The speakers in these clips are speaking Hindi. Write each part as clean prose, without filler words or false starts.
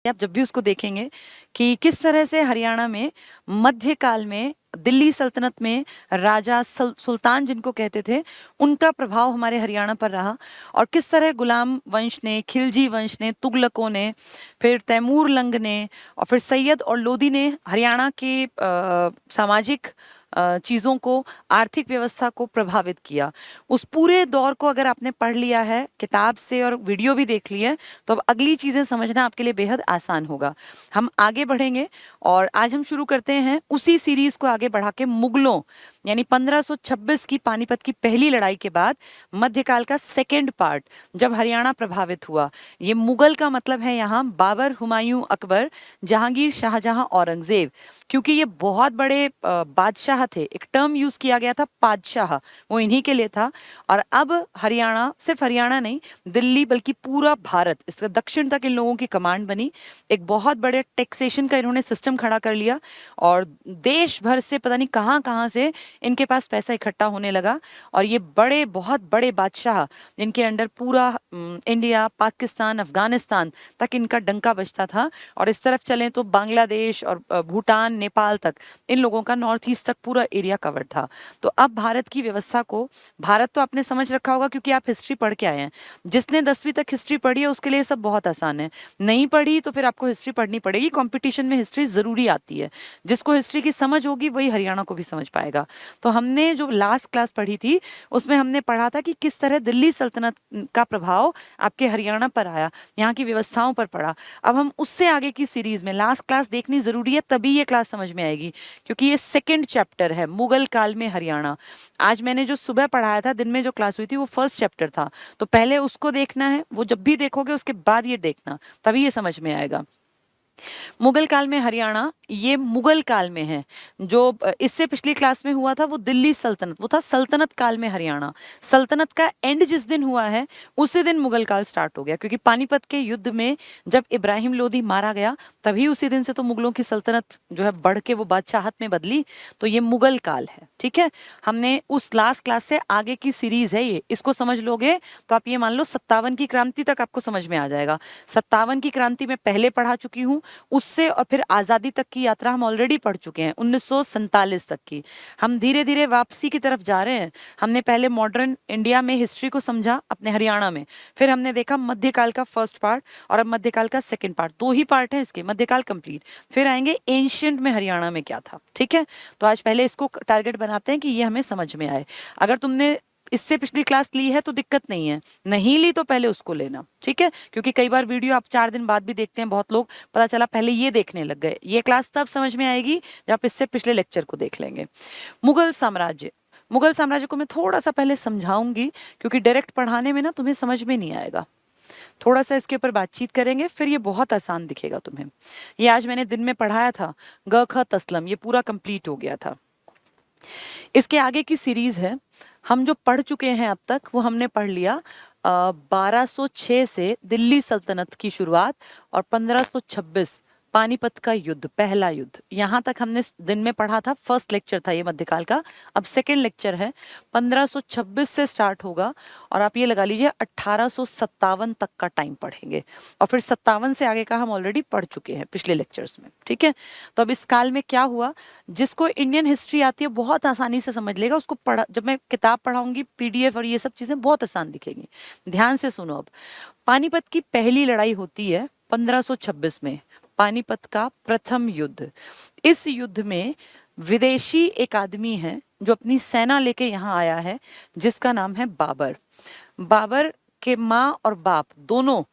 आप जब भी उसको देखेंगे कि किस तरह से हरियाणा में मध्यकाल में दिल्ली सल्तनत में राजा सुल्तान जिनको कहते थे, उनका प्रभाव हमारे हरियाणा पर रहा। और किस तरह गुलाम वंश ने, खिलजी वंश ने, तुगलकों ने, फिर तैमूर लंग ने और फिर सैयद और लोदी ने हरियाणा के सामाजिक चीज़ों को, आर्थिक व्यवस्था को प्रभावित किया। उस पूरे दौर को अगर आपने पढ़ लिया है किताब से और वीडियो भी देख ली है, तो अब अगली चीज़ें समझना आपके लिए बेहद आसान होगा। हम आगे बढ़ेंगे और आज हम शुरू करते हैं उसी सीरीज को आगे बढ़ा के मुगलों यानी 1526 की पानीपत की पहली लड़ाई के बाद मध्यकाल का सेकेंड पार्ट, जब हरियाणा प्रभावित हुआ। ये मुगल का मतलब है यहाँ बाबर, हुमायूं, अकबर, जहांगीर, शाहजहां, औरंगजेब, क्योंकि ये बहुत बड़े बादशाह थे। एक टर्म यूज किया गया था पादशाह, वो इन्हीं के लिए था। और अब हरियाणा, सिर्फ हरियाणा नहीं, दिल्ली बल्कि पूरा भारत, इसका दक्षिण तक इन लोगों की कमांड बनी। एक बहुत बड़े टैक्सेशन का इन्होंने सिस्टम खड़ा कर लिया और देश भर से पता नहीं कहाँ कहाँ से इनके पास पैसा इकट्ठा होने लगा। और ये बड़े, बहुत बड़े बादशाह, जिनके अंडर पूरा इंडिया, पाकिस्तान, अफगानिस्तान तक इनका डंका बजता था। और इस तरफ चलें तो बांग्लादेश और भूटान, नेपाल तक, इन लोगों का नॉर्थ ईस्ट तक पूरा एरिया कवर था। तो अब भारत की व्यवस्था को, भारत तो आपने समझ रखा होगा क्योंकि आप हिस्ट्री पढ़ के आए हैं। जिसने 10वीं तक हिस्ट्री पढ़ी है उसके लिए सब बहुत आसान है। नहीं पढ़ी तो फिर आपको हिस्ट्री पढ़नी पड़ेगी। कंपटीशन में हिस्ट्री जरूरी आती है। जिसको हिस्ट्री की समझ होगी वही हरियाणा को भी समझ पाएगा। तो हमने जो लास्ट क्लास पढ़ी थी उसमें हमने पढ़ा था कि किस तरह दिल्ली सल्तनत का प्रभाव आपके हरियाणा पर आया, यहाँ की व्यवस्थाओं पर पड़ा। अब हम उससे आगे की सीरीज में लास्ट क्लास देखनी जरूरी है, तभी ये क्लास समझ में आएगी, क्योंकि ये सेकंड चैप्टर है, मुगल काल में हरियाणा। आज मैंने जो सुबह पढ़ाया था, दिन में जो क्लास हुई थी, वो फर्स्ट चैप्टर था। तो पहले उसको देखना है, वो जब भी देखोगे उसके बाद ये देखना, तभी ये समझ में आएगा। मुगल काल में हरियाणा, ये मुगल काल में है। जो इससे पिछली क्लास में हुआ था वो दिल्ली सल्तनत, वो था सल्तनत काल में हरियाणा। सल्तनत का एंड जिस दिन हुआ है उसी दिन मुगल काल स्टार्ट हो गया, क्योंकि पानीपत के युद्ध में जब इब्राहिम लोदी मारा गया, तभी उसी दिन से तो मुगलों की सल्तनत जो है बढ़ के वो बादशाहत में बदली। तो ये मुगल काल है, ठीक है। हमने उस लास्ट क्लास से आगे की सीरीज है ये, इसको समझ लोगे तो आप ये मान लो 57 की क्रांति तक आपको समझ में आ जाएगा। 57 की क्रांति में पहले पढ़ा चुकी हूँ, उससे और फिर आजादी तक की यात्रा हम ऑलरेडी पढ़ चुके हैं, 1947 तक की। हम धीरे धीरे वापसी की तरफ जा रहे हैं। हमने पहले मॉडर्न इंडिया में हिस्ट्री को समझा अपने हरियाणा में, फिर हमने देखा मध्यकाल का फर्स्ट पार्ट और अब मध्यकाल का सेकंड पार्ट। दो ही पार्ट है इसके, मध्यकाल कंप्लीट, फिर आएंगे एंशियंट में हरियाणा में क्या था, ठीक है। तो आज पहले इसको टारगेट बनाते हैं कि ये हमें समझ में आए। अगर तुमने इससे पिछली क्लास ली है तो दिक्कत नहीं है, नहीं ली तो पहले उसको लेना, ठीक है। क्योंकि कई बार वीडियो आप 4 दिन बाद भी देखते हैं बहुत लोग, पता चला पहले ये देखने लग गए। ये क्लास तब समझ में आएगी जब आप इससे पिछले लेक्चर को देख लेंगे। मुगल साम्राज्य, मुगल साम्राज्य को मैं थोड़ा सा पहले समझाऊंगी, क्योंकि डायरेक्ट पढ़ाने में ना तुम्हें समझ में नहीं आएगा। थोड़ा सा इसके ऊपर बातचीत करेंगे, फिर ये बहुत आसान दिखेगा तुम्हें। ये आज मैंने दिन में पढ़ाया था, ग ख तस्लम, ये पूरा कंप्लीट हो गया था। इसके आगे की सीरीज है, हम जो पढ़ चुके हैं अब तक वो हमने पढ़ लिया। 1206 से दिल्ली सल्तनत की शुरुआत और 1526 पानीपत का युद्ध, पहला युद्ध, यहाँ तक हमने दिन में पढ़ा था। फर्स्ट लेक्चर था ये मध्यकाल का। अब सेकंड लेक्चर है, 1526 से स्टार्ट होगा और आप ये लगा लीजिए 1857 तक का टाइम पढ़ेंगे। और फिर 57 से आगे का हम ऑलरेडी पढ़ चुके हैं पिछले लेक्चर्स में, ठीक है। तो अब इस काल में क्या हुआ, जिसको इंडियन हिस्ट्री आती है बहुत आसानी से समझ लेगा। उसको पढ़ा, जब मैं किताब पढ़ाऊंगी PDF और ये सब चीजें बहुत आसान दिखेंगी। ध्यान से सुनो। अब पानीपत की पहली लड़ाई होती है 1526 में, पानीपत का प्रथम युद्ध। इस युद्ध में विदेशी एक आदमी है जो अपनी सेना लेके यहाँ आया है, जिसका नाम है बाबर। बाबर के माँ और बाप दोनों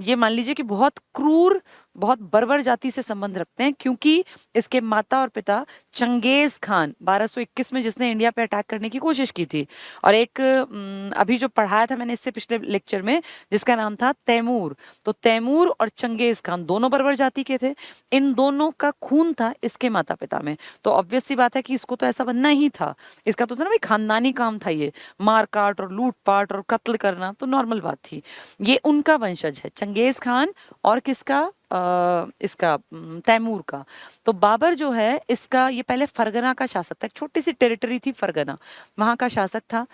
ये मान लीजिए कि बहुत क्रूर, बहुत बर्बर जाति से संबंध रखते हैं, क्योंकि इसके माता और पिता चंगेज खान 1221 में, जिसने इंडिया पे अटैक करने की कोशिश की थी, और एक अभी जो पढ़ाया था मैंने इससे पिछले लेक्चर में, जिसका नाम था तैमूर। तो तैमूर और चंगेज खान दोनों बर्बर जाति के थे। इन दोनों का खून था इसके माता पिता में। तो ऑब्वियस सी बात है कि इसको तो ऐसा बनना ही था। इसका तो था ना भाई, खानदानी काम था ये, मार काट और लूट पाट और कत्ल करना तो नॉर्मल बात थी। ये उनका वंशज है, चंगेज खान और किसका, इसका तैमूर का। तो बाबर जो है इसका, ये पहले फरगना का शासक था, एक छोटी सी टेरिटरी थी फरगना, वहाँ का शासक था।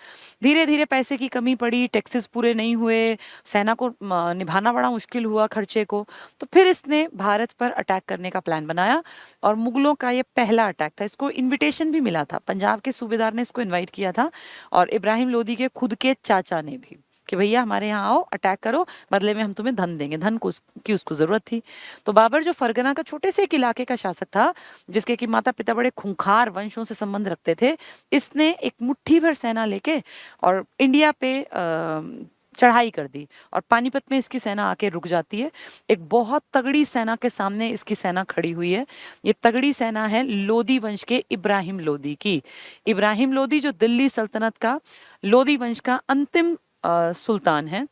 धीरे धीरे पैसे की कमी पड़ी, टैक्सेस पूरे नहीं हुए, सेना को निभाना बड़ा मुश्किल हुआ खर्चे को, तो फिर इसने भारत पर अटैक करने का प्लान बनाया और मुगलों का ये पहला अटैक था। इसको इनविटेशन भी मिला था, पंजाब के सूबेदार ने इसको इनवाइट किया था और इब्राहिम लोदी के खुद के चाचा ने भी, कि भैया हमारे यहाँ आओ, अटैक करो, बदले में हम तुम्हें धन देंगे। धन को की उसको जरूरत थी। तो बाबर जो फरगना का छोटे से एक इलाके का शासक था, जिसके कि माता पिता बड़े खूंखार वंशों से संबंध रखते थे, इसने एक मुट्ठी भर सेना लेके और इंडिया पे चढ़ाई कर दी और पानीपत में इसकी सेना आके रुक जाती है। एक बहुत तगड़ी सेना के सामने इसकी सेना खड़ी हुई है। ये तगड़ी सेना है लोदी वंश के इब्राहिम लोदी की। इब्राहिम लोदी जो दिल्ली सल्तनत का लोदी वंश का अंतिम सुल्तान है।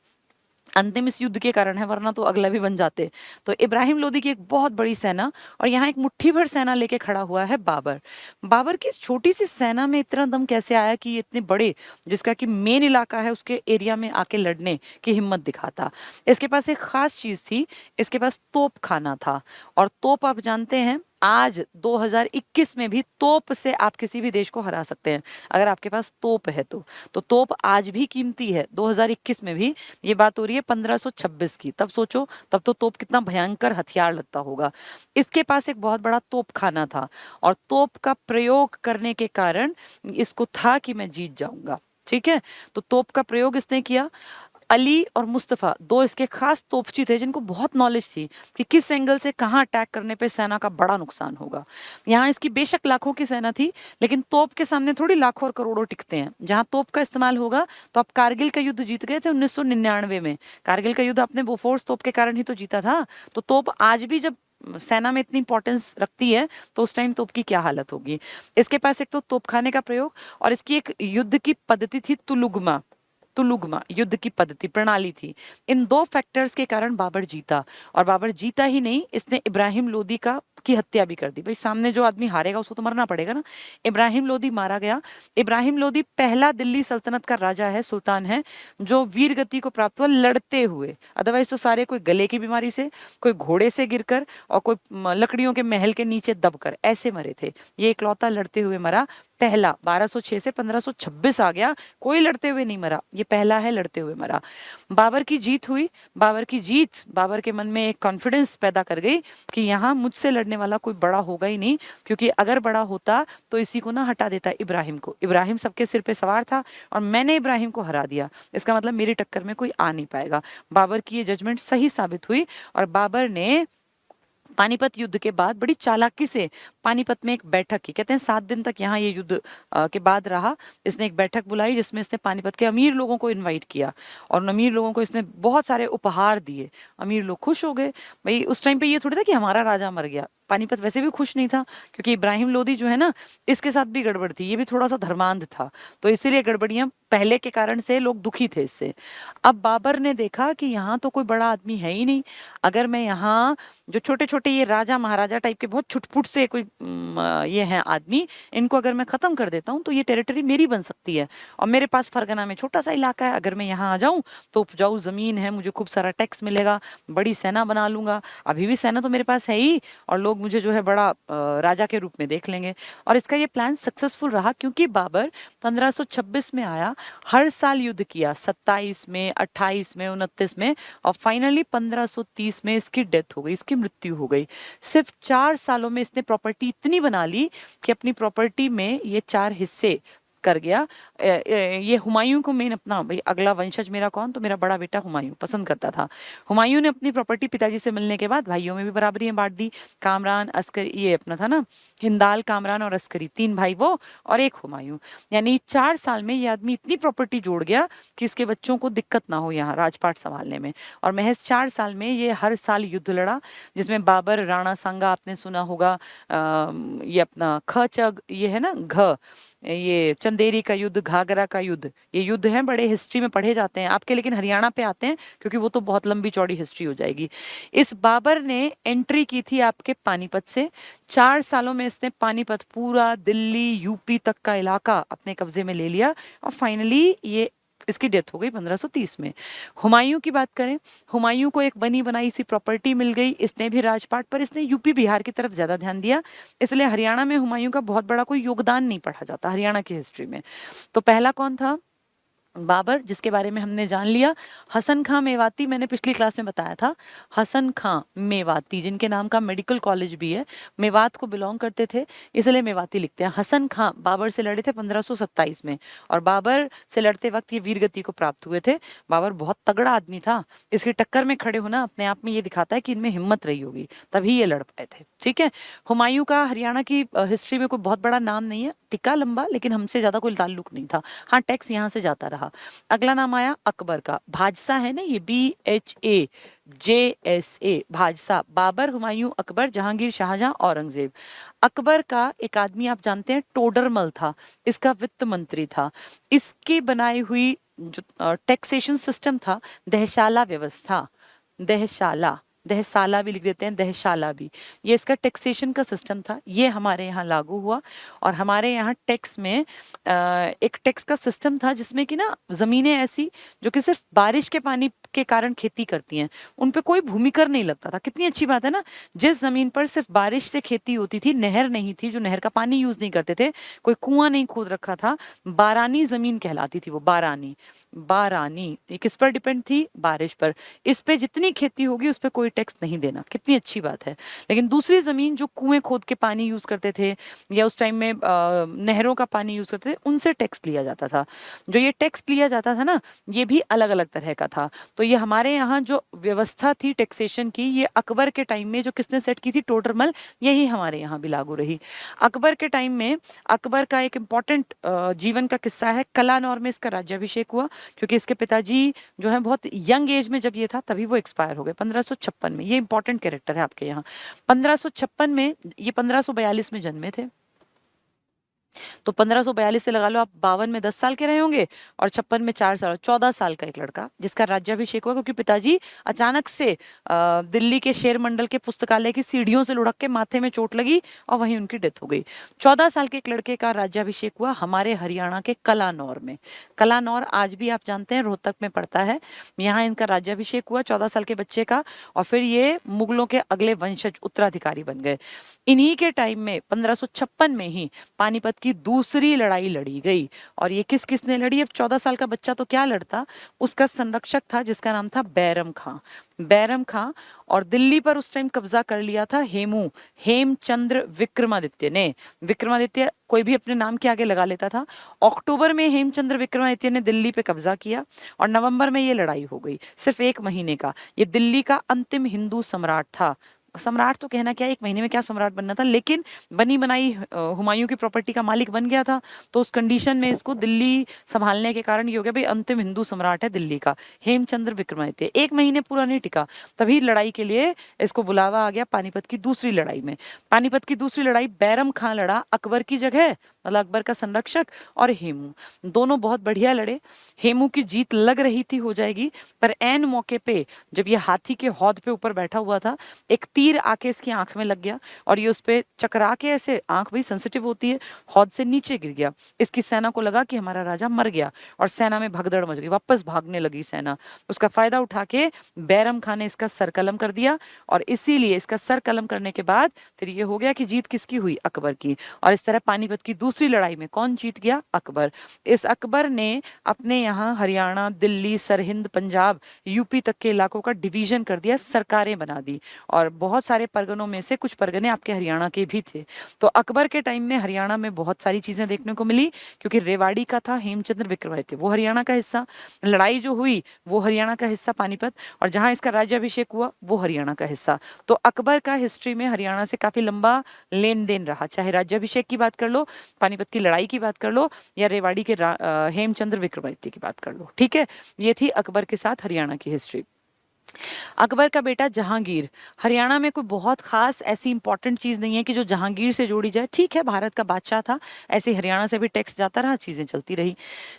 अंतिम इस युद्ध के कारण है, वरना तो अगला भी बन जाते। तो इब्राहिम लोदी की एक बहुत बड़ी सेना और यहाँ एक मुट्ठी भर सेना लेके खड़ा हुआ है बाबर। बाबर की इस छोटी सी सेना में इतना दम कैसे आया कि ये इतने बड़े, जिसका कि मेन इलाका है, उसके एरिया में आके लड़ने की हिम्मत दिखाता। इसके पास एक खास चीज थी, इसके पास तोप खाना था। और तोप आप जानते हैं, आज 2021 में भी तोप से आप किसी भी देश को हरा सकते हैं अगर आपके पास तोप है तो तोप आज भी कीमती है 2021 में भी। ये बात हो रही है 1526 की, तब सोचो तब तो तोप कितना भयंकर हथियार लगता होगा। इसके पास एक बहुत बड़ा तोप खाना था और तोप का प्रयोग करने के कारण इसको था कि मैं जीत जाऊंगा। ठीक है, तो तोप का प्रयोग इसने किया। अली और मुस्तफ़ा दो इसके खास तोपची थे जिनको बहुत नॉलेज थी कि किस एंगल से कहाँ अटैक करने पे सेना का बड़ा नुकसान होगा। यहाँ इसकी बेशक लाखों की सेना थी, लेकिन तोप के सामने थोड़ी लाखों और करोड़ों टिकते हैं। जहाँ तोप का इस्तेमाल होगा, तो आप कारगिल का युद्ध जीत गए थे 1999 में। कारगिल का युद्ध आपने बोफोर्स तोप के कारण ही तो जीता था। तो तोप आज भी जब सेना में इतनी इंपॉर्टेंस रखती है, तो उस टाइम तोप की क्या हालत होगी। इसके पास एक तो तोपखाने का प्रयोग और इसकी एक युद्ध की पद्धति थी, तुलुगमा। तुलुगमा युद्ध की पद्धति प्रणाली थी। इन दो फैक्टर्स के कारण बाबर जीता। और बाबर जीता ही नहीं, इसने इब्राहिम लोदी की हत्या भी कर दी। भाई सामने जो आदमी हारेगा उसको तो मरना पड़ेगा ना। इब्राहिम लोदी मारा गया। इब्राहिम लोदी पहला दिल्ली सल्तनत का राजा है, सुल्तान है, जो वीर गति को प्राप्त हुआ लड़ते हुए। अदरवाइज तो सारे कोई गले की बीमारी से, कोई घोड़े से गिरकर और कोई लकड़ियों के महल के नीचे दबकर ऐसे मरे थे। ये इकलौता लड़ते हुए मरा, पहला। 1206 से 1526 आ गया, कोई लड़ते हुए नहीं मरा, ये पहला है लड़ते हुए मरा। बाबर की जीत हुई। बाबर की जीत बाबर के मन में एक कॉन्फिडेंस पैदा कर गई कि यहाँ मुझसे लड़ने वाला कोई बड़ा होगा ही नहीं, क्योंकि अगर बड़ा होता तो इसी को ना हटा देता इब्राहिम को। इब्राहिम सबके सिर पे सवार था और मैंने इब्राहिम को हरा दिया, इसका मतलब मेरी टक्कर में कोई आ नहीं पाएगा। बाबर की ये जजमेंट सही साबित हुई और बाबर ने पानीपत युद्ध के बाद बड़ी चालाकी से पानीपत में एक बैठक की। कहते हैं 7 दिन तक यहाँ ये युद्ध के बाद रहा। इसने एक बैठक बुलाई जिसमें इसने पानीपत के अमीर लोगों को इनवाइट किया और उन अमीर लोगों को इसने बहुत सारे उपहार दिए। अमीर लोग खुश हो गए। भाई उस टाइम पे ये थोड़ी था कि हमारा राजा मर गया। पानीपत वैसे भी खुश नहीं था, क्योंकि इब्राहिम लोदी जो है ना, इसके साथ भी गड़बड़ थी। ये भी थोड़ा सा धर्मांध था, तो इसीलिए गड़बड़ियां पहले के कारण से लोग दुखी थे इससे। अब बाबर ने देखा कि यहाँ तो कोई बड़ा आदमी है ही नहीं। अगर मैं यहाँ जो छोटे छोटे ये राजा महाराजा टाइप के बहुत छुटपुट से कोई ये हैं आदमी, इनको अगर मैं खत्म कर देता हूँ तो ये टेरिटरी मेरी बन सकती है। और मेरे पास फरगना में छोटा सा इलाका है, अगर मैं यहाँ आ जाऊँ तो उपजाऊ जमीन है, मुझे खूब सारा टैक्स मिलेगा, बड़ी सेना बना लूंगा। अभी भी सेना तो मेरे पास है ही और लोग मुझे जो है बड़ा राजा के रूप में देख लेंगे। और इसका ये प्लान सक्सेसफुल रहा, क्योंकि बाबर 1526 में आया, हर साल युद्ध किया, 27 में, 28 में, 29 में, और फाइनली 1530 में इसकी डेथ हो गई, इसकी मृत्यु हो गई। सिर्फ 4 सालों में इसने प्रॉपर्टी इतनी बना ली कि अपनी प्रॉपर्टी में ये 4 हिस्से कर गया। ये हुमायूं को मेन अपना, भाई अगला वंशज मेरा कौन, तो मेरा बड़ा बेटा हुमायूं पसंद करता था। हुमायूं ने अपनी प्रॉपर्टी पिताजी से मिलने के बाद भाइयों में भी बराबरी बांट दी। कामरान, अस्करी, ये अपना था ना हिंदाल, कामरान और अस्करी, 3 भाई वो और एक हुमायूं। यानी 4 साल में ये आदमी इतनी प्रॉपर्टी जोड़ गया कि इसके बच्चों को दिक्कत ना हो यहाँ राजपाट संभालने में। और महज 4 साल में ये हर साल युद्ध लड़ा, जिसमें बाबर, राणा सांगा आपने सुना होगा, ये अपना खचग, ये है ना घ, ये चंदेरी का युद्ध, घाघरा का युद्ध, ये युद्ध हैं, बड़े हिस्ट्री में पढ़े जाते हैं आपके। लेकिन हरियाणा पे आते हैं क्योंकि वो तो बहुत लंबी चौड़ी हिस्ट्री हो जाएगी। इस बाबर ने एंट्री की थी आपके पानीपत से। 4 सालों में इसने पानीपत, पूरा दिल्ली, यूपी तक का इलाका अपने कब्जे में ले लिया और फाइनली ये इसकी डेथ हो गई 1530 में। हुमायूं की बात करें, हुमायूं को एक बनी बनाई सी प्रॉपर्टी मिल गई, इसने भी राजपाट पर, इसने यूपी बिहार की तरफ ज्यादा ध्यान दिया, इसलिए हरियाणा में हुमायूं का बहुत बड़ा कोई योगदान नहीं पढ़ा जाता हरियाणा की हिस्ट्री में। तो पहला कौन था? बाबर, जिसके बारे में हमने जान लिया। हसन खां मेवाती, मैंने पिछली क्लास में बताया था, हसन खां मेवाती जिनके नाम का मेडिकल कॉलेज भी है, मेवात को बिलोंग करते थे इसलिए मेवाती लिखते हैं। हसन खां बाबर से लड़े थे 1527 में, और बाबर से लड़ते वक्त ये वीरगति को प्राप्त हुए थे। बाबर बहुत तगड़ा आदमी था, इसकी टक्कर में खड़े होना अपने आप में ये दिखाता है कि इनमें हिम्मत रही होगी, तभी ये लड़ पाए थे। ठीक है, हुमायूं का हरियाणा की हिस्ट्री में कोई बहुत बड़ा नाम नहीं है, टिक्का लंबा, लेकिन हमसे ज्यादा कोई ताल्लुक नहीं था। हाँ, टैक्स यहाँ से जाता रहा। अगला नाम आया अकबर का। भाजसा है ना ये, BHAJSA, भाजसा। बाबर, हुमायूं, अकबर, जहांगीर, शाहजहां, औरंगजेब। अकबर का एक आदमी आप जानते हैं टोडरमल था, इसका वित्त मंत्री था। इसकी बनाई हुई जो टैक्सेशन सिस्टम था, दहशाला व्यवस्था, दहशाला, दहसाला भी लिख देते हैं, दहशाला भी, ये इसका टैक्सेशन का सिस्टम था, ये हमारे यहाँ लागू हुआ। और हमारे यहाँ टैक्स में एक टैक्स का सिस्टम था जिसमें कि ना जमीनें ऐसी जो कि सिर्फ बारिश के पानी के कारण खेती करती हैं, उन पे कोई भूमिकर नहीं लगता था। कितनी अच्छी बात है ना, जिस जमीन पर सिर्फ बारिश से खेती होती थी, नहर नहीं थी, जो नहर का पानी यूज नहीं करते थे, कोई कुआं नहीं खोद रखा था, बारानी जमीन कहलाती थी वो, बारानी। बारानी ये किस पर डिपेंड थी? बारिश पर। इस पे जितनी खेती होगी उस पर कोई टैक्स नहीं देना, कितनी अच्छी बात है। लेकिन दूसरी जमीन जो कुएं खोद के पानी यूज करते थे या उस टाइम में नहरों का पानी यूज करते थे, उनसे टैक्स लिया जाता था। जो ये टैक्स लिया जाता था ना, ये भी अलग अलग तरह का था। तो ये हमारे यहाँ जो व्यवस्था थी टैक्सेशन की, ये अकबर के टाइम में जो किसने सेट की थी? टोडरमल, यही हमारे यहाँ भी लागू रही। अकबर के टाइम में अकबर का एक इम्पॉर्टेंट जीवन का किस्सा है, कलानौर में इसका राज्याभिषेक हुआ, क्योंकि इसके पिताजी जो है बहुत यंग एज में जब ये था तभी वो एक्सपायर हो गए 1556 में। ये इंपॉर्टेंट कैरेक्टर है आपके यहाँ। 1556 में, ये 1542 में जन्मे थे, तो 1542 से लगा लो आप 52 में 10 साल के रहे होंगे, और 56 में 4 साल, 14 साल का एक लड़का जिसका राज्याभिषेक हुआ, क्योंकि पिताजी अचानक से दिल्ली के शेर मंडल के पुस्तकालय की सीढ़ियों से लुढ़क के माथे में चोट लगी और वहीं उनकी डेथ हो गई। 14 साल के एक लड़के का राज्याभिषेक हुआ हमारे हरियाणा के कलानौर में। कलानौर आज भी आप जानते हैं रोहतक में पड़ता है, यहाँ इनका राज्याभिषेक हुआ 14 साल के बच्चे का, और फिर ये मुगलों के अगले वंशज उत्तराधिकारी बन गए। इन्हीं के टाइम में 1556 में ही पानीपत की दूसरी लड़ाई लड़ी गई। और ये किस किसने लड़ी? अब 14 साल का बच्चा तो क्या लड़ता, उसका संरक्षक था जिसका नाम था बैरम खां। बैरम खां, और दिल्ली पर उस टाइम कब्जा कर लिया था हेमचंद्र विक्रमादित्य ने। विक्रमादित्य कोई भी अपने नाम के आगे लगा लेता था। अक्टूबर में हेमचंद्र विक्रमादित्य ने दिल्ली पे कब्जा किया और नवंबर में ये लड़ाई हो गई, सिर्फ 1 महीने का। ये दिल्ली का अंतिम हिंदू सम्राट था। सम्राट तो कहना क्या, 1 महीने में क्या सम्राट बनना था, लेकिन बनी बनाई हुमायूं की प्रॉपर्टी का मालिक बन गया था। तो उस कंडीशन में इसको दिल्ली संभालने के कारण ये हो गया भाई अंतिम हिंदू सम्राट है दिल्ली का हेमचंद्र विक्रमादित्य। 1 महीने पूरा नहीं टिका, तभी लड़ाई के लिए इसको बुलावा आ गया पानीपत की दूसरी लड़ाई में। पानीपत की दूसरी लड़ाई बैरम खां लड़ा अकबर की जगह, मतलब अकबर का संरक्षक, और हेमू, दोनों बहुत बढ़िया लड़े। हेमू की जीत लग रही थी हो जाएगी, पर ऐन मौके पे जब ये हाथी के हौद पे ऊपर बैठा हुआ था, एक तीर आके इसकी आंख में लग गया और ये उस पे चकरा के, ऐसे आंख भी सेंसिटिव होती है, हौद से नीचे गिर गया। इसकी सेना को लगा कि हमारा राजा मर गया और सेना में भगदड़ मच गई, वापस भागने लगी सेना। उसका फायदा उठा के बैरम खान ने इसका सर कलम कर दिया, और इसीलिए इसका सर कलम करने के बाद फिर ये हो गया कि जीत किसकी हुई? अकबर की। और इस तरह पानीपत की दूसरी लड़ाई में कौन जीत गया? अकबर। इस अकबर ने अपने यहाँ हरियाणा, दिल्ली, सरहिंद, पंजाब, यूपी तक के इलाकों का डिवीजन कर दिया, सरकारें बना दी, और बहुत सारे परगनों में से कुछ परगने आपके हरियाणा के भी थे। तो अकबर के टाइम में हरियाणा में बहुत सारी चीजें देखने को मिली, क्योंकि रेवाड़ी का था हेमचंद्र विक्रमादित्य, वो हरियाणा का हिस्सा, लड़ाई जो हुई वो हरियाणा का हिस्सा पानीपत, और जहां इसका राज्याभिषेक हुआ वो हरियाणा का हिस्सा। तो अकबर का हिस्ट्री में हरियाणा से काफी लंबा लेन देन रहा, चाहे राज्याभिषेक की बात कर लो, पानीपत की लड़ाई की बात कर लो, या रेवाड़ी के हेमचंद्र विक्रमादित्य की बात कर लो। ठीक है, ये थी अकबर के साथ हरियाणा की हिस्ट्री। अकबर का बेटा जहांगीर। हरियाणा में कोई बहुत खास ऐसी इंपॉर्टेंट चीज नहीं है कि जो जहांगीर से जोड़ी जाए। ठीक है, भारत का बादशाह था, ऐसे हरियाणा से भी टैक्स जाता रहा, चीजें चलती रही।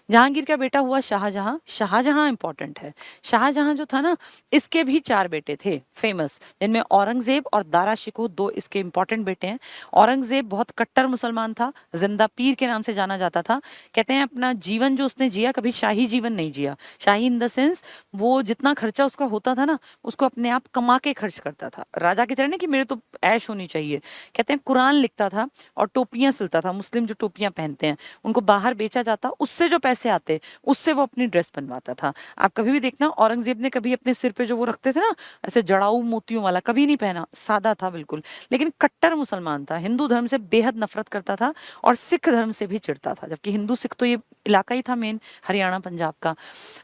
जहांगीर का बेटा हुआ शाहजहां। शाहजहां इंपॉर्टेंट है। शाहजहां जो था ना, इसके भी 4 बेटे थे फेमस, जिनमें औरंगजेब और दारा शिकोह 2 इसके इंपॉर्टेंट बेटे हैं। औरंगजेब बहुत कट्टर मुसलमान था, जिंदा पीर के नाम से जाना जाता था। कहते हैं अपना जीवन जो उसने जिया, कभी शाही जीवन नहीं जिया। शाही इन द सेंस, वो जितना खर्चा उसका होता था ना, उसको अपने आप कमा के खर्च करता था, राजा की तरह नहीं कि मेरे तो ऐश होनी चाहिए। कहते हैं कुरान लिखता था और टोपियां सिलता था। मुस्लिम जो टोपियां पहनते हैं उनको बाहर बेचा जाता, उससे जो पैसे आते उससे वो अपनी ड्रेस बनवाता था। आप कभी भी देखना, औरंगजेब ने कभी अपने सिर पे जो वो रखते थे ना, ऐसे जड़ाऊ मोतियों वाला, कभी नहीं पहना, सादा था बिल्कुल। लेकिन कट्टर मुसलमान था, हिंदू धर्म से बेहद नफरत करता था और सिख धर्म से भी चिढ़ता था, जबकि हिंदू सिख तो ये इलाका ही था मेन, हरियाणा पंजाब का।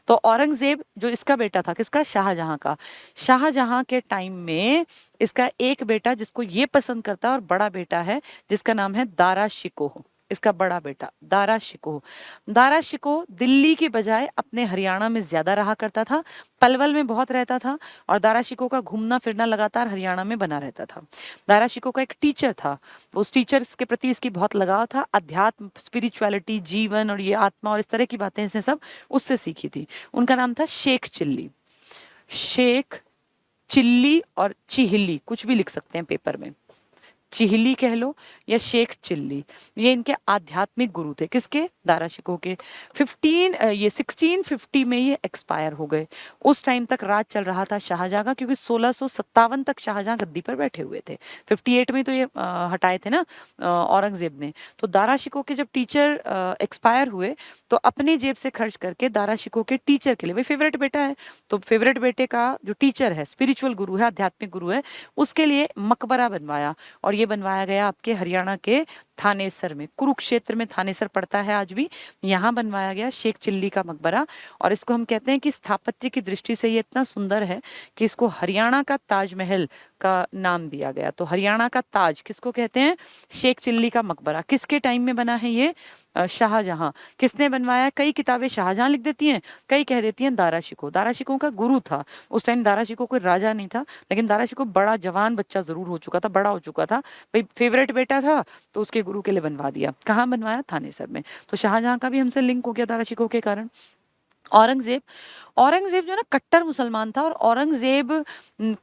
तो औरंगजेब जो इसका बेटा था, किसका, शाहजहां का। शाहजहां के टाइम में इसका एक बेटा जिसको ये पसंद करता है और बड़ा बेटा है जिसका नाम है दारा शिकोह। इसका बड़ा बेटा दारा शिकोह। दारा शिकोह दिल्ली की बजाय अपने हरियाणा में ज्यादा रहा करता था, पलवल में बहुत रहता था, और दारा शिकोह का घूमना फिरना लगातार हरियाणा में बना रहता था। दारा शिकोह का एक टीचर था, उस टीचर के प्रति इसकी बहुत लगाव था। अध्यात्म, स्पिरिचुअलिटी, जीवन और ये आत्मा और इस तरह की बातें इसने सब उससे सीखी थी। उनका नाम था शेख चिल्ली। शेख चिल्ली और चिहिली, कुछ भी लिख सकते हैं पेपर में, चिहिली कह लो या शेख चिल्ली, ये इनके आध्यात्मिक गुरु थे। किसके, दारा शिकोह के। 1650 में ये एक्सपायर हो गए। उस टाइम तक राज चल रहा था शाहजहां का, क्योंकि 1657 तक शाहजहां गद्दी पर बैठे हुए थे। 58 में तो ये हटाए थे ना औरंगजेब ने। तो दारा शिकोह के जब टीचर एक्सपायर हुए, तो अपनी जेब से खर्च करके दारा शिकोह के टीचर के लिए, भाई फेवरेट बेटा है तो फेवरेट बेटे का जो टीचर है, स्पिरिचुअल गुरु है, आध्यात्मिक गुरु है, उसके लिए मकबरा बनवाया। और ये बनवाया गया आपके हरियाणा के थानेसर में, कुरुक्षेत्र में थानेसर पड़ता है आज भी, यहाँ बनवाया गया शेख चिल्ली का मकबरा। और इसको हम कहते हैं कि स्थापत्य की दृष्टि से ये इतना सुंदर है कि इसको हरियाणा का ताजमहल का नाम दिया गया। तो हरियाणा का ताज किसको कहते हैं, शेख चिल्ली का मकबरा। किसके टाइम में बना है ये, शाहजहां। किसने बनवाया, कई किताबें शाहजहां लिख देती हैं, कई कह देती हैं दारा शिकोह। दारा शिकोह का गुरु था उस टाइम। दारा शिकोह कोई राजा नहीं था, लेकिन दारा शिकोह बड़ा जवान बच्चा जरूर हो चुका था, बड़ा हो चुका था, भाई फेवरेट बेटा था तो उसके गुरु के लिए बनवा दिया। कहाँ बनवाया, थानेसर में। तो शाहजहां का भी हमसे लिंक हो गया दारा शिकोह के कारण। औरंगजेब, औरंगजेब जो है ना कट्टर मुसलमान था, और औरंगजेब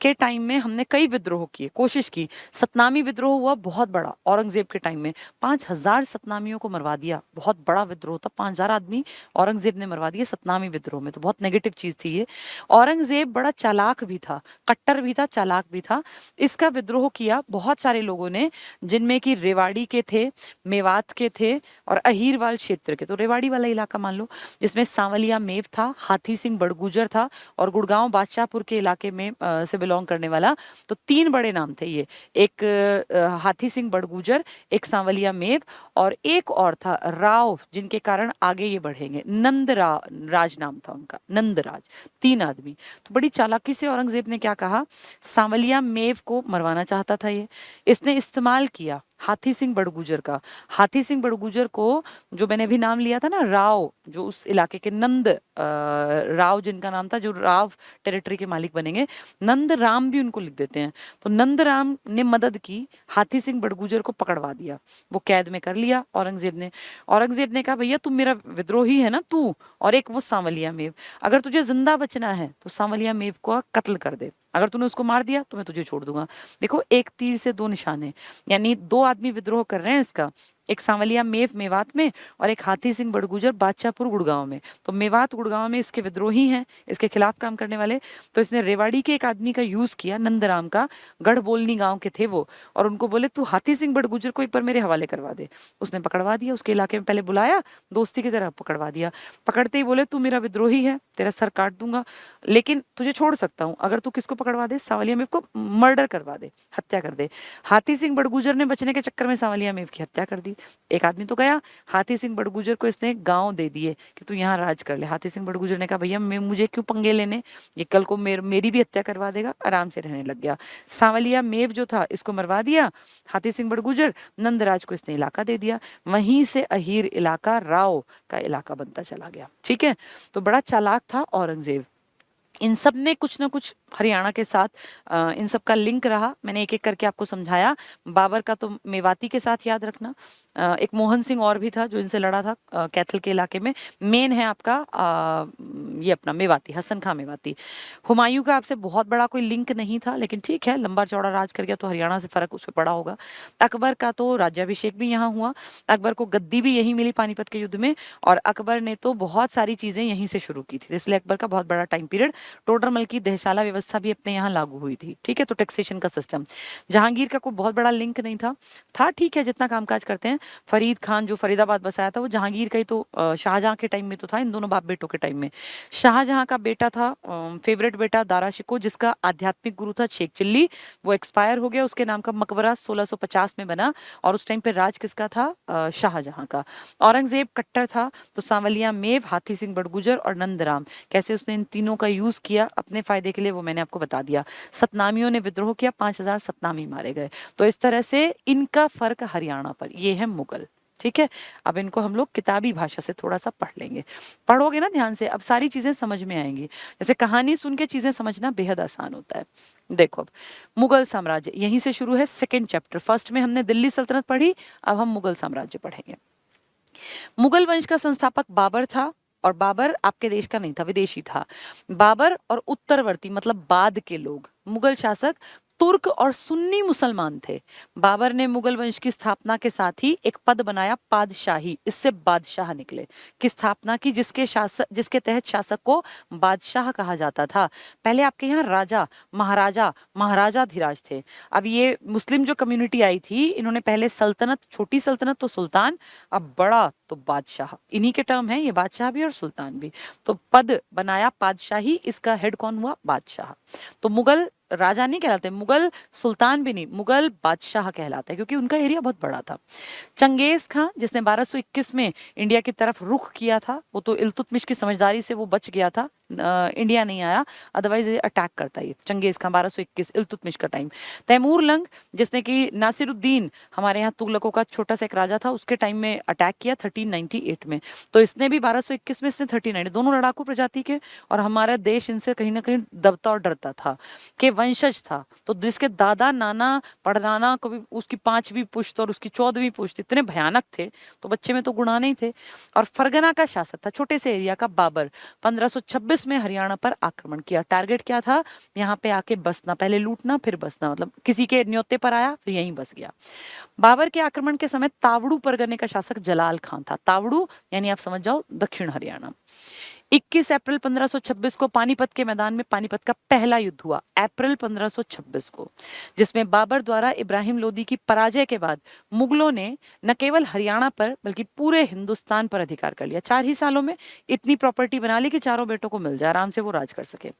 के टाइम में हमने कई विद्रोह किए, कोशिश की। सतनामी विद्रोह हुआ बहुत बड़ा औरंगजेब के टाइम में, 5000 सतनामियों को मरवा दिया, बहुत बड़ा विद्रोह था, 5000 आदमी औरंगजेब ने मरवा दिए सतनामी विद्रोह में। तो बहुत नेगेटिव चीज थी ये। औरंगजेब बड़ा चालाक भी था, कट्टर भी था, चालाक भी था। इसका विद्रोह किया बहुत सारे लोगों ने, जिनमें कि रेवाड़ी के थे, मेवात के थे और अहीरवाल क्षेत्र के। तो रेवाड़ी वाला इलाका मान लो, जिसमें सांवलिया मेव था, हाथी सिंह बड़गुजर था, और गुड़गांव बादशाहपुर के इलाके में से बिलोंग करने वाला। तो 3 बड़े नाम थे ये, एक हाथी सिंह बड़गुजर, एक सांवलिया मेव, और एक और था राव, जिनके कारण आगे ये बढ़ेंगे, राज नाम था उनका, नंदराज। 3 आदमी। तो बड़ी चालाकी से औरंगजेब ने क्या कहा, सांवलिया मेव को मरवाना चाहता था ये। इसने इस्तेमाल किया हाथी सिंह बड़गुजर का। हाथी सिंह बड़गुजर को, जो मैंने अभी नाम लिया था ना, राव, जो उस इलाके के नंद राव जिनका नाम था, जो राव टेरिटरी के मालिक बनेंगे, नंद राम भी उनको लिख देते हैं। तो नंद राम ने मदद की, हाथी सिंह बड़गुजर को पकड़वा दिया, वो कैद में कर लिया औरंगजेब ने। औरंगजेब ने कहा भैया तुम मेरा विद्रोही है ना तू, और एक वो सांवलिया मेव, अगर तुझे जिंदा बचना है तो सांवलिया मेव को कत्ल कर दे, अगर तूने उसको मार दिया तो मैं तुझे छोड़ दूंगा। देखो, एक तीर से 2 निशाने, यानी 2 आदमी विद्रोह कर रहे हैं इसका, एक सांवलिया मेव मेवात में और एक हाथी सिंह बड़गुजर बादशाहपुर गुड़गांव में। तो मेवात गुड़गांव में इसके विद्रोही हैं, इसके खिलाफ काम करने वाले। तो इसने रेवाड़ी के एक आदमी का यूज किया, नंदराम का, गढ़ बोलनी गांव के थे वो, और उनको बोले तू हाथी सिंह बड़गुजर को एक बार मेरे हवाले करवा दे। उसने पकड़वा दिया, उसके इलाके में पहले बुलाया, दोस्ती की तरह पकड़वा दिया। पकड़ते ही बोले तू मेरा विद्रोही है, तेरा सर काट दूंगा, लेकिन तुझे छोड़ सकता हूँ अगर तू किसको पकड़वा दे, सांवलिया मेव को मर्डर करवा दे, हत्या कर दे। हाथी सिंह बड़गुजर ने बचने के चक्कर में सांवलिया मेव की हत्या कर दी। एक आदमी तो गया, हाथी सिंह बड़गुजर को इसने गांव दे दिए कि तू यहाँ राज कर ले। हाथी सिंह बड़गुजर ने कहा भैया मुझे क्यों पंगे लेने, ये कल को मेरी भी हत्या करवा देगा, आराम से रहने लग गया। सांवलिया मेव जो था इसको मरवा दिया हाथी सिंह बड़गुजर, नंदराज को इसने इलाका दे दिया, वहीं से अहीर इलाका राव का इलाका बनता चला गया। ठीक है, तो बड़ा चालाक था औरंगजेब। इन सब ने कुछ ना कुछ हरियाणा के साथ इन सब का लिंक रहा। मैंने एक एक करके आपको समझाया। बाबर का तो मेवाती के साथ याद रखना। एक मोहन सिंह और भी था जो इनसे लड़ा था कैथल के इलाके में। मेन है आपका ये अपना मेवाती, हसन खां मेवाती। हुमायूं का आपसे बहुत बड़ा कोई लिंक नहीं था, लेकिन ठीक है, लंबा चौड़ा राज कर गया तो हरियाणा से फर्क उस पर पड़ा होगा। अकबर का तो राज्याभिषेक भी यहाँ हुआ, अकबर को गद्दी भी यहीं मिली पानीपत के युद्ध में, और अकबर ने तो बहुत सारी चीजें यहीं से शुरू की थी, इसलिए अकबर का बहुत बड़ा टाइम पीरियड। टोडरमल की दहशाला व्यवस्था भी अपने यहाँ लागू हुई थी, ठीक है। तो टैक्सेशन का सिस्टम। जहांगीर का कोई बहुत बड़ा लिंक नहीं था, ठीक है, जितना कामकाज करते हैं। फरीद खान जो फरीदाबाद बसाया था वो जहांगीर का ही तो शाहजहां के टाइम में तो था, इन दोनों बाप बेटों के टाइम में। शाहजहां का बेटा था फेवरेट बेटा दारा शिकोह, जिसका आध्यात्मिक गुरु था शेख चिल्ली, वो एक्सपायर हो गया। उसके नाम का मकबरा 1650 में बना, और उस टाइम पे राज किसका था? शाहजहां का। औरंगजेब कट्टर था, तो सांवलिया मेव, हाथी सिंह बड़गुजर और नंदराम, कैसे उसने इन तीनों का यूज किया अपने फायदे के लिए वो मैंने आपको बता दिया। सतनामियों ने विद्रोह किया, 5000 सतनामी मारे गए। तो इस तरह से इनका फर्क हरियाणा पर, ये है मुगल, ठीक है। अब इनको हम लोग किताबी भाषा से थोड़ा सा पढ़ लेंगे। पढ़ोगे ना ध्यान से, अब सारी चीजें समझ में आएंगी। जैसे कहानी सुन के चीजें समझना बेहद आसान होता है। देखो, अब मुगल साम्राज्य यहीं से शुरू है, सेकंड चैप्टर। फर्स्ट में हमने दिल्ली सल्तनत पढ़ी, अब हम मुगल साम्राज्य पढ़ेंगे। मुगल वंश का संस्थापक बाबर था, और बाबर आपके देश का नहीं था, विदेशी था। बाबर और उत्तरवर्ती मतलब बाद के लोग, मुगल शासक तुर्क और सुन्नी मुसलमान थे। बाबर ने मुगल वंश की स्थापना के साथ ही एक पद बनाया, पादशाही, इससे बादशाह निकले, की स्थापना की, जिसके तहत शासक को बादशाह कहा जाता था। पहले आपके यहाँ राजा, महाराजा, महाराजाधिराज थे। अब ये मुस्लिम जो कम्युनिटी आई थी, इन्होंने पहले सल्तनत, छोटी सल्तनत तो सुल्तान, अब बड़ा तो बादशाह, इन्हीं के टर्म है ये, बादशाह भी और सुल्तान भी। तो पद बनाया पादशाही, इसका हेड कौन हुआ? बादशाह। तो मुगल राजा नहीं कहलाते, मुगल सुल्तान भी नहीं, मुगल बादशाह कहलाता है, क्योंकि उनका एरिया बहुत बड़ा था। चंगेज खां, जिसने 1221 में इंडिया की तरफ रुख किया था, वो तो इल्तुतमिश की समझदारी से वो बच गया था, इंडिया नहीं आया, अदरवाइज ये अटैक करता है। चंगेज खां 1221 इल्तुतमिश का टाइम। तैमूर लंग, जिसने कि नासिरुद्दीन, हमारे यहाँ तुगलकों का छोटा सा एक राजा था, उसके टाइम में अटैक किया 1398 में। तो इसने भी 1221 में, इसने 1390, दोनों लड़ाकू प्रजाति के, और हमारा देश इनसे कहीं ना कहीं दबता और डरता था, के वंशज था। तो जिसके दादा, नाना, पड़नाना को भी उसकी 5वीं पुश्त और उसकी 14वीं पुश्त इतने भयानक थे, तो बच्चे में तो गुणा नहीं थे। और फरगना का शासक था, छोटे से एरिया का, बाबर। 1526 में हरियाणा पर आक्रमण किया। टारगेट क्या था? यहाँ पे आके बसना, पहले लूटना फिर बसना, मतलब किसी के न्योते पर आया फिर यहीं बस गया। बाबर के आक्रमण के समय तावड़ू परगने का शासक जलाल खान था। तावड़ू यानी आप समझ जाओ दक्षिण हरियाणा। 21 अप्रैल 1526 को पानीपत के मैदान में पानीपत का पहला युद्ध हुआ, अप्रैल 1526 को, जिसमें बाबर द्वारा इब्राहिम लोदी की पराजय के बाद मुगलों ने न केवल हरियाणा पर बल्कि पूरे हिंदुस्तान पर अधिकार कर लिया। 4 ही सालों में इतनी प्रॉपर्टी बना ली कि चारों बेटों को मिल जाए, आराम से वो राज कर सके।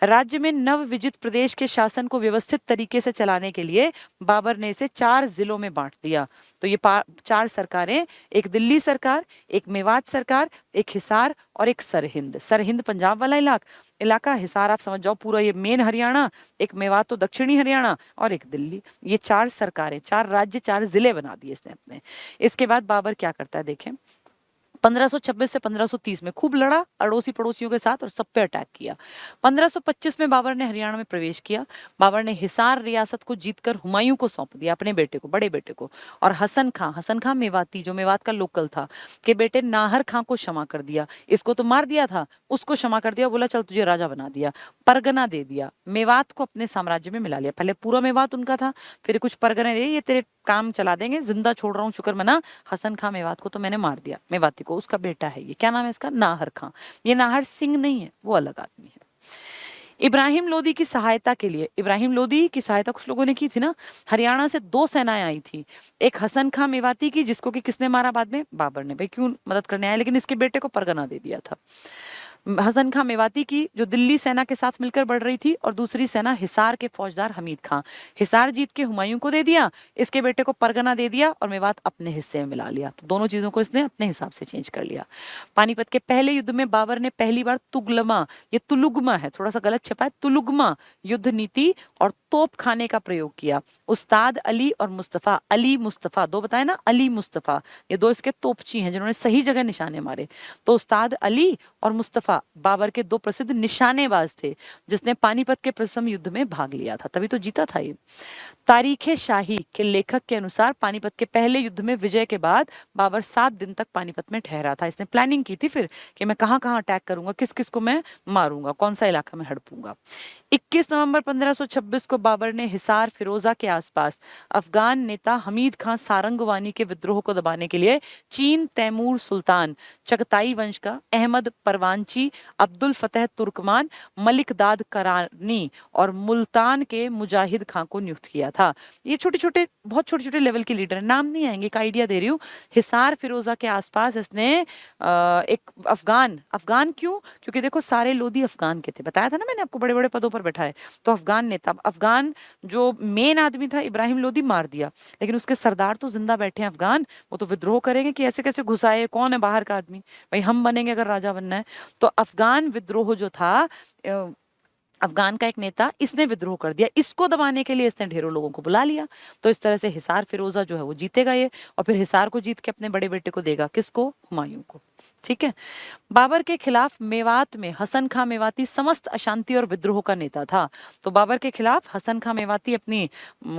राज्य में नव विजित प्रदेश के शासन को व्यवस्थित तरीके से चलाने के लिए बाबर ने इसे 4 जिलों में बांट दिया। तो ये 4 सरकारें, एक दिल्ली सरकार, एक मेवात सरकार, एक हिसार और एक सरहिंद। सरहिंद पंजाब वाला इलाका, हिसार आप समझ जाओ पूरा ये मेन हरियाणा, एक मेवात तो दक्षिणी हरियाणा, और एक दिल्ली। ये 4 सरकारें, 4 राज्य, 4 जिले बना दिए इसने अपने। इसके बाद बाबर क्या करता है देखें। 1526 से 1530 में खूब लड़ा अड़ोसी पड़ोसियों के साथ और सब पे अटैक किया। 1525 में बाबर ने हरियाणा में प्रवेश किया। बाबर ने हिसार रियासत को जीतकर हुमायूं को सौंप दिया, अपने बेटे को, बड़े बेटे को। और हसन खां मेवाती, जो मेवात का लोकल था, के बेटे नाहर खां को क्षमा कर दिया। इसको तो मार दिया था, उसको क्षमा कर दिया, बोला चल तुझे राजा बना दिया, परगना दे दिया, मेवात को अपने साम्राज्य में मिला लिया। पहले पूरा मेवात उनका था, फिर कुछ परगने दे, ये तेरे काम चला देंगे, जिंदा छोड़ रहा हूँ शुक्र मना, हसन खां मेवात को तो मैंने मार दिया, मेवाती को, उसका बेटा है ये, क्या नाम है इसका? नाहर खां। ये नाहर सिंह नहीं है, वो अलग आदमी है। इब्राहिम लोदी की सहायता के लिए, इब्राहिम लोदी की सहायता कुछ लोगों ने की थी ना, हरियाणा से 2 सेनाएं आई थी। एक हसन खां मेवाती की, जिसको कि किसने मारा बाद में? बाबर ने। भाई क्यों मदद करने आया, लेकिन इसके बेटे को परगना दे दिया था। हसन खां मेवाती की, जो दिल्ली सेना के साथ मिलकर बढ़ रही थी, और दूसरी सेना हिसार के फौजदार हमीद खां। हिसार जीत के हुमायूं को दे दिया, इसके बेटे को परगना दे दिया, और मेवात अपने हिस्से में मिला लिया। तो दोनों चीजों को इसने अपने हिसाब से चेंज कर लिया। पानीपत के पहले युद्ध में बाबर ने पहली बार तुगलमा, ये तुलुगमा है, थोड़ा सा गलत छपा है, तुलुगमा युद्ध नीति और तोप खाने का प्रयोग किया। उस्ताद अली और मुस्तफा, अली मुस्तफा दो बताए ना, अली मुस्तफा, ये दो इसके तोपची हैं जिन्होंने सही जगह निशाने मारे। तो उस्ताद अली और मुस्तफा बाबर के दो प्रसिद्ध निशानेबाज थे, जिसने पानीपत के प्रथम युद्ध में भाग लिया था, तभी तो जीता था ये। तारीखे शाही के लेखक के अनुसार पानीपत के पहले युद्ध में विजय के बाद बाबर 7 दिन तक पानीपत में ठहरा था। इसने प्लानिंग की थी फिर कि मैं कहाँ कहाँ अटैक करूंगा, किस किस को मैं मारूंगा, कौन सा इलाका में हड़पूंगा। 21 नवंबर 1526 को बाबर ने हिसार फिरोजा के आसपास अफगान नेता हमीद खान सारंगवानी के विद्रोह को दबाने के लिए चीन तैमूर सुल्तान, चगताई वंश का अहमद परवानची, अब्दुल फतेह तुर्कमान, मलिक दाद करानी और मुल्तान के मुजाहिद खां को नियुक्त किया था। ये छोटे छोटे, बहुत छोटे छोटे लेवल के लीडर हैं, नाम नहीं आएंगे, एक आइडिया दे रही हूँ। हिसार फिरोजा के आसपास इसने एक अफगान क्यों, क्योंकि देखो सारे लोधी अफगान के थे, बताया था ना मैंने आपको, बड़े बड़े पदों पर बैठा है। तो अफगान नेता, अफगान जो मेन आदमी था इब्राहिम लोधी मार दिया, लेकिन उसके सरदार तो जिंदा बैठे हैं अफगान, वो तो विद्रोह करेंगे कि ऐसे कैसे घुसाए, कौन है बाहर का आदमी, भाई हम बनेंगे अगर राजा बनना है। तो अफगान विद्रोह जो था, अफगान का एक नेता, इसने विद्रोह कर दिया, इसको दबाने के लिए इसने ढेरों लोगों को बुला लिया। तो इस तरह से हिसार फिरोजा जो है वो जीतेगा ये, और फिर हिसार को जीत के अपने बड़े बेटे को देगा, किसको, हुमायूं को। ठीक है। बाबर के खिलाफ मेवात में हसन खां मेवाती समस्त अशांति और विद्रोह का नेता था। तो बाबर के खिलाफ हसन खां मेवाती अपनी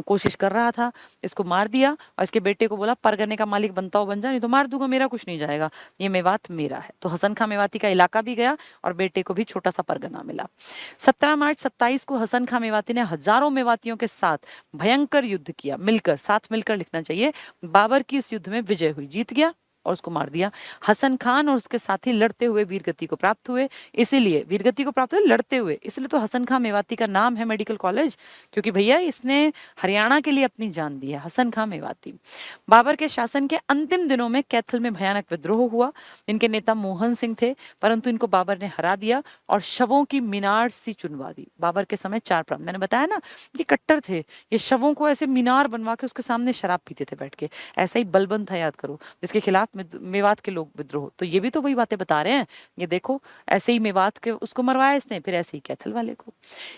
कोशिश कर रहा था, इसको मार दिया और इसके बेटे को बोला परगने का मालिक बनता हो बन जा, नहीं तो मार दूंगा, मेरा कुछ नहीं जाएगा, ये मेवात मेरा है। तो हसन खां मेवाती का इलाका भी गया और बेटे को भी छोटा सा परगना मिला। 17 मार्च 27 को हसन खां मेवाती ने हजारों मेवातियों के साथ भयंकर युद्ध किया, मिलकर, साथ मिलकर लिखना चाहिए। बाबर की इस युद्ध में विजय हुई, जीत गया और उसको मार दिया। हसन खान और उसके साथी लड़ते हुए वीरगति को प्राप्त हुए, इसीलिए वीरगति को प्राप्त हुए लड़ते हुए, इसलिए तो हसन खां मेवाती का नाम है मेडिकल कॉलेज, क्योंकि भैया इसने हरियाणा के लिए अपनी जान दी है, हसन खां मेवाती। बाबर के शासन के अंतिम दिनों में कैथल में भयानक विद्रोह हुआ। इनके नेता मोहन सिंह थे, परंतु इनको बाबर ने हरा दिया और शवों की मीनार सी चुनवा दी। बाबर के समय 4 प्रांत, मैंने बताया ना ये कट्टर थे, ये शवों को ऐसे मीनार बनवा के उसके सामने शराब पीते थे बैठ के, ऐसा ही बलबंद था, याद करो, जिसके खिलाफ मेवात के लोग विद्रोह। तो ये भी तो वही बातें बता रहे हैं, ये देखो ऐसे ही मेवात के उसको मरवाया इसने, फिर ऐसे ही कैथल वाले को।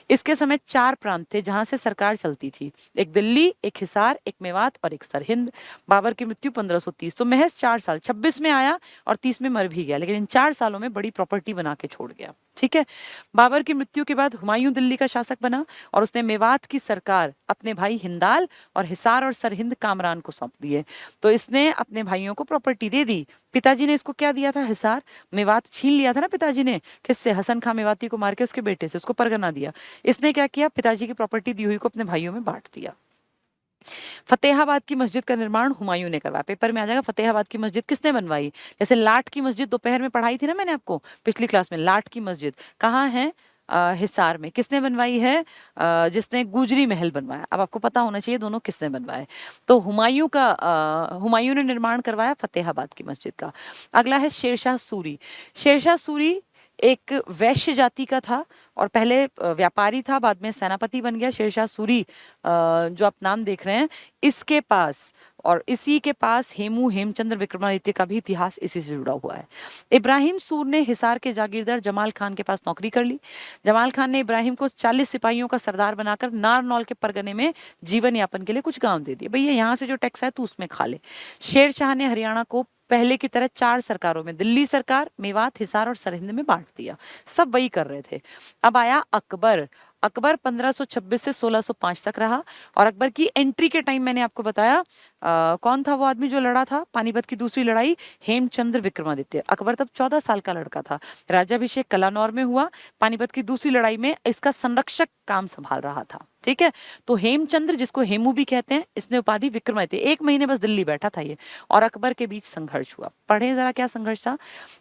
इसके समय 4 प्रांत थे जहां से सरकार चलती थी, एक दिल्ली, एक हिसार, एक मेवात और एक सरहिंद। बाबर की मृत्यु 1530, तो महज 4 साल, 26 में आया और 30 में मर भी गया, लेकिन इन 4 सालों में बड़ी प्रॉपर्टी बना के छोड़ गया। ठीक है। बाबर की मृत्यु के बाद हुमायूं दिल्ली का शासक बना और उसने मेवात की सरकार अपने भाई हिंदाल और हिसार और सरहिंद कामरान को सौंप दिए। तो इसने अपने भाइयों को प्रॉपर्टी दे दी। पिताजी ने इसको क्या दिया था, हिसार, मेवात छीन लिया था ना पिताजी ने, किससे, हसन खां मेवाती को मार के उसके बेटे से, उसको परगना दिया। इसने क्या किया, पिताजी की प्रॉपर्टी दी हुई को अपने भाइयों में बांट दिया। फतेहाबाद की मस्जिद का निर्माण हुमायूं ने करवाया, पेपर में आ जाएगा फतेहाबाद की मस्जिद किसने बनवाई। जैसे लाट की मस्जिद दोपहर में पढ़ाई थी ना मैंने आपको पिछली क्लास में, लाट की मस्जिद कहाँ है, हिसार में, किसने बनवाई है, जिसने गुजरी महल बनवाया। अब आपको पता होना चाहिए दोनों किसने बनवाए। तो हुमायूं ने निर्माण करवाया फतेहाबाद की मस्जिद का। अगला है शेरशाह सूरी। शेरशाह सूरी एक वैश्य जाति का था और पहले व्यापारी था, बाद में सेनापति बन गया। शेरशाह सूरी जो आप नाम देख रहे हैं, इसके पास और इसी के पास हेमचंद्र विक्रमादित्य का भी इतिहास इसी से जुड़ा हुआ है। इब्राहिम सूर ने हिसार के जागीरदार जमाल खान के पास नौकरी कर ली। जमाल खान ने इब्राहिम को 40 सिपाहियों का सरदार बनाकर नारनौल के परगने में जीवन यापन के लिए कुछ गांव दे दिए, भैया यहाँ से जो टैक्स है तू उसमें खा ले। शेर शाह ने हरियाणा को पहले की तरह 4 सरकारों में, दिल्ली सरकार, मेवात, हिसार और सरहिंद में बांट दिया। सब वही कर रहे थे। अब आया अकबर। अकबर 1526 से 1605 तक रहा और अकबर की एंट्री के टाइम मैंने आपको बताया कौन था वो आदमी जो लड़ा था पानीपत की दूसरी लड़ाई, हेमचंद्र विक्रमादित्य। अकबर तब 14 साल का लड़का था। राज्याभिषेक कलानौर में हुआ। पानीपत की दूसरी लड़ाई में इसका संरक्षक काम संभाल रहा था। ठीक है। तो हेमचंद्र, जिसको हेमू भी कहते हैं, इसने उपाधि विक्रमादित्य, 1 महीने बस दिल्ली बैठा था ये, और अकबर के बीच संघर्ष हुआ। पढ़े जरा क्या संघर्ष था।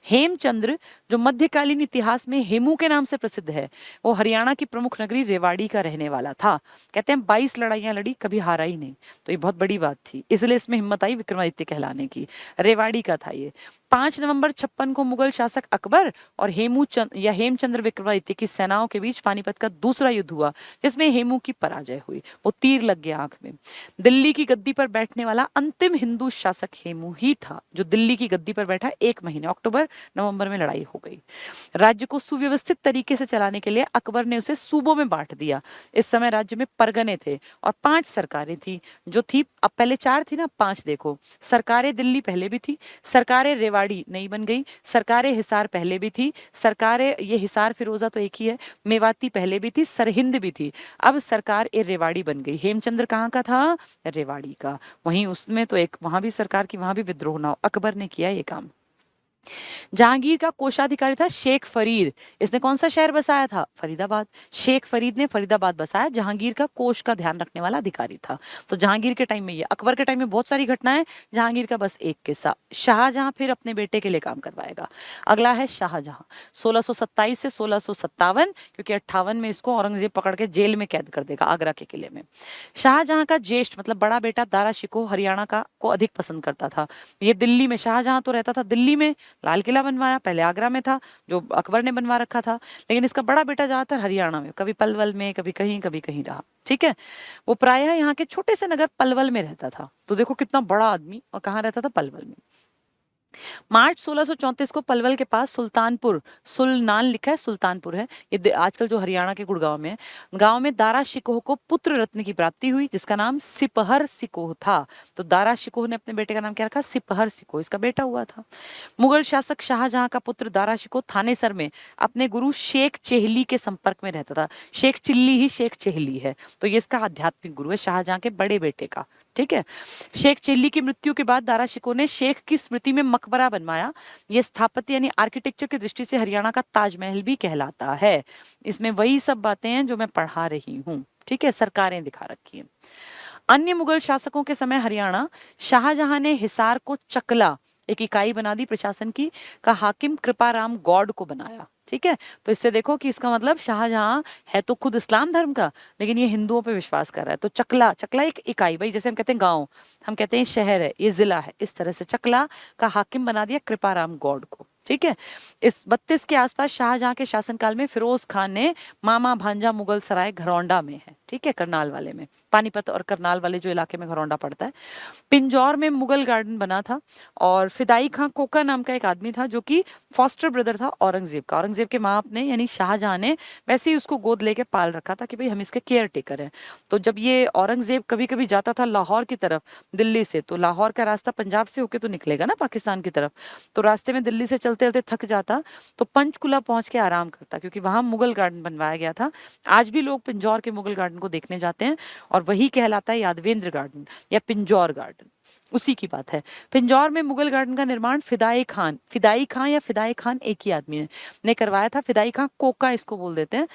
हेमचंद्र जो मध्यकालीन इतिहास में हेमू के नाम से प्रसिद्ध है, वो हरियाणा की प्रमुख नगरी रेवाड़ी का रहने वाला था। कहते हैं 22 लड़ाइयां लड़ी, कभी हारा ही नहीं। तो ये बहुत बड़ी बात थी, इसलिए इसमें हिम्मत आई विक्रमादित्य कहलाने की। रेवाड़ी का था ये। 5 नवंबर 56 को मुगल शासक अकबर और हेमचंद्र विक्रमादित्य की सेनाओं के बीच पानीपत का दूसरा युद्ध हुआ, जिसमें हेमू की पराजय हुई। वो तीर लग गया आंख में। दिल्ली की गद्दी पर बैठने वाला अंतिम हिंदू शासक हेमू ही था, जो दिल्ली की गद्दी पर बैठा। 1 महीने अक्टूबर नवंबर में लड़ाई हो गई। राज्य को सुव्यवस्थित तरीके से चलाने के लिए अकबर ने उसे सूबों में बांट दिया। इस समय राज्य में परगने थे और 5 सरकारें थी, जो थी, अब पहले 4 थी ना, 5 देखो। सरकारें दिल्ली पहले भी थी, सरकारें रेवाड़ी नई बन गई, सरकारें हिसार पहले भी थी, सरकारें, ये हिसार फिरोजा तो एक ही है, मेवाती पहले भी थी, सरहिंद भी थी, अब सरकार ए रेवाड़ी बन गई। हेमचंद्र कहाँ का था? रेवाड़ी का। वहीं उसमें तो एक वहां भी सरकार की, वहां भी विद्रोह ना हो, अकबर ने किया ये काम। जहांगीर का कोषाधिकारी था शेख फरीद। इसने कौन सा शहर बसाया था? फरीदाबाद। शेख फरीद ने फरीदाबाद बसाया। जहांगीर का कोष का ध्यान रखने वाला अधिकारी था। तो जहांगीर के टाइम में ये, अकबर के टाइम में बहुत सारी घटनाएं, जहांगीर का बस एक किस्सा। शाहजहां फिर अपने बेटे के लिए काम करवाएगा। अगला है शाहजहां, 1627 से 1657, क्योंकि 58 में इसको औरंगजेब पकड़ के जेल में कैद कर देगा आगरा के किले में। शाहजहां का ज्येष्ठ मतलब बड़ा बेटा दारा शिकोह हरियाणा का को अधिक पसंद करता था। ये दिल्ली में, शाहजहां तो रहता था दिल्ली में, लाल किला बनवाया, पहले आगरा में था जो अकबर ने बनवा रखा था, लेकिन इसका बड़ा बेटा ज्यादातर हरियाणा में, कभी पलवल में, कभी कहीं रहा। ठीक है, वो प्रायः यहाँ के छोटे से नगर पलवल में रहता था। तो देखो कितना बड़ा आदमी, और कहाँ रहता था? पलवल में। मार्च 1634 को पलवल के पास सुल्तानपुर, सुलनान लिखा है, सुल्तानपुर है ये, आजकल जो हरियाणा के गुड़गांव में है, गांव में दारा शिकोह को पुत्र रत्न की प्राप्ति हुई, जिसका नाम सिपहर सिकोह था। तो दारा शिकोह ने अपने बेटे का नाम क्या रखा? सिपहर सिकोह, इसका बेटा हुआ था। मुगल शासक शाहजहां का पुत्र दारा शिकोह थानेसर में अपने गुरु शेख चेहली के संपर्क में रहता था। शेख चिल्ली ही शेख चेहली है, तो ये इसका आध्यात्मिक गुरु है, शाहजहां के बड़े बेटे का। ठीक है, शेख चिल्ली की मृत्यु के बाद दारा शिकोह ने शेख की स्मृति में मकबरा बनवाया। यह स्थापत्य यानी आर्किटेक्चर की दृष्टि से हरियाणा का ताजमहल भी कहलाता है। इसमें वही सब बातें हैं जो मैं पढ़ा रही हूँ। ठीक है, सरकारें दिखा रखी हैं। अन्य मुगल शासकों के समय हरियाणा, शाहजहां ने हिसार को चकला, एक इकाई बना दी प्रशासन की, का हाकिम कृपाराम गौड़ को बनाया। ठीक है, तो इससे देखो कि इसका मतलब शाहजहां है तो खुद इस्लाम धर्म का, लेकिन ये हिंदुओं पे विश्वास कर रहा है। तो चकला, चकला एक इकाई, भाई जैसे हम कहते हैं गांव, हम कहते हैं शहर है, ये जिला है, इस तरह से चकला का हाकिम बना दिया कृपाराम गौड़ को। ठीक है, इस 32 के आसपास शाहजहां के शासनकाल में फिरोज खान ने मामा भांजा मुगल सराय घरौंडा में है, ठीक है, करनाल वाले में, पानीपत और करनाल वाले जो इलाके में घरौंडा पड़ता है, पिंजौर में मुगल गार्डन बना था। और फिदाई खां कोका नाम का एक आदमी था, जो कि फॉस्टर ब्रदर था औरंगजेब का। औरंगजेब के माँ ने यानी शाहजहां ने वैसे ही उसको गोद लेके पाल रखा था कि भाई हम इसके केयर टेकर हैं। तो जब ये औरंगजेब कभी कभी जाता था लाहौर की तरफ दिल्ली से, तो लाहौर का रास्ता पंजाब से होके तो निकलेगा ना पाकिस्तान की तरफ, तो रास्ते में दिल्ली से चलते चलते थक जाता, तो पंचकुला पहुंच के आराम करता, क्योंकि वहां मुगल गार्डन बनवाया गया था। आज भी लोग पिंजौर के मुगल गार्डन को देखने जाते हैं, और वही कहलाता है यादवेंद्र गार्डन या पिंजौर गार्डन, उसी की बात है। पिंजौर में मुगल गार्डन का निर्माण फिदाई खान या फिदाई खान एक ही आदमी ने करवाया था। फिदाई खान कोका इसको बोल देते हैं।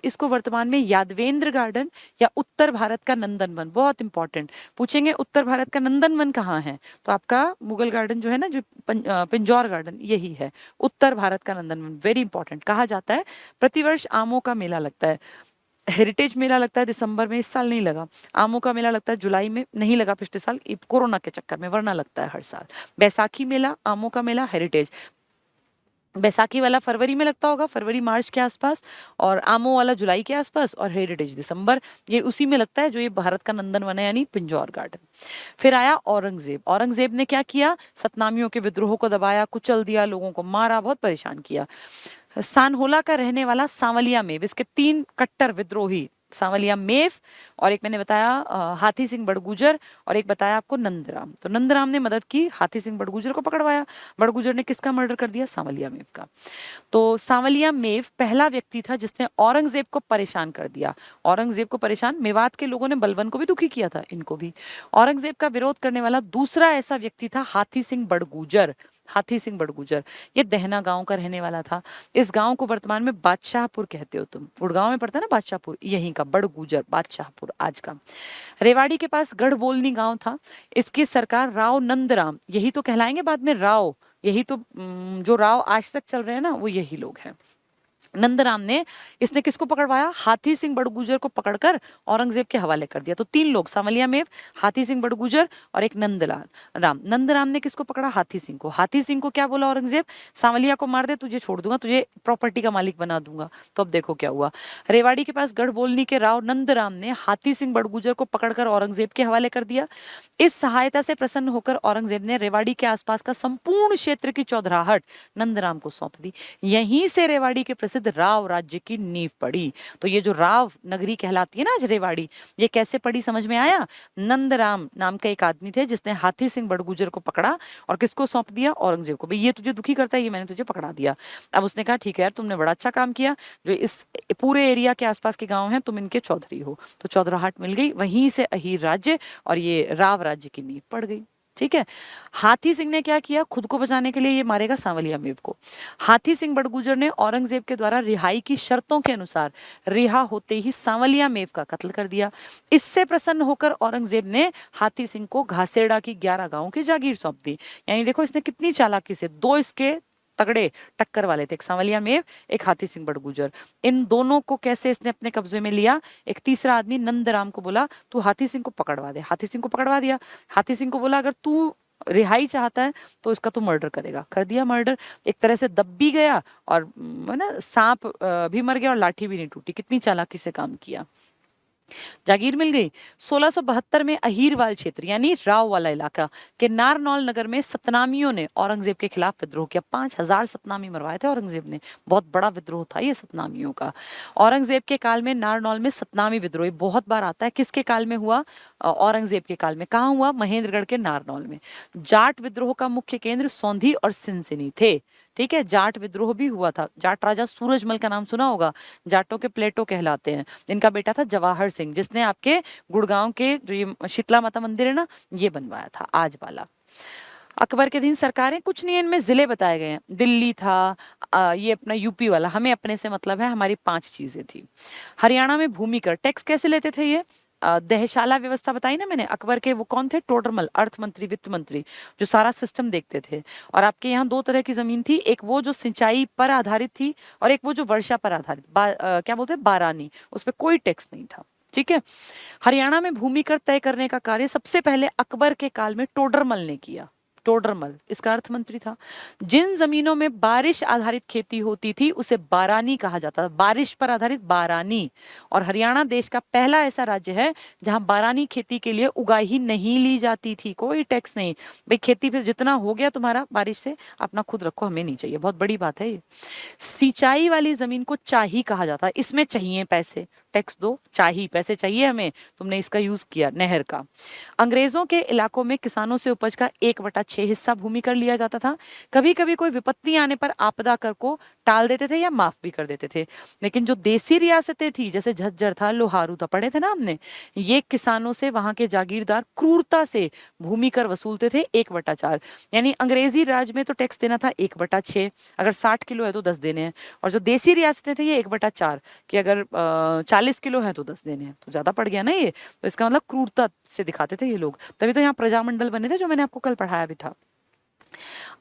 इसको वर्तमान में यादवेंद्र गार्डन या उत्तर भारत का नंदनवन, बहुत इंपॉर्टेंट पूछेंगे, उत्तर भारत का नंदनवन कहाँ है? तो आपका मुगल गार्डन जो है ना, जो पिंजौर गार्डन, यही है उत्तर भारत का नंदनवन। Very important. कहा जाता है प्रतिवर्ष आमों का मेला लगता है। हेरिटेज मेला लगता है दिसंबर में, इस साल नहीं लगा। आमों का मेला लगता है जुलाई में, नहीं लगा पिछले साल कोरोना के चक्कर में, वरना लगता है हर साल। बैसाखी मेला, आमों का मेला, हेरिटेज। बैसाखी वाला फरवरी में लगता होगा, फरवरी मार्च के आसपास, और आमों वाला जुलाई के आसपास, और हेरिटेज दिसंबर, ये उसी में लगता है जो ये भारत का नंदनवन है यानी पिंजौर गार्डन। फिर आया औरंगजेब। औरंगजेब ने क्या किया? सतनामियों के विद्रोह को दबाया, कुचल दिया, लोगों को मारा, बहुत परेशान किया। सानहोला का रहने वाला सांवलिया मेव, इसके 3 कट्टर विद्रोही, सांवलिया मेव, और एक मैंने बताया हाथी सिंह बड़गुजर, और एक बताया आपको नंदराम। तो नंदराम ने मदद की, हाथी सिंह बड़गुजर को पकड़वाया। बड़गुजर ने किसका मर्डर कर दिया? सांवलिया मेव का। तो सांवलिया मेव पहला व्यक्ति था जिसने औरंगजेब को परेशान कर दिया। औरंगजेब को परेशान, मेवात के लोगों ने बलबन को भी दुखी किया था, इनको भी। औरंगजेब का विरोध करने वाला दूसरा ऐसा व्यक्ति था हाथी सिंह बड़गुजर। हाथी सिंह बड़गुजर ये दहना गांव का रहने वाला था। इस गांव को वर्तमान में बादशाहपुर कहते हो तुम, गुड़गांव में पड़ता है ना बादशाहपुर, यहीं का बड़गुजर, बादशाहपुर आज का। रेवाड़ी के पास गढ़बोलनी गांव था। इसकी सरकार राव नंदराम, यही तो कहलाएंगे बाद में राव, यही तो जो राव आज तक चल रहे हैं ना, वो यही लोग हैं। नंदराम ने, इसने किसको पकड़वाया? हाथी सिंह बड़गुजर को पकड़कर औरंगजेब के हवाले कर दिया। तो 3 लोग, सांवलिया मेव, हाथी सिंह बड़गुजर और एक नंदराम ने किसको पकड़ा? हाथी सिंह को। हाथी सिंह को क्या बोला औरंगजेब? सांवलिया को मार दे, तुझे छोड़ दूंगा, तुझे प्रॉपर्टी का मालिक बना दूंगा। तो अब देखो क्या हुआ। रेवाड़ी के पास गढ़ बोलनी के राव नंदराम ने हाथी सिंह बड़गुजर को पकड़कर औरंगजेब के हवाले कर दिया। इस सहायता से प्रसन्न होकर औरंगजेब ने रेवाड़ी के आसपास का संपूर्ण क्षेत्र की चौधराहट नंदराम को सौंप दी। यहीं से रेवाड़ी के प्रसिद्ध राव राज्य की नींव पड़ी। तो ये जो राव नगरी कहलाती है ना आज रेवाड़ी, ये कैसे पड़ी समझ में आया? नंदराम नाम का एक आदमी थे जिसने हाथी सिंह बड़गुजर को पकड़ा और किसको सौंप दिया? औरंगजेब को। भाई ये तुझे दुखी करता है, ये मैंने तुझे पकड़ा दिया। अब उसने कहा ठीक है यार, तुमने बड़ा अच्छा काम किया, जो इस पूरे एरिया के आसपास के गांव हैं तुम इनके चौधरी हो। तो चौधराहट मिल गई, वहीं से अहीर राज्य और ये राव राज्य की नींव पड़ गई। ठीक है। हाथी सिंह ने क्या किया? खुद को बचाने के लिए ये मारेगा सांवलिया मेव को। हाथी सिंह बड़गुजर ने औरंगजेब के द्वारा रिहाई की शर्तों के अनुसार रिहा होते ही सांवलिया मेव का कत्ल कर दिया। इससे प्रसन्न होकर औरंगजेब ने हाथी सिंह को घासेड़ा की 11 गांवों की जागीर सौंप दी। यानी देखो इसने कितनी चालाकी से, 2 इसके तगड़े टक्कर वाले थे, एक सांवलिया मेव, एक हाथी सिंह बड़गुजर, इन दोनों को कैसे इसने अपने कब्जे में लिया? एक तीसरा आदमी नंदराम को बोला तू हाथी सिंह को पकड़वा दे। हाथी सिंह को पकड़वा दिया। हाथी सिंह को बोला अगर तू रिहाई चाहता है तो इसका तो मर्डर करेगा। कर दिया मर्डर। एक तरह से दब भी गया और ना सांप भी मर गया और लाठी भी नहीं टूटी। कितनी चालाकी से काम किया। जागीर मिल गई। 1672 में अहीरवाल क्षेत्र यानी राव वाला इलाका के नारनौल नगर में सतनामियों ने औरंगजेब के खिलाफ विद्रोह किया। 5000 सतनामी मरवाए थे औरंगजेब ने। बहुत बड़ा विद्रोह था ये सतनामियों का। औरंगजेब के काल में नारनौल में सतनामी विद्रोह बहुत बार आता है। किसके काल में हुआ? औरंगजेब के काल में। कहाँ हुआ? महेंद्रगढ़ के नारनौल में। जाट विद्रोह का मुख्य केंद्र सौंधी और सिनसिनी थे। ठीक है। जाट विद्रोह भी हुआ था। जाट राजा सूरजमल का नाम सुना होगा। जाटों के प्लेटो कहलाते हैं। इनका बेटा था जवाहर सिंह, जिसने आपके गुड़गांव के जो ये शीतला माता मंदिर है ना, ये बनवाया था आज वाला। अकबर के दिन सरकारें कुछ नहीं, इनमें जिले बताए गए हैं। दिल्ली था, ये अपना यूपी वाला, हमें अपने से मतलब है, हमारी 5 चीजें थी। हरियाणा में भूमिकर टैक्स कैसे लेते थे ये? दहशाला व्यवस्था बताई ना मैंने। अकबर के वो कौन थे? टोडरमल, अर्थ मंत्री, वित्त मंत्री, जो सारा सिस्टम देखते थे। और आपके यहाँ 2 तरह की जमीन थी, एक वो जो सिंचाई पर आधारित थी और एक वो जो वर्षा पर आधारित, क्या बोलते हैं, बारानी, उस पर कोई टैक्स नहीं था। ठीक है। हरियाणा में भूमि कर तय करने का कार्य सबसे पहले अकबर के काल में टोडरमल ने किया। टोडरमल इसका अर्थ मंत्री था। जिन जमीनों में बारिश आधारित खेती होती थी उसे बारानी कहा जाता था। बारिश पर आधारित बारानी। और हरियाणा देश का पहला ऐसा राज्य है जहां बारानी खेती के लिए उगाही नहीं ली जाती थी, कोई टैक्स नहीं। भाई खेती पे जितना हो गया तुम्हारा बारिश से, अपना खुद रखो, हमें नहीं चाहिए। बहुत बड़ी बात है ये। सिंचाई वाली जमीन को चाही कहा जाता है। इसमें चाहिए पैसे, टैक्स दो, चाही, पैसे चाहिए हमें, तुमने इसका यूज किया, नहर का। अंग्रेजों के इलाकों में किसानों से उपज का 1/6 हिस्सा भूमि कर लिया जाता था। कभी कभी कोई विपत्ति आने पर आपदा कर को टाल देते थे या माफ भी कर देते थे। लेकिन जो देसी रियासतें थी, जैसे झज्जर था, लोहारू था, पढ़े थे ना हमने, ये किसानों से वहां के जागीरदार क्रूरता से भूमि कर वसूलते थे 1/4। यानी अंग्रेजी राज में तो टैक्स देना था 1/6, अगर 60 किलो है तो 10 देने हैं। और जो देसी रियासतें थे ये 1/4, कि अगर 40 किलो है तो 10 देने हैं। तो ज्यादा पड़ गया ना ये। तो इसका मतलब क्रूरता से दिखाते थे ये लोग। तभी तो यहाँ प्रजामंडल बने थे, जो मैंने आपको कल पढ़ाया भी था।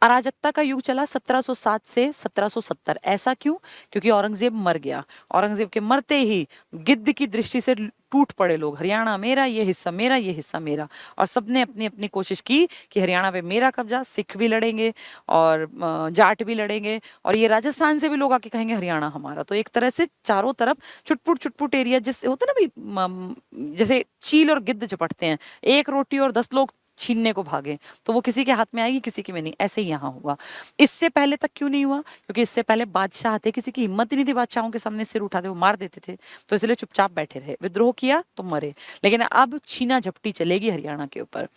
अराजकता का युग चला 1707 से 1770। ऐसा क्यों? क्योंकि औरंगजेब मर गया। औरंगजेब के मरते ही गिद्ध की दृष्टि से टूट पड़े लोग। हरियाणा मेरा, ये हिस्सा मेरा, ये हिस्सा मेरा। और सबने अपनी अपनी कोशिश की कि हरियाणा पे मेरा कब्जा। सिख भी लड़ेंगे और जाट भी लड़ेंगे, और ये राजस्थान से भी लोग आके कहेंगे हरियाणा हमारा। तो एक तरह से चारों तरफ छुटपुट छुटपुट एरिया, जिससे होता ना भाई, जैसे चील और गिद्ध चपटते हैं, एक रोटी और 10 लोग छीनने को भागे, तो वो किसी के हाथ में आएगी, किसी के में नहीं। ऐसे ही यहाँ हुआ। इससे पहले तक क्यों नहीं हुआ? क्योंकि इससे पहले बादशाह थे, किसी की हिम्मत ही नहीं थी बादशाहों के सामने सिर उठाते, वो मार देते थे। तो इसलिए चुपचाप बैठे रहे, विद्रोह किया तो मरे। लेकिन अब छीना झपटी चलेगी हरियाणा के ऊपर।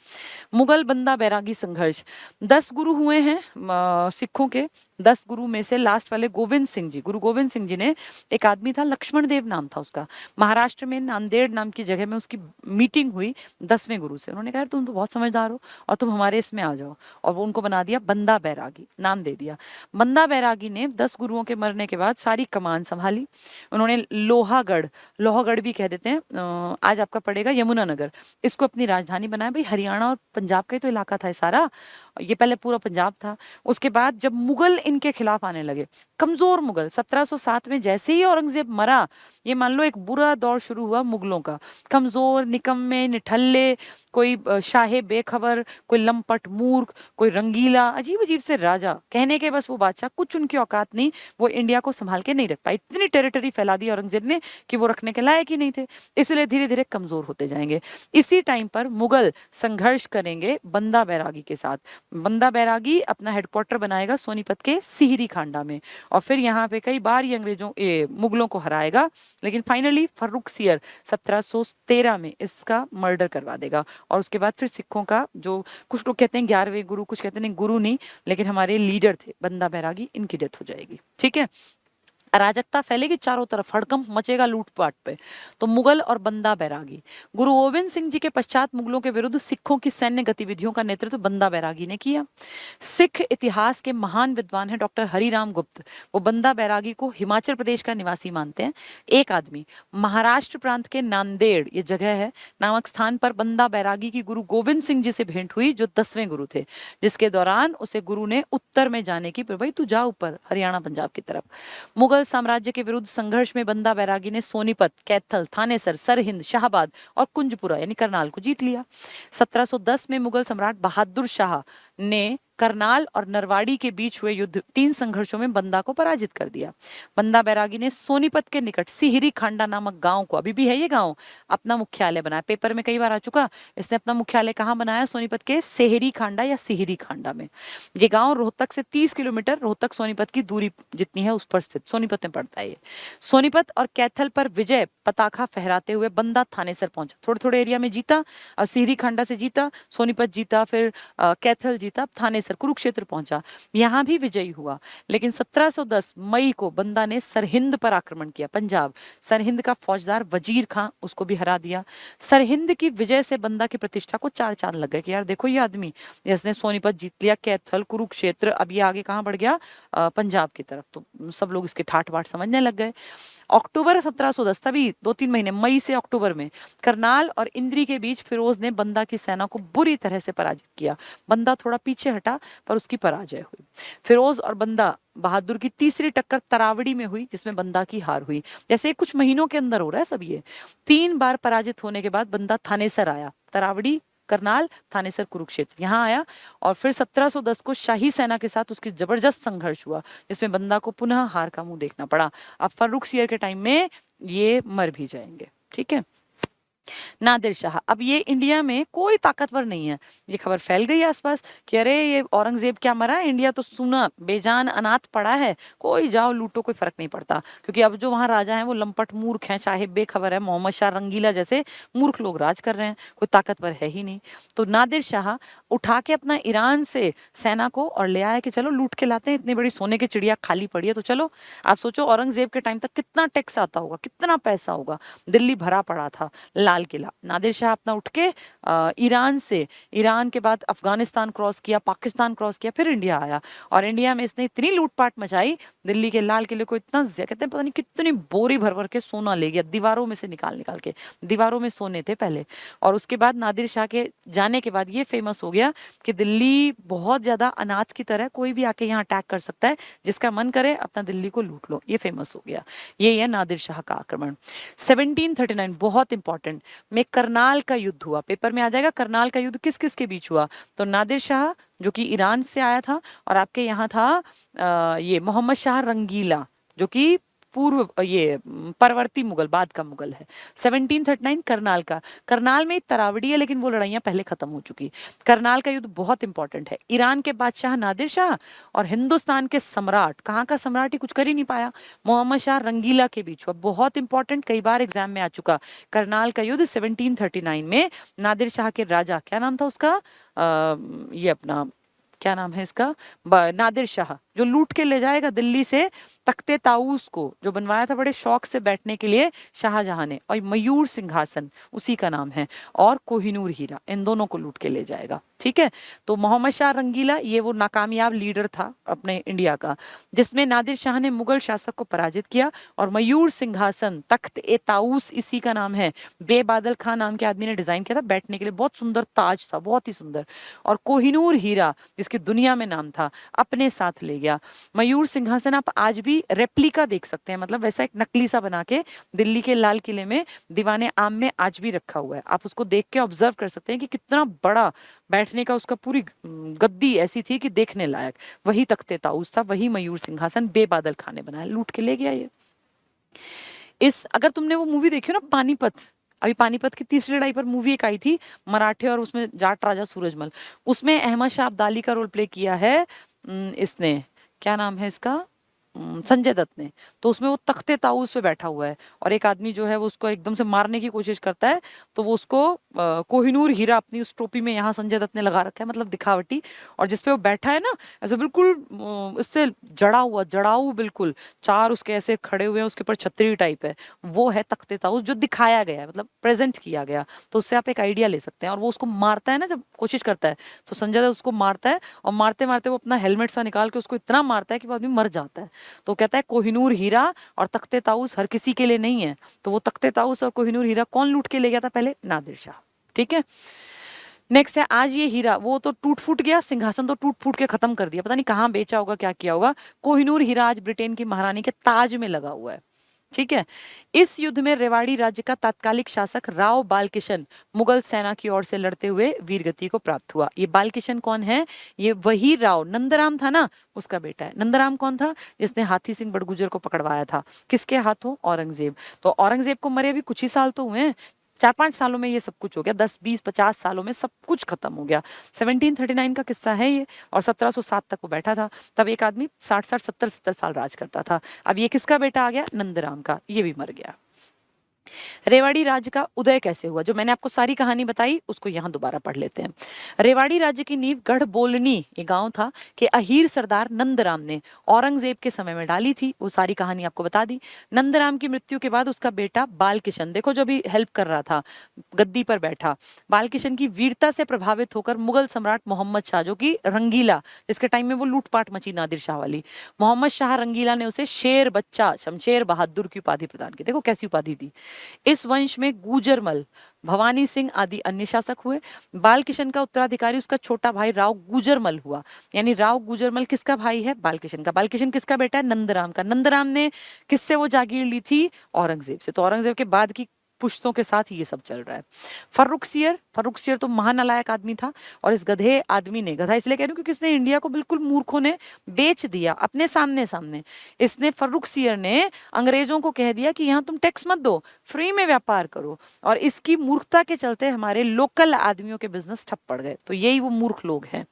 मुगल बंदा बैरागी संघर्ष। 10 गुरु हुए हैं सिखों के। 10 गुरु में से लास्ट वाले गोविंद सिंह जी, गुरु गोविंद सिंह जी ने, एक आदमी था लक्ष्मण देव नाम था उसका, महाराष्ट्र में नांदेड़ नाम की जगह में उसकी मीटिंग हुई 10वें गुरु से। उन्होंने कहा तुम तो बहुत समझदार जिम्मेदार हो और तुम हमारे इसमें आ जाओ। और वो उनको बना दिया बंदा बैरागी, नाम दे दिया। बंदा बैरागी ने 10 गुरुओं के मरने के बाद सारी कमान संभाली। उन्होंने लोहागढ़, लोहागढ़ भी कह देते हैं, आज आपका पड़ेगा यमुनानगर, इसको अपनी राजधानी बनाया। भाई हरियाणा और पंजाब का ही तो इलाका था ये सारा, ये पहले पूरा पंजाब था। उसके बाद जब मुगल इनके खिलाफ आने लगे, कमजोर मुगल, 1707 में जैसे ही औरंगजेब मरा, ये मान लो एक बुरा दौर शुरू हुआ मुगलों का। कमजोर, निकम्मे, निठल्ले, कोई शाहे बेखबर, कोई लंपट मूर्ख, कोई रंगीला, अजीब अजीब से राजा, कहने के बस वो बादशाह, कुछ उनकी औकात नहीं, वो इंडिया को संभाल के नहीं रख पाए। इतनी टेरिटरी फैला दी औरंगजेब ने कि वो रखने के लायक ही नहीं थे, इसलिए धीरे धीरे कमजोर होते जाएंगे। इसी टाइम पर मुगल संघर्ष करेंगे बंदा बैरागी के साथ। बंदा बैरागी अपना हेडक्वार्टर बनाएगा सोनीपत के सिहरी खांडा में, और फिर यहाँ पे कई बार ये मुगलों को हराएगा, लेकिन फाइनली फर्रुखसियर 1713 में इसका मर्डर करवा देगा। और उसके बाद फिर सिखों का, जो कुछ लोग कहते हैं 11वें गुरु, कुछ कहते हैं गुरु नहीं, लेकिन हमारे लीडर थे बंदा बैरागी, इनकी डेथ हो जाएगी। ठीक है, अराजकता फैलेगी चारों तरफ, हड़कंप मचेगा लूटपाट पे। तो मुगल और बंदा बैरागी। गुरु गोविंद सिंह जी के पश्चात मुगलों के विरुद्ध सिखों की सैन्य गतिविधियों का नेतृत्व बंदा बैरागी ने किया। सिख इतिहास के महान विद्वान हैं डॉक्टर हरिराम गुप्त, वो बंदा बैरागी को हिमाचल प्रदेश का निवासी मानते हैं। एक आदमी महाराष्ट्र प्रांत के नांदेड़, ये जगह है, नामक स्थान पर बंदा बैरागी की गुरु गोविंद सिंह जी से भेंट हुई, जो 10वें गुरु थे, जिसके दौरान उसे गुरु ने उत्तर में जाने की, भाई तू जा ऊपर हरियाणा पंजाब की तरफ। मुगल साम्राज्य के विरुद्ध संघर्ष में बंदा बैरागी ने सोनीपत, कैथल, थानेसर, सरहिंद, शाहबाद और कुंजपुरा यानी करनाल को जीत लिया। 1710 में मुगल सम्राट बहादुर शाह ने करनाल और नरवाड़ी के बीच हुए युद्ध, 3 संघर्षों में बंदा को पराजित कर दिया। बंदा बैरागी ने सोनीपत के निकट सिहरी खांडा नामक गांव को, अभी भी है ये गांव, अपना मुख्यालय बनाया। पेपर में कई बार आ चुका, इसने अपना मुख्यालय कहाँ बनाया? सोनीपत के सेहरी खांडा या सिहरी खांडा में। ये गांव रोहतक से 30 किलोमीटर, रोहतक सोनीपत की दूरी जितनी है उस पर स्थित, सोनीपत में पड़ता है ये। सोनीपत और कैथल पर विजय पताका फहराते हुए बंदा थानेसर पहुंचा। थोड़े थोड़े एरिया में जीता, सिहरी खांडा से जीता, सोनीपत जीता, फिर कैथल जीता, थानेसर कुरुक्षेत्र पहुंचा, यहां भी विजयी हुआ। लेकिन 1710 मई को बंदा ने सरहिंद पर आक्रमण किया, पंजाब। सरहिंद का फौजदार वजीर खां, उसको भी हरा दिया। सरहिंद की विजय से बंदा की प्रतिष्ठा को 4 चांद लग गए कि यार देखो ये आदमी, जिसने सोनीपत जीत लिया, कैथल, कुरुक्षेत्र, अब ये आगे कहां बढ़ गया? पंजाब की तरफ। तो सब लोग इसके ठाठ बाट समझने लग गए। अक्टूबर 1710, तभी 2-3 महीने, मई से अक्टूबर में, करनाल और इंद्री के बीच फिरोज ने बंदा की सेना को बुरी तरह से पराजित किया। बंदा थोड़ा पीछे हटा पर उसकी पराजय हुई। फिरोज और बंदा बहादुर की तीसरी टक्कर तरावड़ी में हुई, जिसमें बंदा की हार हुई। जैसे कुछ महीनों के अंदर हो रहा है सब ये। 3 बार पराजित होने के बाद बंदा थानेसर आया, तरावड़ी, करनाल, थानेसर, कुरुक्षेत्र यहाँ आया। और फिर 1710 को शाही सेना के साथ उसकी जबरदस्त संघर्ष हुआ, जिसमें बंदा को पुनः हार का मुंह देखना पड़ा। अब फर्रुखसियर के टाइम में ये मर भी जाएंगे। ठीक है, नादिर शाह, अब ये इंडिया में कोई ताकतवर नहीं है। ये खबर फैल गई आसपास कि अरे ये औरंगजेब क्या मरा, इंडिया तो सुना बेजान अनाथ पड़ा है, कोई जाओ लूटो, कोई फर्क नहीं पड़ता। क्योंकि अब जो वहां राजा हैं वो लंपट मूर्ख हैं, चाहे बेखबर है, मोहम्मद शाह रंगीला जैसे मूर्ख लोग राज कर रहे हैं, कोई ताकतवर है ही नहीं। तो नादिर शाह उठा के अपना ईरान से सेना को और ले आया कि चलो लूट के लाते हैं, इतनी बड़ी सोने की चिड़िया खाली पड़ी है तो चलो। आप सोचो औरंगजेब के टाइम तक कितना टैक्स आता होगा, कितना पैसा होगा, दिल्ली भरा पड़ा था, लाल किला। नादिर शाह अपना उठ के ईरान से, ईरान के बाद अफगानिस्तान क्रॉस किया, पाकिस्तान क्रॉस किया, फिर इंडिया आया। और इंडिया में इसने इतनी लूटपाट मचाई, दिल्ली के लाल किले को इतना कहते हैं पता नहीं कितनी बोरी भर भर के सोना ले गया, दीवारों में से निकाल निकाल के। दीवारों में सोने थे पहले। और उसके बाद नादिर शाह के जाने के बाद ये फेमस हो गया कि दिल्ली बहुत ज्यादा अनाथ की तरह, कोई भी आके यहाँ अटैक कर सकता है, जिसका मन करे अपना दिल्ली को लूट लो। ये फेमस हो गया। ये है नादिर शाह का आक्रमण। 1739 बहुत इंपॉर्टेंट में करनाल का युद्ध हुआ। पेपर में आ जाएगा करनाल का युद्ध किस किस के बीच हुआ। तो नादिर शाह जो कि ईरान से आया था, और आपके यहाँ था ये मोहम्मद शाह रंगीला, जो कि पूर्व ये परवर्ती मुगल, बाद का मुगल है। 1739 करनाल का। करनाल में तरावड़ी है, लेकिन वो लड़ाइयां पहले खत्म हो चुकी। करनाल का युद्ध बहुत इंपॉर्टेंट है। ईरान के बादशाह नादिर शाह और हिंदुस्तान के सम्राट, कहाँ का सम्राट ही कुछ कर ही नहीं पाया, मोहम्मद शाह रंगीला के बीच हुआ। बहुत इंपॉर्टेंट, कई बार एग्जाम में आ चुका। करनाल का युद्ध 1739 में नादिर शाह के राजा, क्या नाम था उसका, ये अपना क्या नाम है इसका, नादिर शाह, जो लूट के ले जाएगा दिल्ली से तख्ते ताऊस को, जो बनवाया था बड़े शौक से बैठने के लिए शाहजहां ने, और मयूर सिंहासन उसी का नाम है, और कोहिनूर हीरा, इन दोनों को लूट के ले जाएगा। ठीक है, तो मोहम्मद शाह रंगीला ये वो नाकामयाब लीडर था अपने इंडिया का, जिसमें नादिर शाह ने मुगल शासक को पराजित किया, और मयूर सिंहासन तख्त ए ताऊस इसी का नाम है, बेबादल खान नाम के आदमी ने डिजाइन किया था बैठने के लिए, बहुत सुंदर ताज था, बहुत ही सुंदर। और कोहिनूर हीरा जिसकी दुनिया में नाम था अपने साथ ले गया। मयूर सिंहासन आप आज भी रेप्लिका देख सकते हैं, मतलब वैसा एक नकली सा बना के दिल्ली के लाल किले में दीवाने आम में आज भी रखा हुआ है। आप उसको देख के ऑब्जर्व कर सकते हैं कि कितना बड़ा बैठने का उसका पूरी गद्दी ऐसी थी कि देखने लायक। वही तख्ते ताऊस था, वही मयूर सिंहासन बेबादल खान ने बनाया, लूट के ले गया ये। इस अगर तुमने वो मूवी देखी हो ना पानीपत, अभी पानीपत की तीसरी लड़ाई पर मूवी एक आई थी मराठे और उसमें जाट राजा सूरजमल, उसमें अहमद शाह अब्दाली का रोल प्ले किया है इसने, क्या नाम है इसका, संजय दत्त ने। तो उसमें वो तख्ते ताऊस पे बैठा हुआ है और एक आदमी जो है वो उसको एकदम से मारने की कोशिश करता है, तो वो उसको कोहिनूर हीरा अपनी उस टोपी में यहाँ संजय दत्त ने लगा रखा है, मतलब दिखावटी, और जिसपे वो बैठा है ना ऐसे बिल्कुल इससे जड़ा हुआ, जड़ाऊ बिल्कुल, चार उसके ऐसे खड़े हुए हैं, उसके ऊपर छतरी टाइप है, वो है तख्ते ताऊस जो दिखाया गया है, मतलब प्रेजेंट किया गया। तो उससे आप एक आइडिया ले सकते हैं। और वो उसको मारता है ना, जब कोशिश करता है तो संजय दत्त उसको मारता है, और मारते मारते वो अपना हेलमेट सा निकाल के उसको इतना मारता है कि वो आदमी मर जाता है। तो कहता है कोहिनूर हीरा और तख्ते ताऊस हर किसी के लिए नहीं है। तो वो तख्ते ताऊस और कोहिनूर हीरा कौन लूट के ले गया था पहले? नादिर शाह। ठीक है, नेक्स्ट है आज ये हीरा, वो तो टूट फूट गया, सिंहासन तो टूट फूट के खत्म कर दिया, पता नहीं कहाँ बेचा होगा, क्या किया होगा। कोहिनूर हीरा आज ब्रिटेन की महारानी के ताज में लगा हुआ है। ठीक है, इस युद्ध में रेवाड़ी राज्य का तात्कालिक शासक राव बालकिशन मुगल सेना की ओर से लड़ते हुए वीरगति को प्राप्त हुआ। ये बालकिशन कौन है? ये वही राव नंदराम था ना, उसका बेटा है। नंदराम कौन था? जिसने हाथी सिंह बड़गुजर को पकड़वाया था, किसके हाथों? औरंगजेब। तो औरंगजेब को मरे भी कुछ ही साल तो हुए हैं, 4-5 सालों में ये सब कुछ हो गया, 10-20-50 सालों में सब कुछ खत्म हो गया। 1739 का किस्सा है ये, और 1707 तक वो बैठा था। तब एक आदमी 60-60 70-70 साल राज करता था। अब ये किसका बेटा आ गया? नंदराम का, ये भी मर गया। रेवाड़ी राज्य का उदय कैसे हुआ? जो मैंने आपको सारी कहानी बताई उसको यहाँ दोबारा पढ़ लेते हैं। रेवाड़ी राज्य की नींव गढ़ बोलनी, ये गांव था, कि अहीर सरदार नंदराम ने औरंगजेब के समय में डाली थी। वो सारी कहानी आपको बता दी। नंदराम की मृत्यु के बाद उसका बेटा बालकिशन, देखो जो भी हेल्प कर रहा था, गद्दी पर बैठा। बालकिशन की वीरता से प्रभावित होकर मुगल सम्राट मोहम्मद शाह, जो कि रंगीला, जिसके टाइम में वो लूटपाट मची नादिर शाह वाली, मोहम्मद शाह रंगीला ने उसे शेर बच्चा शमशेर बहादुर की उपाधि प्रदान की। देखो कैसी उपाधि दी। इस वंश में गुजरमल, भवानी सिंह आदि अन्य शासक हुए। बालकिशन का उत्तराधिकारी उसका छोटा भाई राव गुजरमल हुआ। यानी राव गुजरमल किसका भाई है? बालकिशन का। बालकिशन किसका बेटा है? नंदराम का। नंदराम ने किससे वो जागीर ली थी? औरंगजेब से। तो औरंगजेब के बाद की पुश्तों के साथ ये सब चल रहा है। फर्रुखसियर तो महानालायक आदमी था, और इस गधे आदमी ने, गधा इसलिए कह रही हूं क्योंकि इसने इंडिया को बिल्कुल मूर्खों ने बेच दिया अपने सामने। इसने फर्रुखसियर ने अंग्रेजों को कह दिया कि यहाँ तुम टैक्स मत दो, फ्री में व्यापार करो, और इसकी मूर्खता के चलते हमारे लोकल आदमियों के बिजनेस ठप पड़ गए। तो यही वो मूर्ख लोग हैं।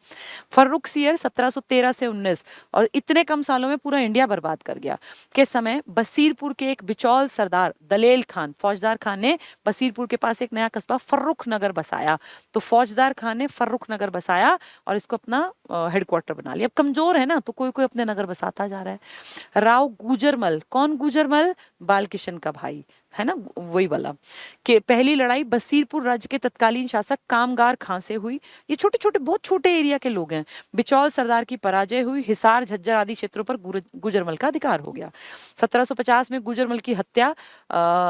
फर्रुखसियर 1713 से 19, और इतने कम सालों में पूरा इंडिया बर्बाद कर गया, के समय बसीरपुर के एक बिचौल सरदार दलेल खान, फौजदार खान ने बसीरपुर के पास एक नया कस्बा फर्रुख नगर बसाया। तो फौजदार खान ने फर्रुख नगर बसाया और इसको अपना हेडक्वार्टर बना लिया। अब कमजोर है ना, तो कोई कोई अपने नगर बसाता जा रहा है। राव गुजरमल, कौन गुजरमल? बालकिशन का भाई है ना, वही वाला। कि पहली लड़ाई बसीरपुर राज्य के तत्कालीन शासक कामगार खां से हुई। ये छोटे छोटे बहुत छोटे एरिया के लोग हैं। बिचौल सरदार की पराजय हुई। हिसार झज्जर आदि क्षेत्रों पर गुजरमल का अधिकार हो गया। 1750 में गुजरमल की हत्या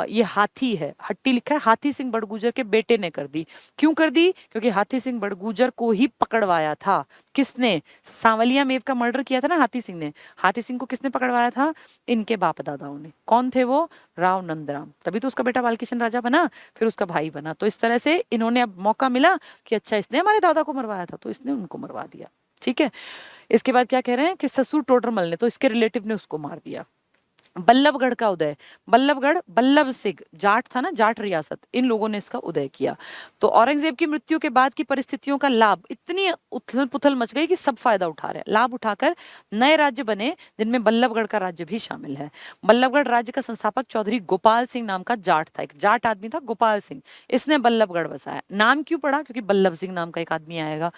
ये हाथी है, हट्टी लिखा है, हाथी सिंह बड़गुजर के बेटे ने कर दी। क्यों कर दी? क्योंकि हाथी सिंह बड़गुजर को ही पकड़वाया था। किसने? सांवलिया मेव का मर्डर किया था ना हाथी सिंह ने। हाथी सिंह को किसने पकड़वाया था? इनके बाप दादाओं ने। कौन थे वो? राव नंदराम। तभी तो उसका बेटा बालकिशन राजा बना, फिर उसका भाई बना। तो इस तरह से इन्होंने अब मौका मिला कि अच्छा इसने हमारे दादा को मरवाया था, तो इसने उनको मरवा दिया। ठीक है, इसके बाद क्या कह रहे हैं कि ससुर टोडरमल ने, तो इसके रिलेटिव ने उसको मार दिया। बल्लभगढ़ का उदय, बल्लभगढ़, बल्लभ सिंह जाट था ना, जाट रियासत, इन लोगों ने इसका उदय किया। तो औरंगजेब की मृत्यु के बाद की परिस्थितियों का लाभ, इतनी उथल पुथल मच गई कि सब फायदा उठा रहे हैं, लाभ उठाकर नए राज्य बने जिनमें बल्लभगढ़ का राज्य भी शामिल है। बल्लभगढ़ राज्य का संस्थापक चौधरी गोपाल सिंह नाम का जाट था, एक जाट आदमी था गोपाल सिंह, इसने बल्लभगढ़ बसाया। नाम क्यों पड़ा? क्योंकि बल्लभ सिंह नाम का एक आदमी आएगा।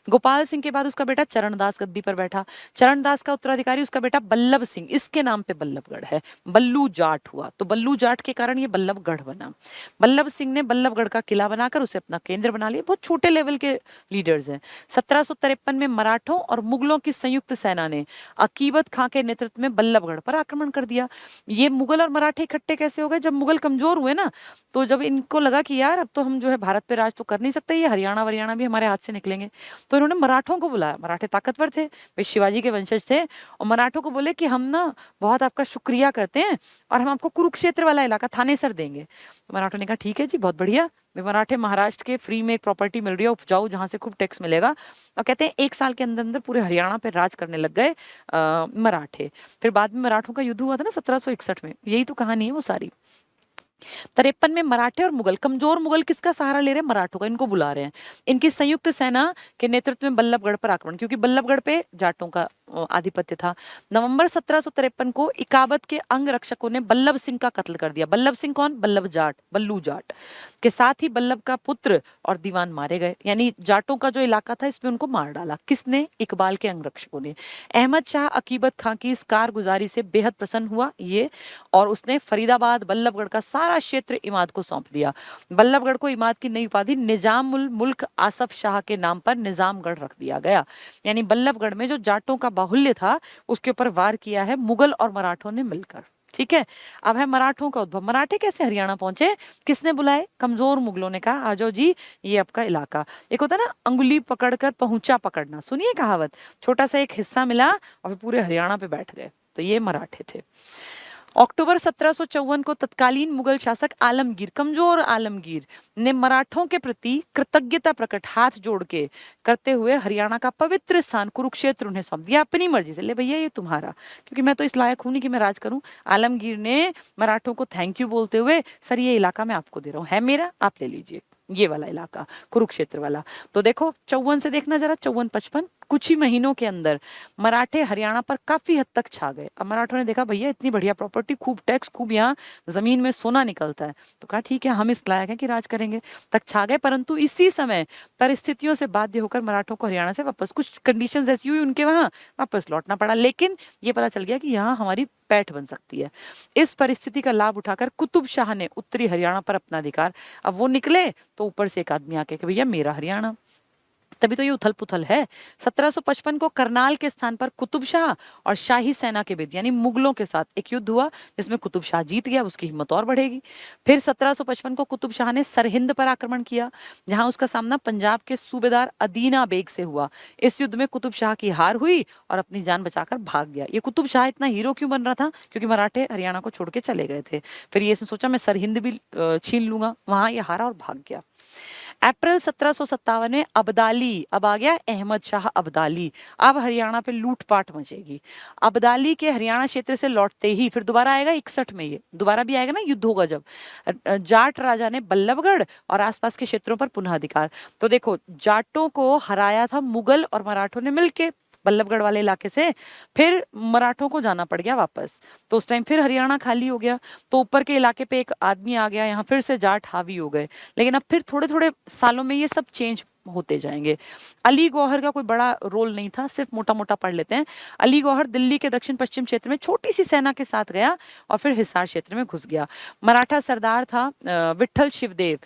गोपाल सिंह के बाद उसका बेटा चरणदास गद्दी पर बैठा, चरणदास का उत्तराधिकारी उसका बेटा बल्लभ सिंह, इसके नाम पे बल्लभगढ़ है, बल्लू जाट हुआ, तो बल्लू जाट के कारण ये बल्लभगढ़ बना। बल्लभ सिंह ने बल्लभगढ़ का किला बनाकर उसे अपना केंद्र बना लिया। बहुत छोटे लेवल के लीडर्स हैं। 1753 में मराठों और मुगलों की संयुक्त सेना ने अकीबत खां के नेतृत्व में बल्लभगढ़ पर आक्रमण कर दिया। ये मुगल और मराठे इकट्ठे कैसे हो गए? जब मुगल कमजोर हुए ना, तो जब इनको लगा कि यार अब तो हम जो है भारत पे राज तो कर नहीं सकते, ये हरियाणा वरियाणा भी हमारे हाथ से निकलेंगे, तो इन्होंने मराठों को बुलाया। मराठे ताकतवर थे, वे शिवाजी के वंशज थे, और मराठों को बोले कि हम ना बहुत आपका शुक्रिया करते हैं और हम आपको कुरुक्षेत्र वाला इलाका थानेसर देंगे। तो मराठों ने कहा ठीक है जी, बहुत बढ़िया, वे मराठे महाराष्ट्र के फ्री में एक प्रॉपर्टी मिल रही है, उपजाऊ, जहां से खूब टैक्स मिलेगा। और कहते हैं 1 साल के अंदर अंदर पूरे हरियाणा पे राज करने लग गए मराठे। फिर बाद में मराठों का युद्ध हुआ था ना 1761 में, यही तो कहानी है वो सारी। 53 में मराठे और मुगल, कमजोर मुगल किसका सहारा ले रहे हैं? मराठों का, इनको बुला रहे हैं। इनकी संयुक्त सेना के नेतृत्व में बल्लभगढ़ पर आक्रमण, क्योंकि बल्लभगढ़ पे जाटों का आधिपत्य था। नवंबर 1753 को इकाबत के अंग रक्षकों ने बल्लभ सिंह का कत्ल कर दिया। बल्लभ सिंह कौन? बल्लभ जाट, बल्लू जाट के साथ ही बल्लभ का पुत्र और दीवान मारे गए, यानी जाटों का जो इलाका था इसमें उनको मार डाला। किसने? इकबाल के अंग रक्षकों ने। अहमद शाह अकीबत खां की इस कारगुजारी से बेहद प्रसन्न हुआ ये, और उसने फरीदाबाद, बल्लभगढ़ का सारा क्षेत्र इमाद को सौंप दिया। बल्लभगढ़ को इमाद की नई उपाधि निजामुल मुल्क आसफ शाह के नाम पर निजामगढ़ रख दिया गया। यानी बल्लभगढ़ में जो जाटों का बाहुल्य था उसके ऊपर वार किया है मुगल और मराठों ने मिलकर। ठीक है, अब है मराठों का उद्भव। मराठे कैसे हरियाणा पहुंचे? किसने बुलाए? कमजोर मुगलों ने कहा आ जाओ जी, ये आपका इलाका। एक होता है ना अंगुली पकड़कर पहुंचा पकड़ना, सुनिए कहावत, छोटा सा एक हिस्सा मिला और पूरे हरियाणा पे बैठ गए, तो ये मराठे थे। अक्टूबर 1754 को तत्कालीन मुगल शासक आलमगीर, कमजोर आलमगीर, ने मराठों के प्रति कृतज्ञता प्रकट हाथ जोड़ के करते हुए हरियाणा का पवित्र स्थान कुरुक्षेत्र उन्हें सौंप दिया अपनी मर्जी से। ले भैया ये तुम्हारा, क्योंकि मैं तो इस लायक हूं नहीं कि मैं राज करूं। आलमगीर ने मराठों को थैंक यू बोलते हुए, सर ये इलाका मैं आपको दे रहा हूं, है मेरा, आप ले लीजिए, ये वाला इलाका कुरुक्षेत्र वाला। तो देखो 54 से देखना जरा, 54-55 कुछ ही महीनों के अंदर मराठे हरियाणा पर काफी हद तक छा गए। अब मराठों ने देखा भैया इतनी बढ़िया प्रॉपर्टी, खूब टैक्स, खूब यहाँ जमीन में सोना निकलता है, तो कहा ठीक है हम इस लायक है कि राज करेंगे, तक छा गए। परंतु इसी समय परिस्थितियों से बाध्य होकर मराठों को हरियाणा से वापस, कुछ कंडीशंस ऐसी हुई उनके वहां, वापस लौटना पड़ा। लेकिन ये पता चल गया कि यहाँ हमारी पैठ बन सकती है। इस परिस्थिति का लाभ उठाकर कुतुब शाह ने उत्तरी हरियाणा पर अपना अधिकार, अब वो निकले तो ऊपर से एक आदमी आके कि भैया मेरा हरियाणा, तभी तो ये उथल पुथल है। 1755 को करनाल के स्थान पर कुतुब शाह और शाही सेना के बीच यानी मुगलों के साथ एक युद्ध हुआ, जिसमें कुतुब शाह जीत गया, उसकी हिम्मत और बढ़ेगी। फिर 1755 को कुतुब शाह ने सरहिंद पर आक्रमण किया, जहां उसका सामना पंजाब के सूबेदार अदीना बेग से हुआ। इस युद्ध में कुतुब शाह की हार हुई और अपनी जान बचाकर भाग गया। ये कुतुब शाह इतना हीरो क्यों बन रहा था? क्योंकि मराठे हरियाणा को छोड़ के चले गए थे। फिर ये सोचा मैं सरहिंद भी छीन लूंगा, वहां ये हारा और भाग गया। अप्रैल 1757 में अब्दाली, अब आ गया अहमद शाह अब्दाली, अब हरियाणा पे लूटपाट मचेगी। अब्दाली के हरियाणा क्षेत्र से लौटते ही फिर दोबारा आएगा 61 में, ये दोबारा भी आएगा ना, युद्ध होगा जब, जाट राजा ने बल्लभगढ़ और आसपास के क्षेत्रों पर पुनः अधिकार। तो देखो जाटों को हराया था मुगल और मराठों ने मिलके बल्लभगढ़ वाले इलाके से, फिर मराठों को जाना पड़ गया वापस, तो उस टाइम फिर हरियाणा खाली हो गया। तो ऊपर के इलाके पे एक आदमी आ गया, यहाँ फिर से जाट हावी हो गए। लेकिन अब फिर थोड़े थोड़े सालों में ये सब चेंज होते जाएंगे। अली गौहर का कोई बड़ा रोल नहीं था, सिर्फ मोटा मोटा पढ़ लेते हैं। अली गौहर दिल्ली के दक्षिण पश्चिम क्षेत्र में छोटी सी सेना के साथ गया और फिर हिसार क्षेत्र में घुस गया। मराठा सरदार था विठल शिवदेव,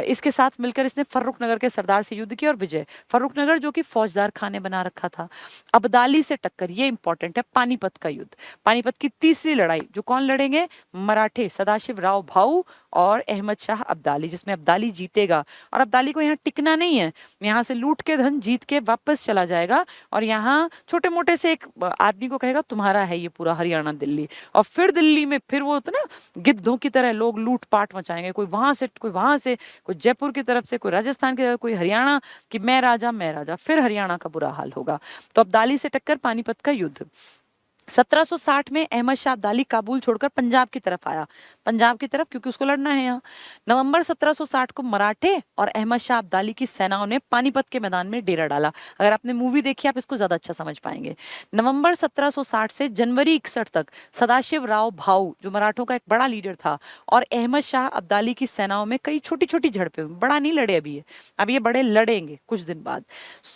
इसके साथ मिलकर इसने फर्रुखनगर के सरदार से युद्ध किया और विजय। फर्रुखनगर जो कि फौजदार खान ने बना रखा था। अब्दाली से टक्कर, ये इंपॉर्टेंट है, पानीपत का युद्ध, पानीपत की तीसरी लड़ाई, जो कौन लड़ेंगे? मराठे, सदाशिव राव भाऊ और अहमद शाह अब्दाली, जिसमें अब्दाली जीतेगा। और अब्दाली को यहाँ टिकना नहीं है, यहाँ से लूट के धन जीत के वापस चला जाएगा और यहाँ छोटे मोटे से एक आदमी को कहेगा तुम्हारा है ये पूरा हरियाणा दिल्ली। और फिर दिल्ली में फिर वो होता ना गिद्धों की तरह लोग लूट पाट मचाएंगे, कोई वहां से कोई वहां से, कोई जयपुर की तरफ से, कोई राजस्थान की तरफ, कोई हरियाणा कि मैं राजा मैं राजा, फिर हरियाणा का बुरा हाल होगा। तो अब्दाली से टक्कर, पानीपत का युद्ध। 1760 में अहमद शाह अब्दाली काबुल छोड़कर पंजाब की तरफ आया, पंजाब की तरफ, क्योंकि उसको लड़ना है यहाँ। नवंबर 1760 को मराठे और अहमद शाह अब्दाली की सेनाओं ने पानीपत के मैदान में डेरा डाला। अगर आपने मूवी देखी आप इसको ज्यादा अच्छा समझ पाएंगे। नवंबर 1760 से जनवरी 61 तक सदाशिव राव भाऊ, जो मराठों का एक बड़ा लीडर था, और अहमद शाह अब्दाली की सेनाओं में कई छोटी छोटी झड़पें हुई, बड़ा नहीं लड़े अभी ये, अब ये बड़े लड़ेंगे कुछ दिन बाद।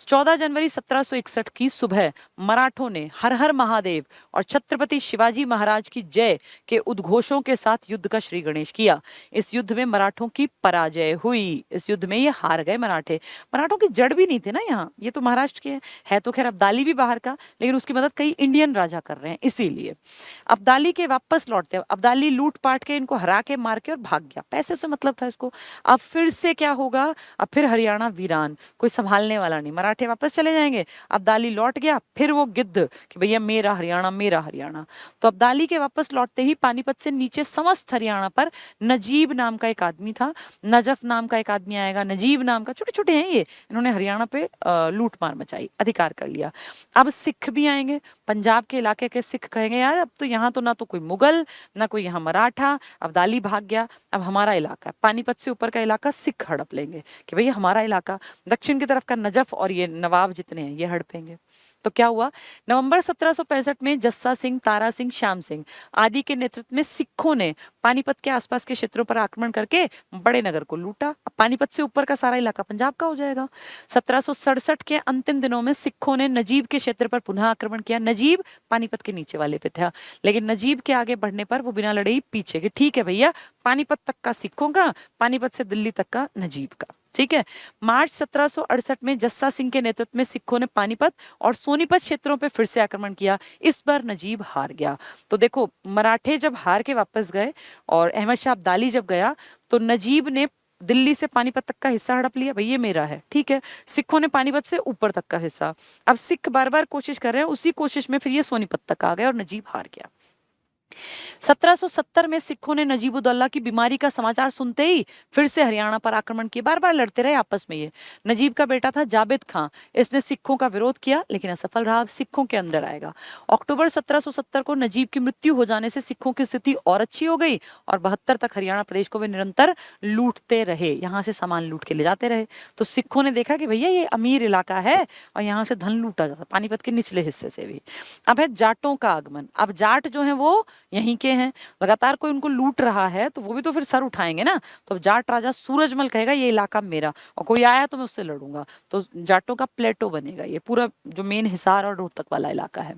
14 जनवरी 1761 की सुबह मराठों ने हर हर महादेव और छत्रपति शिवाजी महाराज की जय के उद्घोषों के साथ युद्ध का श्री गणेश किया। इस युद्ध में मराठों की पराजय हुई, इस युद्ध में ये हार गए मराठे। मराठों की जड़ भी नहीं थे ना यहाँ, ये तो महाराष्ट्र के है तो खैर अब्दाली भी बाहर का, लेकिन उसकी मदद कई इंडियन राजा कर रहे हैं इसीलिए। अब्दाली के वापस लौटते, अब्दाली लूट पाट के इनको हरा के मार के और भाग गया, पैसे से मतलब था इसको। अब फिर से क्या होगा, अब फिर हरियाणा वीरान, कोई संभालने वाला नहीं, मराठे वापस चले जाएंगे। अब्दाली लौट गया, फिर वो गिद्ध कि भैया मेरा हरियाणा मेरा हरियाणा। तो अब्दाली के वापस लौटते ही पानीपत से नीचे समस्त हरियाणा पर नजीब नाम का एक आदमी था, नजफ नाम का एक आदमी आएगा, नजीब नाम का, छोटे छोटे हैं ये, इन्होंने हरियाणा पे लूट मार मचाई, अधिकार कर लिया। अब सिख भी आएंगे, पंजाब के इलाके के सिख कहेंगे यार अब तो यहाँ तो ना तो कोई मुगल ना कोई यहाँ मराठा, अब्दाली भाग गया, अब हमारा इलाका, पानीपत से ऊपर का इलाका सिख हड़प लेंगे कि भैया हमारा इलाका, दक्षिण की तरफ का नजफ और ये नवाब जितने हैं ये हड़पेंगे। तो क्या हुआ, नवंबर 1765 में जस्सा सिंह, तारा सिंह, श्याम सिंह आदि के नेतृत्व में सिखों ने पानीपत के आसपास के क्षेत्रों पर आक्रमण करके बड़े नगर को लूटा। अब पानीपत से ऊपर का सारा इलाका पंजाब का हो जाएगा। 1767 के अंतिम दिनों में सिखों ने नजीब के क्षेत्र पर पुनः आक्रमण किया। नजीब पानीपत के नीचे वाले पे था, लेकिन नजीब के आगे बढ़ने पर वो बिना लड़े ही पीछे के, ठीक है भैया पानीपत तक का सिखों का, पानीपत से दिल्ली तक का नजीब का, ठीक है। मार्च 1768 में जस्सा सिंह के नेतृत्व में सिखों ने पानीपत और सोनीपत क्षेत्रों पर फिर से आक्रमण किया। इस बार नजीब हार गया। तो देखो मराठे जब हार के वापस गए और अहमद शाह अब्दाली जब गया तो नजीब ने दिल्ली से पानीपत तक का हिस्सा हड़प लिया, भाई ये मेरा है, ठीक है। सिखों ने पानीपत से ऊपर तक का हिस्सा, अब सिख बार बार कोशिश कर रहे हैं, उसी कोशिश में फिर ये सोनीपत तक आ गए और नजीब हार गया। 1770 में सिखों ने नजीबुद्दौला की बीमारी का समाचार सुनते ही फिर से हरियाणा पर आक्रमण किए, बार बार लड़ते रहे आपस में ये। नजीब का बेटा था जाबिद खां, इसने सिखों का विरोध किया लेकिन असफल रहा, अब सिखों के अंदर आएगा। अक्टूबर 1770 को नजीब की मृत्यु हो जाने से सिखों की स्थिति और अच्छी हो गई और 72 तक हरियाणा प्रदेश को वे निरंतर लूटते रहे, यहाँ से सामान लूट के ले जाते रहे। तो सिखों ने देखा कि भैया ये अमीर इलाका है और यहाँ से धन लूटा जाता, पानीपत के निचले हिस्से से भी। अब है जाटों का आगमन, अब जाट जो है वो यहीं के हैं, लगातार कोई उनको लूट रहा है तो वो भी तो फिर सर उठाएंगे ना। तो जाट राजा सूरजमल कहेगा ये इलाका मेरा, और कोई आया तो मैं उससे लड़ूंगा, तो जाटों का प्लेटो बनेगा ये पूरा जो मेन हिसार और रोहतक वाला इलाका है।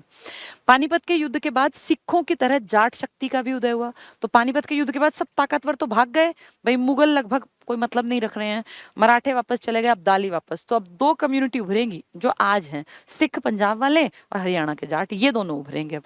पानीपत के युद्ध के बाद सिखों की तरह जाट शक्ति का भी उदय हुआ। तो पानीपत के युद्ध के बाद सब ताकतवर तो भाग गए, भाई मुगल लगभग कोई मतलब नहीं रख रहे हैं, मराठे वापस चले गए, अब्दाली वापस। तो अब दो कम्युनिटी उभरेंगी जो आज हैं, सिख पंजाब वाले और हरियाणा के जाट, ये दोनों उभरेंगे अब।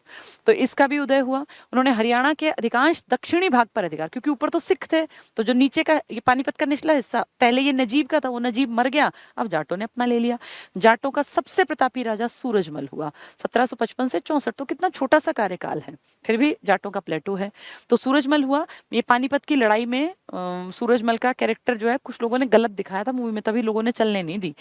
तो इसका भी उदय हुआ। उन्होंने हरियाणा के अधिकांश दक्षिणी भाग पर अधिकार, क्योंकि ऊपर तो सिख थे, तो जो नीचे का ये पानीपत का निचला हिस्सा पहले ये नजीब का था, वो नजीब मर गया, अब जाटों ने अपना ले लिया। जाटों का सबसे प्रतापी राजा सूरजमल हुआ 1755 से 64, तो कितना छोटा सा कार्यकाल है, फिर भी जाटों का प्लेटो है। तो सूरजमल हुआ, ये पानीपत की लड़ाई में सूरजमल का कैरेक्टर जो है कुछ लोगों ने गलत दिखाया था मूवी में, तभी लोगों ने चलने नहीं दी।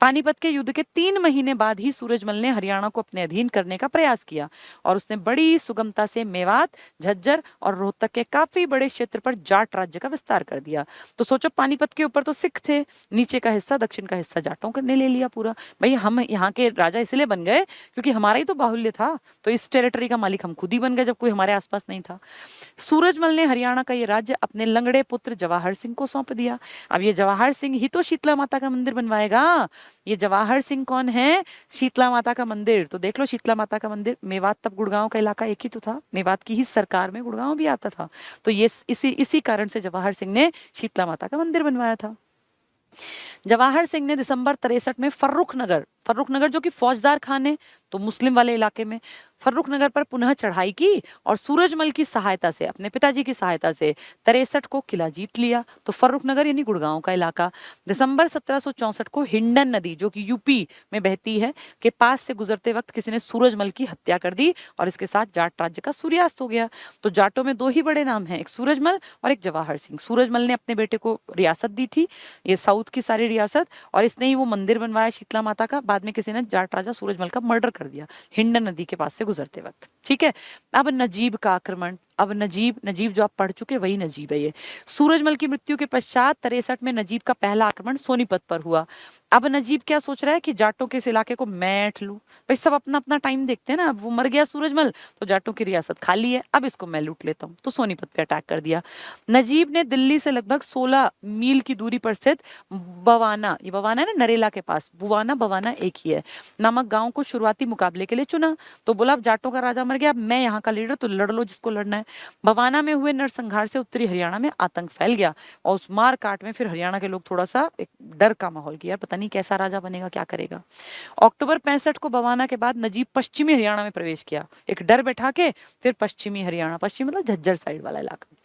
पानीपत के युद्ध के 3 महीने बाद ही सूरजमल ने हरियाणा को अपने अधीन करने का प्रयास किया और उसने बड़ी सुगमता से मेवात, झज्जर और रोहतक के काफी बड़े क्षेत्र पर जाट राज्य का विस्तार कर दिया। तो सोचो पानीपत के ऊपर तो सिख थे, नीचे का हिस्सा दक्षिण का हिस्सा जाटों ने ले लिया पूरा। भाई हम यहाँ के राजा इसलिए बन गए क्योंकि हमारा ही तो बाहुल्य था, तो इस टेरिटरी का मालिक हम खुद ही बन गए जब कोई हमारे आसपास नहीं था। सूरजमल ने हरियाणा का ये राज्य अपने लंगड़े पुत्र जवाहर सिंह को सौंप दिया। अब ये जवाहर सिंह ही तो शीतला माता का मंदिर बनवाएगा। ये जवाहर सिंह कौन है? शीतला माता का मंदिर। तो देख लो शीतला माता का मंदिर, मेवात तब गुड़गांव का इलाका एक ही तो था, मेवात की ही सरकार में गुड़गांव भी आता था। तो ये इसी कारण से जवाहर सिंह ने शीतला माता का मंदिर बनवाया था। जवाहर सिंह ने दिसंबर 63 में फर्रुख नगर जो कि फौजदार खान है तो मुस्लिम वाले इलाके में, फर्रुख नगर पर पुनः चढ़ाई की और सूरजमल की सहायता से, अपने पिताजी की सहायता से 63 को किला जीत लिया। तो फर्रुख नगर यानी गुड़गांव का इलाका। दिसंबर 1764 को हिंडन नदी जो कि यूपी में बहती है के पास से गुजरते वक्त किसी ने सूरजमल की हत्या कर दी और इसके साथ जाट राज्य का सूर्यास्त हो गया। तो जाटों में 2 ही बड़े नाम हैं, एक सूरजमल और एक जवाहर सिंह। सूरजमल ने अपने बेटे को रियासत दी थी, ये साउथ की सारी रियासत, और इसने ही वो मंदिर बनवाया शीतला माता का। बाद बाद में किसी ने जाट राजा सूरजमल का मर्डर कर दिया हिंडन नदी के पास से गुजरते वक्त। ठीक है, अब नजीब का आक्रमण। अब नजीब जो आप पढ़ चुके वही नजीब है ये। सूरजमल की मृत्यु के पश्चात 63 में नजीब का पहला आक्रमण सोनीपत पर हुआ। अब नजीब क्या सोच रहा है कि जाटों के इस इलाके को मैं ऐंठ लूं। भाई सब अपना अपना टाइम देखते हैं ना, अब वो मर गया सूरजमल तो जाटों की रियासत खाली है, अब इसको मैं लूट लेता हूँ, तो सोनीपत पे अटैक कर दिया। नजीब ने दिल्ली से लगभग 16 मील की दूरी पर स्थित बवाना, ये बवाना है ना नरेला के पास, बुवाना बवाना एक ही है, नामक गांव को शुरुआती मुकाबले के लिए चुना। तो बोला अब जाटों का राजा मर गया, अब मैं यहाँ का लीडर, तो लड़ लो जिसको लड़ना है। बवाना में हुए नरसंहार से उत्तरी हरियाणा में आतंक फैल गया और उस मार काट में फिर हरियाणा के लोग थोड़ा सा एक डर का माहौल किया, पता नहीं कैसा राजा बनेगा, क्या करेगा। अक्टूबर 65 को बवाना के बाद नजीब पश्चिमी हरियाणा में प्रवेश किया, एक डर बैठा के फिर पश्चिमी हरियाणा, पश्चिम मतलब झज्जर साइड वाला इलाका।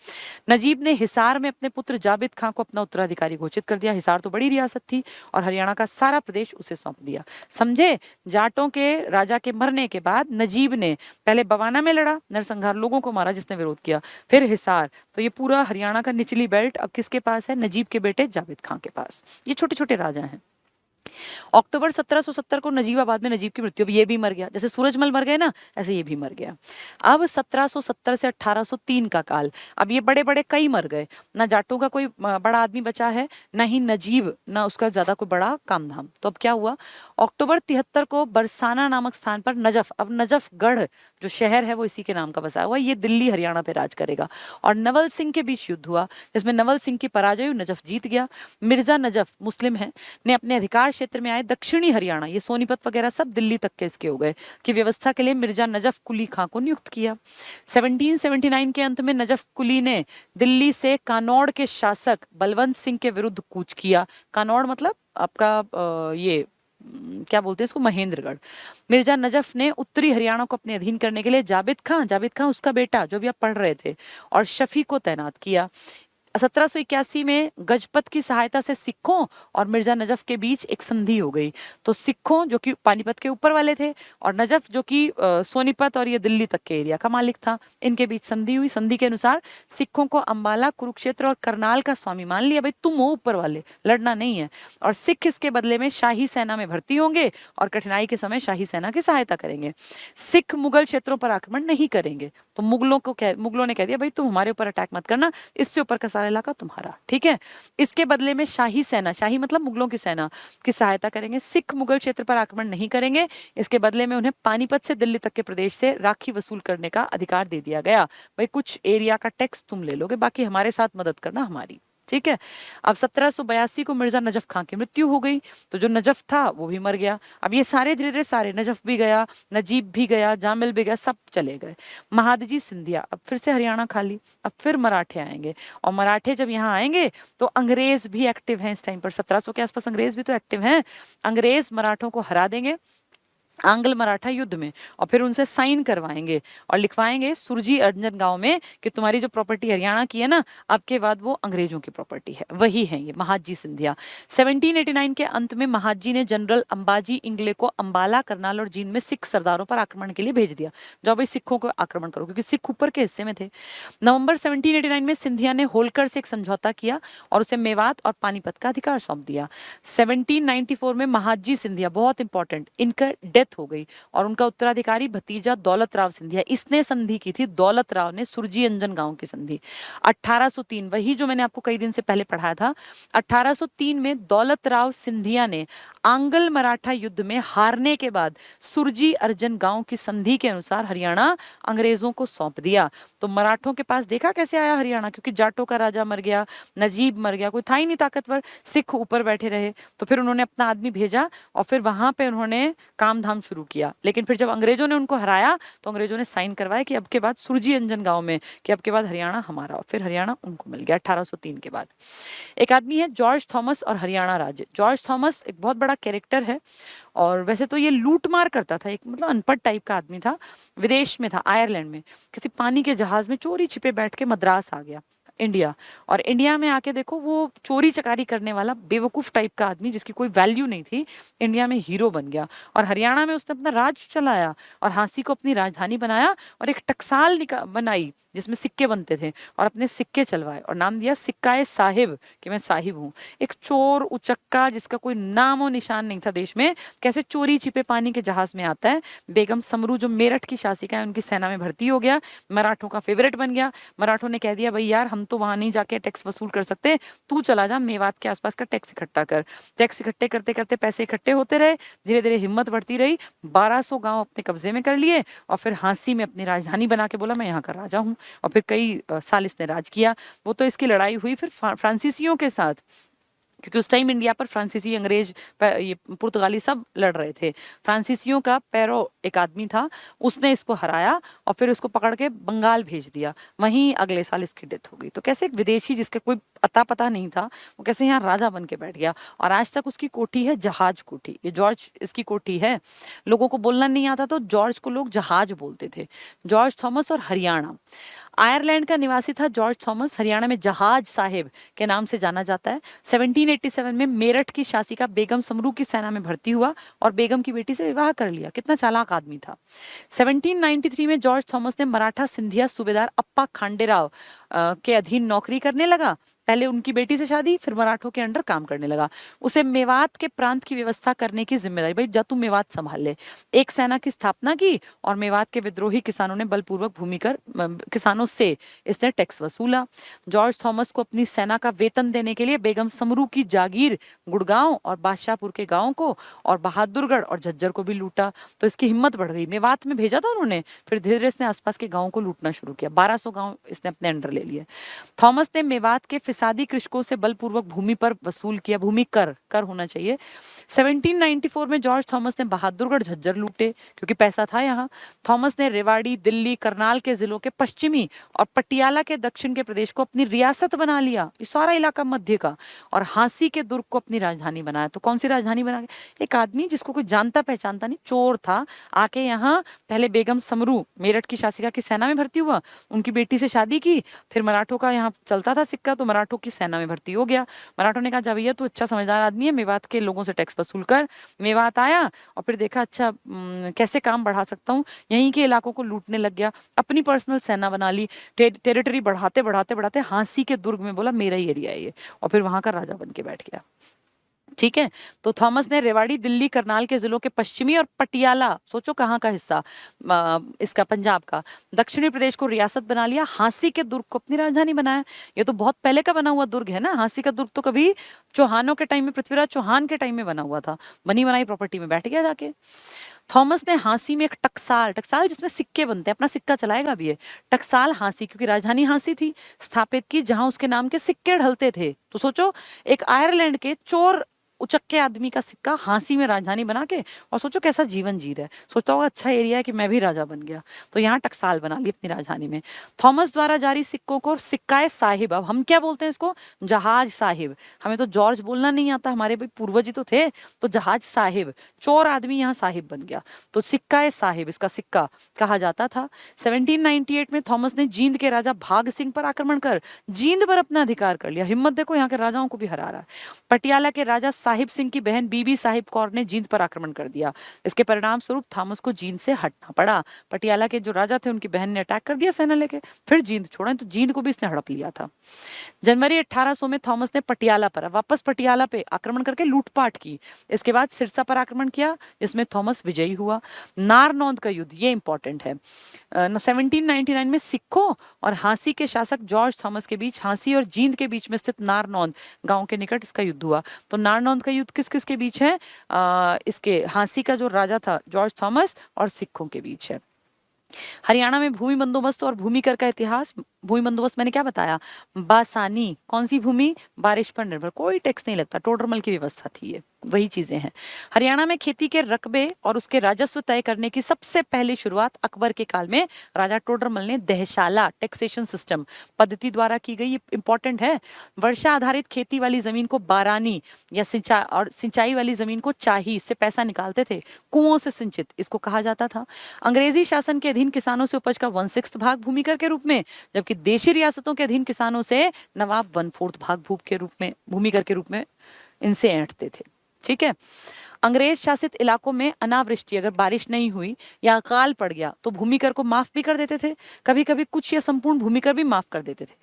नजीब ने हिसार में अपने पुत्र जाबिद खां को अपना उत्तराधिकारी घोषित कर दिया। हिसार तो बड़ी रियासत थी और हरियाणा का सारा प्रदेश उसे सौंप दिया। समझे, जाटों के राजा के मरने के बाद नजीब ने पहले बवाना में लड़ा, नरसंहार लोगों को मारा जिसने विरोध किया, फिर हिसार, तो ये पूरा हरियाणा का निचली बेल्ट अब किसके पास है, नजीब के बेटे जाबिद खां के पास। ये छोटे छोटे राजा हैं। अक्टूबर 1770 को नजीबाबाद में नजीब की मृत्यु, ये भी मर गया, जैसे सूरजमल मर गए ना ऐसे ये भी मर गया। अब 1770 से 1803 का काल, अब ये बड़े बड़े कई मर गए, ना जाटों का कोई बड़ा आदमी बचा है, ना ही नजीब, ना उसका ज्यादा कोई बड़ा काम धाम। तो अब क्या हुआ, अक्टूबर 73 को बरसाना नामक स्थान पर नजफ, अब नजफगढ़ जो शहर है वो इसी के नाम का बसा हुआ, ये दिल्ली हरियाणा पे राज करेगा, और नवल सिंह के बीच युद्ध हुआ जिसमें नवल सिंह की पराजय हुई, नजफ जीत गया। मिर्जा नजफ मुस्लिम है, ने अपने अधिकार क्षेत्र में आए दक्षिणी हरियाणा, ये सोनीपत वगैरह सब दिल्ली तक के इसके हो गए, की व्यवस्था के लिए मिर्जा नजफ कुली खां को नियुक्त किया। 1779 के अंत में नजफ कुली ने दिल्ली से कानौड़ के शासक बलवंत सिंह के विरुद्ध कूच किया। कानौड़ मतलब आपका ये क्या बोलते हैं इसको, महेंद्रगढ़। मिर्जा नजफ ने उत्तरी हरियाणा को अपने अधीन करने के लिए जाबिद खां उसका बेटा जो भी आप पढ़ रहे थे, और शफी को तैनात किया। 1781 में गजपत की सहायता से सिखों और मिर्जा नजफ के बीच एक संधि हो गई। तो सिखों जो कि पानीपत के ऊपर वाले थे और नजफ जो कि सोनीपत और ये दिल्ली तक के एरिया का मालिक था, इनके बीच संधि हुई। संधि के अनुसार सिखों को अंबाला, कुरुक्षेत्र और करनाल का स्वामी मान लिया, भाई तुम हो ऊपर वाले, लड़ना नहीं है, और सिख इसके बदले में शाही सेना में भर्ती होंगे और कठिनाई के समय शाही सेना की सहायता करेंगे। सिख मुगल क्षेत्रों पर आक्रमण नहीं करेंगे। तो मुगलों ने कह दिया भाई तुम हमारे ऊपर अटैक मत करना, इससे ऊपर का इलाका तुम्हारा, ठीक है। इसके बदले में शाही सेना, शाही मतलब मुगलों की सेना की सहायता करेंगे। सिख मुगल क्षेत्र पर आक्रमण नहीं करेंगे, इसके बदले में उन्हें पानीपत से दिल्ली तक के प्रदेश से राखी वसूल करने का अधिकार दे दिया गया। भाई कुछ एरिया का टैक्स तुम ले लोगे, बाकी हमारे साथ मदद करना हमारी, ठीक है। अब 1782 को मिर्जा नजफ खां की मृत्यु हो गई, तो जो नजफ था वो भी मर गया। अब ये सारे धीरे धीरे सारे, नजफ भी गया, नजीब भी गया, जामिल भी गया, सब चले गए। महादजी सिंधिया, अब फिर से हरियाणा खाली, अब फिर मराठे आएंगे, और मराठे जब यहाँ आएंगे तो अंग्रेज भी एक्टिव हैं इस टाइम पर, 1700 के आसपास अंग्रेज भी तो एक्टिव हैं। अंग्रेज मराठों को हरा देंगे आंग्ल मराठा युद्ध में, और फिर उनसे साइन करवाएंगे और लिखवाएंगे सुरजी अर्जन गांव में कि तुम्हारी जो प्रॉपर्टी हरियाणा की है ना, अब के बाद वो अंग्रेजों की प्रॉपर्टी है। वही है ये महादजी सिंधिया। 1789 के अंत में महादजी ने जनरल अंबाजी इंगले को अंबाला, करनाल और जींद में सिख सरदारों पर आक्रमण के लिए भेज दिया, जाओ भाई सिखों को आक्रमण करो, क्योंकि सिख ऊपर के हिस्से में थे। नवंबर 1789 में सिंधिया ने होलकर से एक समझौता किया और उसे मेवात और पानीपत का अधिकार सौंप दिया। 1794 में महादजी सिंधिया, बहुत इंपॉर्टेंट, इनका डेथ हो गई और उनका उत्तराधिकारी भतीजा दौलत राव सिंधिया, इसने संधि की थी, दौलत राव ने, सुरजी अंजन गांव की संधि। 1803, वही जो मैंने आपको कई दिन से पहले पढ़ाया था, 1803 में दौलत राव सिंधिया ने आंग्ल मराठा युद्ध में हारने के बाद सुरजी अर्जन गांव की संधि के अनुसार हरियाणा अंग्रेजों को सौंप दिया। तो मराठों के पास देखा कैसे आया हरियाणा, क्योंकि जाटों का राजा मर गया, नजीब मर गया, कोई था ही नहीं ताकतवर, सिख ऊपर बैठे रहे, तो फिर उन्होंने अपना आदमी भेजा और फिर वहां पे उन्होंने काम धाम शुरू किया। लेकिन फिर जब अंग्रेजों ने उनको हराया तो अंग्रेजों ने साइन करवाया कि अब के बाद सुरजी अंजन गांव में कि अब के बाद हरियाणा हमारा, और फिर हरियाणा उनको मिल गया 1803 के बाद। एक आदमी है जॉर्ज थॉमस और हरियाणा राज्य। जॉर्ज थॉमस एक बहुत बड़ा कैरेक्टर है, और वैसे तो ये लूट मार करता था, एक मतलब अनपढ़ टाइप का आदमी था, विदेश में था, आयरलैंड में किसी पानी के जहाज में चोरी छिपे बैठ के मद्रास आ गया इंडिया, और इंडिया में आके देखो वो चोरी चकारी करने वाला बेवकूफ टाइप का आदमी जिसकी कोई वैल्यू नहीं थी, इंडिया में हीरो बन गया, और हरियाणा में उसने अपना राज चलाया और झांसी को अपनी राजधानी बनाया और एक टकसाल बनाई जिसमें सिक्के बनते थे, और अपने सिक्के चलवाए और नाम दिया सिक्का-ए साहिब, कि मैं साहिब हूँ। एक चोर उचक्का जिसका कोई नामो निशान नहीं था देश में, कैसे चोरी छिपे पानी के जहाज में आता है। बेगम समरू जो मेरठ की शासिका है, उनकी सेना में भर्ती हो गया, मराठों का फेवरेट बन गया। मराठों ने कह दिया भाई यार हम तो वहां नहीं जाके टैक्स वसूल कर सकते, तू चला जा मेवात के आसपास का टैक्स इकट्ठा कर। टैक्स इकट्ठे करते करते पैसे इकट्ठे होते रहे, धीरे धीरे हिम्मत बढ़ती रही, 1200 गांव अपने कब्जे में कर लिए, और फिर हांसी में अपनी राजधानी बना के बोला मैं यहाँ का राजा हूँ। और फिर कई साल इसने राज किया। वो तो इसकी लड़ाई हुई फिर फ्रांसीसियों के साथ, क्योंकि उस टाइम इंडिया पर फ्रांसीसी, अंग्रेज, ये पुर्तगाली सब लड़ रहे थे। फ्रांसीसियों का पैरो एक आदमी था, उसने इसको हराया और फिर उसको पकड़ के बंगाल भेज दिया। वहीं अगले साल इसकी डेथ हो गई। तो कैसे एक विदेशी जिसका कोई अता पता नहीं था, वो कैसे यहाँ राजा बन के बैठ गया। और आज तक उसकी कोठी है जहाज कोठी, ये जॉर्ज इसकी कोठी है। लोगों को बोलना नहीं आता तो जॉर्ज को लोग जहाज बोलते थे। जॉर्ज थॉमस और हरियाणा, आयरलैंड का निवासी था जॉर्ज थॉमस, हरियाणा में जहाज साहिब के नाम से जाना जाता है। 1787 में मेरठ की शासिका बेगम समरू की सेना में भर्ती हुआ और बेगम की बेटी से विवाह कर लिया। कितना चालाक आदमी था। 1793 में जॉर्ज थॉमस ने मराठा सिंधिया सूबेदार अप्पा खांडेराव के अधीन नौकरी करने लगा। पहले उनकी बेटी से शादी, फिर मराठों के अंडर काम करने लगा। उसे मेवात के प्रांत की व्यवस्था करने की जिम्मेदारी, भाई जा तू मेवात संभाल ले। एक सेना की स्थापना की और मेवात के विद्रोही किसानों ने बलपूर्वक भूमि कर किसानों से इसने टैक्स वसूला। जॉर्ज थॉमस को अपनी सेना का वेतन देने के लिए बेगम समरू की जागीर गुड़गांव और बादशाहपुर के गांवों को और बहादुरगढ़ और झज्जर को भी लूटा। तो इसकी हिम्मत बढ़ गई। मेवात में भेजा था उन्होंने, फिर धीरे धीरे इसने आसपास के गांवों को लूटना शुरू किया। 1200 गांव इसने अपने अंडर ले लिए। थॉमस ने मेवात के फिसादी कृषकों से बलपूर्वक भूमि पर वसूल किया, भूमि कर होना चाहिए। 1794 में जॉर्ज थॉमस ने बहादुरगढ़ झज्जर लूटे, क्योंकि पैसा था यहाँ। थॉमस ने रेवाड़ी, दिल्ली, करनाल के जिलों के पश्चिमी और पटियाला के दक्षिण के प्रदेश को अपनी रियासत बना लिया, ये सारा इलाका मध्य का, और हांसी के दुर्ग को अपनी राजधानी बनाया। तो कौन सी राजधानी बना के, एक आदमी जिसको कोई जानता पहचानता नहीं, चोर था, आके यहाँ पहले बेगम समरू मेरठ की शासिका की सेना में भर्ती हुआ, उनकी बेटी से शादी की, फिर मराठों का यहाँ चलता था सिक्का, तो मराठों की सेना में भर्ती हो गया। मराठों ने कहा जा भैया तू अच्छा समझदार आदमी है, मेवात के लोगों से टैक्स वसूल कर। मेवात आया और फिर देखा अच्छा कैसे काम बढ़ा सकता हूँ, यहीं के इलाकों को लूटने लग गया, अपनी पर्सनल सेना बना ली, टेरिटरी बढ़ाते बढ़ाते बढ़ाते हांसी के दुर्ग में बोला मेरा ही एरिया है ये, और फिर वहां का राजा बन के बैठ गया। ठीक है, तो थॉमस ने रेवाड़ी, दिल्ली, करनाल के जिलों के पश्चिमी और पटियाला, सोचो कहाँ का हिस्सा, इसका पंजाब का, दक्षिणी प्रदेश को रियासत बना लिया। हांसी के दुर्ग को अपनी राजधानी बनाया। ये तो बहुत पहले का बना हुआ दुर्ग है ना। हांसी का दुर्ग तो कभी चौहानों के टाइम में, पृथ्वीराज चौहान के टाइम में बना हुआ था। बनी बनाई प्रॉपर्टी में बैठ गया जाके। थॉमस ने हांसी में एक टकसाल, टकसाल जिसमें सिक्के बनते हैं, अपना सिक्का चलाएगा भी है, टकसाल हांसी, क्योंकि राजधानी हांसी थी, स्थापित की, जहां उसके नाम के सिक्के ढलते थे। तो सोचो एक आयरलैंड के चोर उचक्के आदमी का सिक्का हांसी में राजधानी बना के, और सोचो कैसा जीवन जी रहा है, सोचता होगा अच्छा एरिया है कि मैं भी राजा बन गया। तो यहाँ टकसाल बना ली अपनी राजधानी में। थॉमस द्वारा जारी सिक्कों को सिक्काए साहिब, अब हम क्या बोलते हैं इसको, जहाज साहिब। हमें तो जॉर्ज बोलना नहीं आता, हमारे भाई पूर्वज ही तो थे, तो जहाज साहिब, चोर आदमी यहाँ साहिब बन गया, तो सिक्काए साहिब इसका सिक्का कहा जाता था। 1798 में थॉमस ने जींद के राजा भाग सिंह पर आक्रमण कर जींद पर अपना अधिकार कर लिया। हिम्मत देखो, यहाँ के राजाओं को भी हरा रहा है। पटियाला के राजा साहिब सिंह की बहन बीबी साहिब कौर ने जींद पर आक्रमण कर दिया। इसके परिणाम स्वरूप थॉमस को जींद से हटना पड़ा। पटियाला के जो राजा थे उनकी बहन ने अटैक कर दिया सेना लेके, फिर जींद छोड़ा, तो जींद को भी इसने हड़प लिया था। जनवरी 1800 में थॉमस ने पटियाला पर वापस पटियाला पे आक्रमण करके लूटपाट की। इसके बाद सिरसा पर आक्रमण किया, जिसमें थॉमस विजयी हुआ। नारनौंद का युद्ध, ये इंपॉर्टेंट है। 1799 में सिखों और हांसी के शासक जॉर्ज थॉमस के बीच, हांसी और जींद के बीच में स्थित नारनौंद गांव के निकट इसका युद्ध हुआ। तो नारनौंद का युद्ध किस किस के बीच है, इसके हांसी का जो राजा था जॉर्ज थॉमस और सिखों के बीच है। हरियाणा में भूमि बंदोबस्त और भूमि कर का इतिहास। भूमि बंदोबस्त मैंने क्या बताया, बासानी, कौन सी भूमि, बारिश पर निर्भर, कोई टैक्स नहीं लगता, टोडरमल की व्यवस्था थी, ये वही चीजें हैं। हरियाणा में खेती के रकबे और उसके राजस्व तय करने की सबसे पहली शुरुआत अकबर के काल में राजा टोडरमल ने दहशाला टैक्सेशन सिस्टम पद्धति द्वारा की गई। ये इंपॉर्टेंट है। वर्षा आधारित खेती वाली जमीन को बारानी या सिंचाई वाली जमीन को चाही, इससे पैसा निकालते थे, कुओं से सिंचित, इसको कहा जाता था। अंग्रेजी शासन के अधीन किसानों से उपज का 1/6 भाग भूमि कर के रूप में, जबकि देशी रियासतों के अधीन किसानों से नवाब 1/4 भाग भूमि कर के रूप में इनसे ऐंठते थे। ठीक है। अंग्रेज शासित इलाकों में अनावृष्टि, अगर बारिश नहीं हुई या अकाल पड़ गया तो भूमिकर को माफ भी कर देते थे, कभी कभी कुछ या संपूर्ण भूमिकर भी माफ कर देते थे।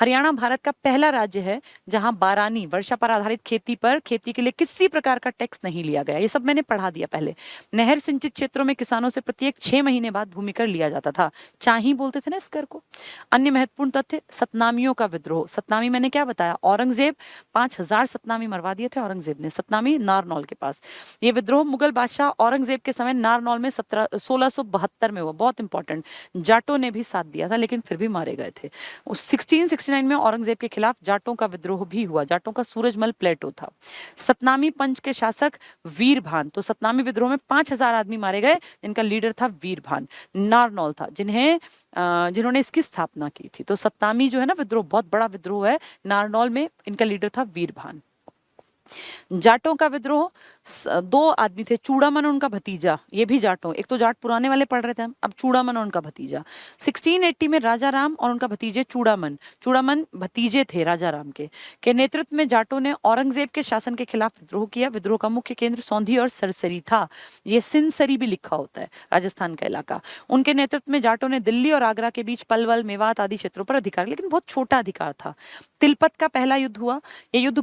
हरियाणा भारत का पहला राज्य है जहां बारानी वर्षा पर आधारित खेती के लिए किसी प्रकार का टैक्स नहीं लिया गया। ये सब मैंने पढ़ा दिया पहले। नहर सिंचित क्षेत्रों में किसानों से प्रत्येक 6 महीने बाद भूमिकर लिया जाता था, चाही बोलते थे ना इस कर को। अन्य महत्वपूर्ण तथ्य, सतनामियों का विद्रोह। सतनामी मैंने क्या बताया, औरंगजेब 5000 सतनामी मरवा दिए थे औरंगजेब ने, सतनामी नारनौल के पास। ये विद्रोह मुगल बादशाह औरंगजेब के समय नारनौल में 1672 में हुआ, बहुत इंपॉर्टेंट। जाटों ने भी साथ दिया था लेकिन फिर भी मारे गए थे। 1669 में औरंगजेब के खिलाफ जाटों का विद्रोह भी हुआ। जाटों का सूरजमल प्लेटो था। सतनामी पंच के शासक वीरभान, तो सतनामी विद्रोह में 5000 आदमी मारे गए, जिनका लीडर था वीरभान। नारनौल था जिन्होंने इसकी स्थापना की थी। तो सतनामी जो है ना विद्रोह, बहुत बड़ा विद्रोह है। नारनौल में इनका लीडर था वीरभान। जाटों का विद्रोह, 2 आदमी थे, चूड़ामन और उनका भतीजा। ये भी जाटों, एक तो जाट पुराने वाले पढ़ रहे थे हम, अब चूड़ामन और उनका भतीजा। 1680 में राजा राम और उनका भतीजे चूड़ामन भतीजे थे राजा राम के नेतृत्व में जाटों ने औरंगजेब के शासन के खिलाफ विद्रोह किया। विद्रोह का मुख्य केंद्र सौंधी और सरसरी था। ये सिंसरी भी लिखा होता है, राजस्थान का इलाका। उनके नेतृत्व में जाटों ने दिल्ली और आगरा के बीच पलवल, मेवात आदि क्षेत्रों पर अधिकार, लेकिन बहुत छोटा अधिकार था। तिलपत का पहला युद्ध हुआ। ये युद्ध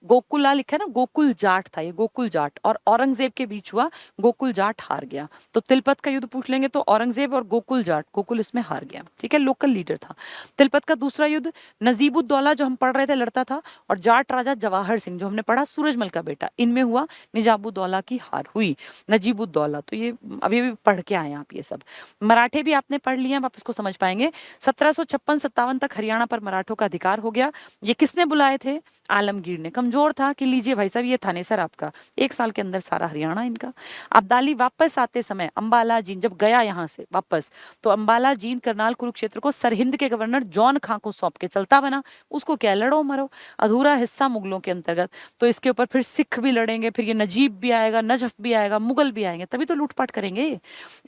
गोकुला लिखा है ना, गोकुल जाट था ये, गोकुल जाट और औरंगजेब के बीच हुआ। गोकुल जाट हार गया। तो तिलपत का युद्ध पूछ लेंगे तो औरंगजेब और गोकुल जाट, गोकुल इसमें हार गया, ठीक है, लोकल लीडर था। तिलपत का दूसरा युद्ध नजीबुद्दौला जो हम पढ़ रहे थे लड़ता था, और जाट राजा जवाहर सिंह जो हमने पढ़ा सूरजमल का बेटा, इनमें हुआ। निजामुद्दौला की हार हुई। नजीबुद्दौला तो ये अभी पढ़ के आए आप ये सब। मराठे भी आपने पढ़ लिए, आप इसको समझ पाएंगे। 1756-57 तक हरियाणा पर मराठों का अधिकार हो गया। ये किसने बुलाए थे, आलमगीर ने। कमजोर था कि लीजिए भाई साहब ये थानेसर आपका, 1 साल के अंदर सारा हरियाणा इनका। अब्दाली वापस आते समय अंबाला जींद जब गया यहाँ से वापस, तो अंबाला जींद करनाल कुरुक्षेत्र को सरहिंद के गवर्नर जॉन खां को सौंप के चलता बना। उसको क्या, लड़ो मरो, अधूरा हिस्सा मुगलों के अंतर्गत। तो इसके ऊपर फिर सिख भी लड़ेंगे, फिर ये नजीब भी आएगा, नजफ भी आएगा, मुगल भी आएंगे, तभी तो लूटपाट करेंगे।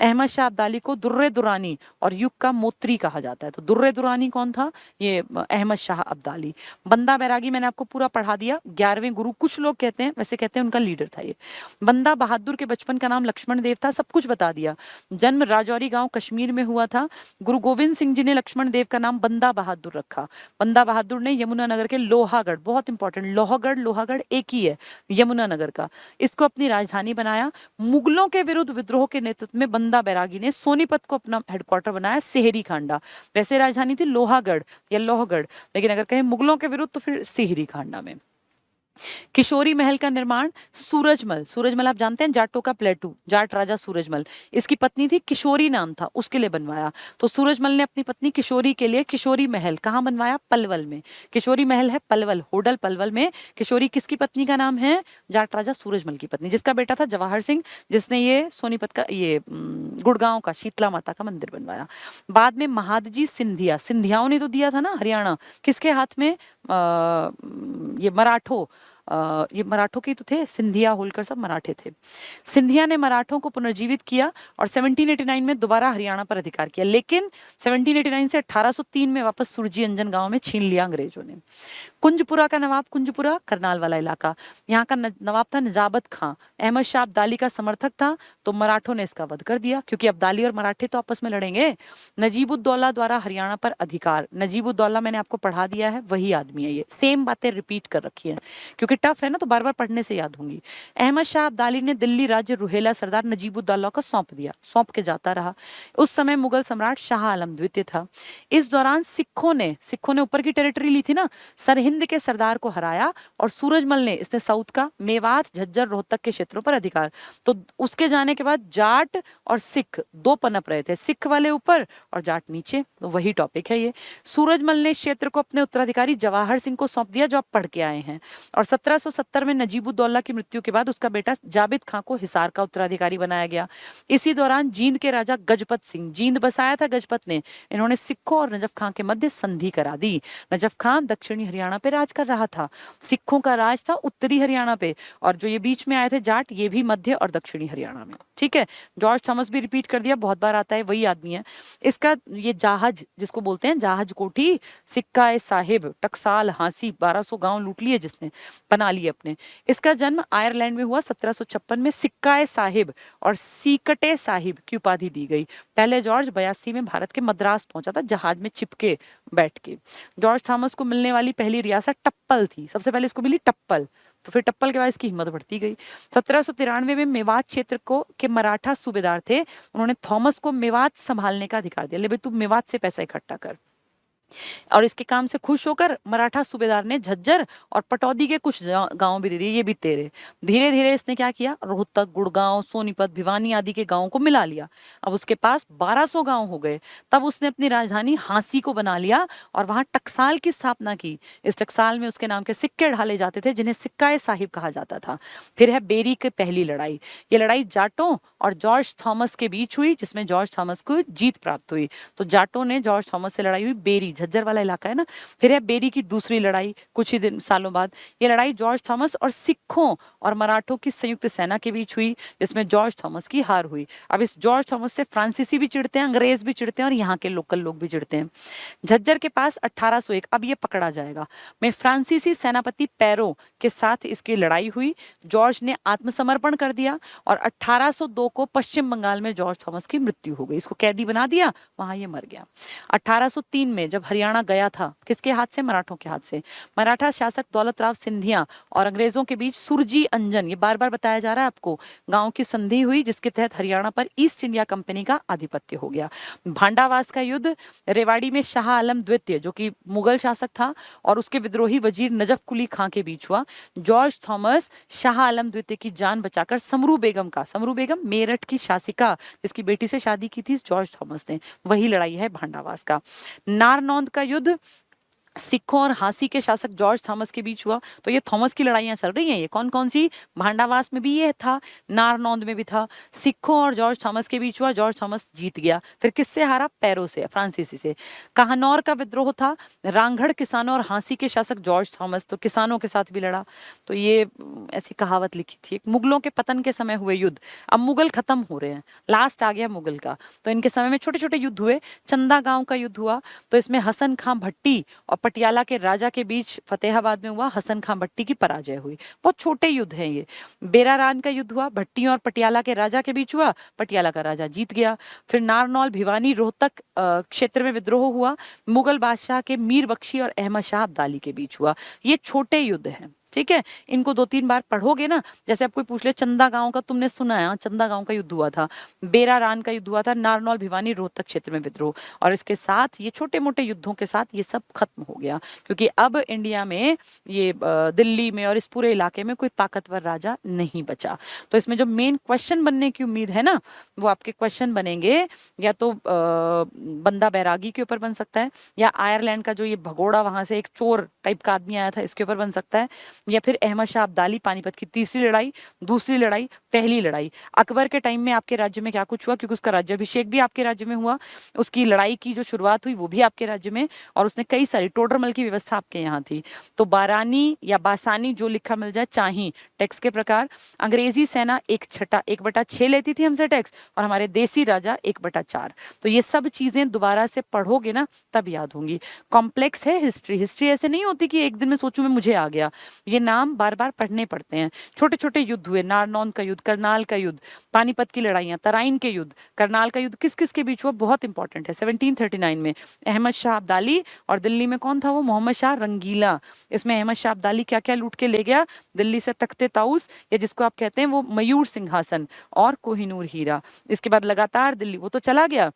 अहमद शाह अब्दाली को दुर्रे दुरानी और युग का मोत्री कहा जाता है। तो दुर्रे दुरानी कौन था, ये अहमद शाह अब्दाली। बंदा बैरागी मैंने आपको पूरा पढ़ा दिया, 11वें गुरु कुछ लोग कहते हैं, वैसे कहते हैं उनका लीडर था ये। बंदा बहादुर के बचपन का नाम लक्ष्मण देव था, सब कुछ बता दिया। जन्म राजौरी गांव कश्मीर में हुआ था। गुरु गोविंद सिंह जी ने लक्ष्मण देव का नाम बंदा बहादुर रखा। बंदा बहादुर ने यमुनानगर के लोहागढ़, बहुत इंपॉर्टेंट, लोहागढ़ एक ही है यमुनानगर का, इसको अपनी राजधानी बनाया। मुगलों के विरुद्ध विद्रोह के नेतृत्व में बंदा बैरागी ने सोनीपत को अपना हेडक्वार्टर बनाया, सेहरी खांडा। वैसे राजधानी थी लोहागढ़ या लोहगढ़, लेकिन अगर कहें मुगलों के विरुद्ध तो फिर सेहरी खांडा में। किशोरी महल का निर्माण सूरजमल आप जानते हैं, जाटों का प्लेटू, जाट राजा सूरजमल, इसकी पत्नी थी किशोरी नाम था, उसके लिए बनवाया। तो सूरजमल ने अपनी पत्नी किशोरी के लिए किशोरी महल कहाँ बनवाया, पलवल में। किशोरी महल है पलवल, होडल पलवल में। किशोरी किसकी पत्नी का नाम है, जाट राजा सूरजमल की पत्नी, जिसका बेटा था जवाहर सिंह, जिसने ये सोनीपत का ये गुड़गांव का शीतला माता का मंदिर बनवाया। बाद में महादजी सिंधियाओं ने तो दिया था ना हरियाणा, किसके हाथ में, ये मराठों के तो थे, सिंधिया होलकर सब मराठे थे। सिंधिया ने मराठों को पुनर्जीवित किया और 1789 में दोबारा हरियाणा पर अधिकार किया, लेकिन 1789 से 1803 में वापस सुरजी अंजन गांव में छीन लिया अंग्रेजों ने। कुंजपुरा का नवाब, कुंजपुरा करनाल वाला इलाका, यहाँ का नवाब था नजाबत खां। अहमद शाह अब्दाली का समर्थक था, तो मराठों ने इसका वध कर दिया, क्योंकि अब्दाली और मराठे तो आपस में लड़ेंगे। नजीबुद्दौला द्वारा हरियाणा पर अधिकार, नजीबुद्दौला मैंने आपको पढ़ा दिया है, वही आदमी है ये, सेम बातें रिपीट कर रखी है क्योंकि टफ है ना, तो बार बार पढ़ने से याद होंगी। अहमद शाह अब्दाली ने दिल्ली राज्य रुहेला सरदार नजीबुद्दौला को सौंप दिया, सौंप के जाता रहा। उस समय मुगल सम्राट शाह आलम द्वितीय था। इस दौरान सिखों ने ऊपर की टेरिटरी ली थी ना, सरहिंद के सरदार को हराया, और सूरजमल ने, इसने साउथ का मेवात, झज्जर, रोहतक के क्षेत्रों पर अधिकार। तो उसके जाने के बाद जाट और सिख दो पनप रहे थे, सिख वाले ऊपर और जाट नीचे, तो वही टॉपिक है ये। सूरजमल ने क्षेत्र को अपने उत्तराधिकारी जवाहर सिंह को सौंप दिया, जो आप पढ़ के आए हैं। और 1770 में नजीबुद्दौला की मृत्यु के बाद उसका बेटा जाबित खां को हिसार का उत्तराधिकारी बनाया गया। इसी दौरान जींद के राजा गजपत सिंह, जींद बसाया था गजपत ने, इन्होंने सिखों और नजफ खां के मध्य संधि करा दी। नजफ खां दक्षिणी हरियाणा पे राज कर रहा था, सिखों का राज था उत्तरी हरियाणा पे, और जो ये बीच में आए थे जाट, ये भी मध्य और दक्षिणी हरियाणा में। ठीक है, जॉर्ज थॉमस भी रिपीट कर दिया, बहुत बार आता है, वही आदमी है। इसका ये जहाज जिसको बोलते हैं, जहाज कोठी, सिक्का ए साहिब, टकसाल, हांसी, 1200 गांव लूट लिए जिसने, बना लिए अपने। इसका जन्म आयरलैंड में हुआ 1756 में। सिक्का ए साहिब और सीकटे साहिब की उपाधि दी गई। पहले जॉर्ज 82 में भारत के मद्रास पहुंचा था जहाज में चिपके बैठ के। जॉर्ज थॉमस को मिलने वाली पहली रियासत टप्पल थी, सबसे पहले इसको मिली टप्पल, तो फिर टप्पल के बाद इसकी हिम्मत बढ़ती गई। 1793 में मेवात क्षेत्र को के मराठा सूबेदार थे, उन्होंने थॉमस को मेवात संभालने का अधिकार दिया, ले भाई तू मेवात से पैसा इकट्ठा कर। और इसके काम से खुश होकर मराठा सूबेदार ने झज्जर और पटौदी के कुछ गांव भी दे दिए, ये भी तेरे। धीरे धीरे इसने क्या किया, रोहतक, गुड़गांव, सोनीपत, भिवानी आदि के गांवों को मिला लिया। अब उसके पास 1200 गांव हो गए। तब उसने अपनी राजधानी हांसी को बना लिया और वहां टकसाल की स्थापना की। इस टकसाल में उसके नाम के सिक्के ढाले जाते थे, जिन्हें सिक्का साहिब कहा जाता था। फिर है बेरी की पहली लड़ाई। ये लड़ाई जाटों और जॉर्ज थॉमस के बीच हुई, जिसमें जॉर्ज थॉमस को जीत प्राप्त हुई। तो जाटों ने जॉर्ज थॉमस से लड़ाई हुई, बेरी झज्जर वाला इलाका है ना। फिर है बेरी की दूसरी लड़ाई, कुछ ही दिन सालों बाद। ये लड़ाई जॉर्ज थॉमस और सिखों और मराठों की संयुक्त सेना के बीच हुई, जिसमें जॉर्ज थॉमस की हार हुई। अब इस जॉर्ज थॉमस से फ्रांसीसी भी चिढ़ते हैं, अंग्रेज भी चिढ़ते हैं और यहाँ के लोकल लोग भी चिढ़ते हैं। झज्जर के पास 1801, अब ये पकड़ा जाएगा, में फ्रांसीसी सेनापति पैरो के साथ इसकी लड़ाई हुई। जॉर्ज ने आत्मसमर्पण कर दिया और 1802 को पश्चिम बंगाल में जॉर्ज थॉमस की मृत्यु हो गई। इसको कैदी बना दिया, वहां ये मर गया। 1803 में जब हरियाणा गया था, किसके हाथ से, मराठों के हाथ से। मराठा शासक दौलत राव सिंधिया और अंग्रेजों के बीच सुरजी अंजन, ये बार बार बताया जा रहा है आपको, गांव की संधि हुई, जिसके तहत हरियाणा पर ईस्ट इंडिया कंपनी का आधिपत्य हो गया। भांडावास का युद्ध रेवाड़ी में शाह आलम द्वितीय, जो कि मुगल शासक था, और उसके विद्रोही वजीर नजफ कुली खां के बीच हुआ। जॉर्ज थॉमस शाह आलम द्वितीय की जान बचाकर समरू बेगम का, समरू बेगम मेरठ की शासिका जिसकी बेटी से शादी की थी जॉर्ज थॉमस ने, वही लड़ाई है भांडावास का। नारनौंद का युद्ध सिखों और हांसी के शासक जॉर्ज थॉमस के बीच हुआ। तो ये थॉमस की लड़ाइयां चल रही हैं, ये कौन कौन सी, भांडावास में भी ये था, नारनौंद में भी था। सिखों और जॉर्ज थॉमस के बीच हुआ, जॉर्ज थॉमस जीत गया। फिर किससे हारा, पैरो से, फ्रांसीसी से। काहनौर का विद्रोह था, रांगड़ किसानों और हांसी के शासक जॉर्ज थॉमस, तो किसानों के साथ भी लड़ा। तो ये ऐसी कहावत लिखी थी। मुगलों के पतन के समय हुए युद्ध, अब मुगल खत्म हो रहे हैं, लास्ट आ गया मुगल का, तो इनके समय में छोटे छोटे युद्ध हुए। चंदा गांव का युद्ध हुआ, तो इसमें हसन खां भट्टी और पटियाला के राजा के बीच फतेहाबाद में हुआ, हसन खां भट्टी की पराजय हुई। बहुत छोटे युद्ध हैं ये। बेरारान का युद्ध हुआ, भट्टियों और पटियाला के राजा के बीच हुआ, पटियाला का राजा जीत गया। फिर नारनौल, भिवानी, रोहतक क्षेत्र में विद्रोह हुआ, मुगल बादशाह के मीर बख्शी और अहमद शाह अब्दाली के बीच हुआ। ये छोटे युद्ध हैं, ठीक है। इनको 2-3 बार पढ़ोगे ना, जैसे आप कोई पूछ ले चंदा गांव का तुमने सुना है, चंदा गांव का युद्ध हुआ था, बेरारान का युद्ध हुआ था, नारनौल, भिवानी, रोहतक क्षेत्र में विद्रोह, और इसके साथ ये छोटे मोटे युद्धों के साथ ये सब खत्म हो गया, क्योंकि अब इंडिया में ये दिल्ली में और इस पूरे इलाके में कोई ताकतवर राजा नहीं बचा। तो इसमें जो मेन क्वेश्चन बनने की उम्मीद है ना, वो आपके क्वेश्चन बनेंगे या तो बंदा बैरागी के ऊपर बन सकता है, या आयरलैंड का जो ये भगोड़ा वहां से एक चोर टाइप का आदमी आया था, इसके ऊपर बन सकता है, या फिर अहमद शाह अब्दाली, पानीपत की तीसरी लड़ाई, दूसरी लड़ाई, पहली लड़ाई। अकबर के टाइम में आपके राज्य में क्या कुछ हुआ, क्योंकि उसका राज्याभिषेक भी आपके राज्य में हुआ, उसकी लड़ाई की जो शुरुआत हुई वो भी आपके राज्य में, और उसने कई सारी टोडरमल की व्यवस्था आपके यहाँ थी। तो बारानी या बासानी जो लिखा मिल जाए चाही, टैक्स के प्रकार। अंग्रेजी सेना 1/6 लेती थी हमसे टैक्स, और हमारे देसी राजा 1/4। तो ये सब चीजें दोबारा से पढ़ोगे ना तब याद होंगी। कॉम्प्लेक्स है हिस्ट्री, हिस्ट्री ऐसे नहीं होती कि एक दिन में सोचूं मैं मुझे आ गया, ये नाम बार बार पढ़ने पड़ते हैं। छोटे छोटे युद्ध हुए, नारनौंद का युद्ध, करनाल का युद्ध, पानीपत की लड़ाइयां, तराइन के युद्ध, करनाल का युद्ध किस किस के बीच हुआ, बहुत इंपॉर्टेंट है। 1739 में अहमद शाह अब्दाली, और दिल्ली में कौन था वो, मोहम्मद शाह रंगीला। इसमें अहमद शाह अब्दाली क्या क्या लूट के ले गया, दिल्ली से तख्ते ताउस, या जिसको आप कहते हैं वो मयूर सिंहासन, और कोहिनूर हीरा। इसके बाद लगातार दिल्ली, वो तो चला गया,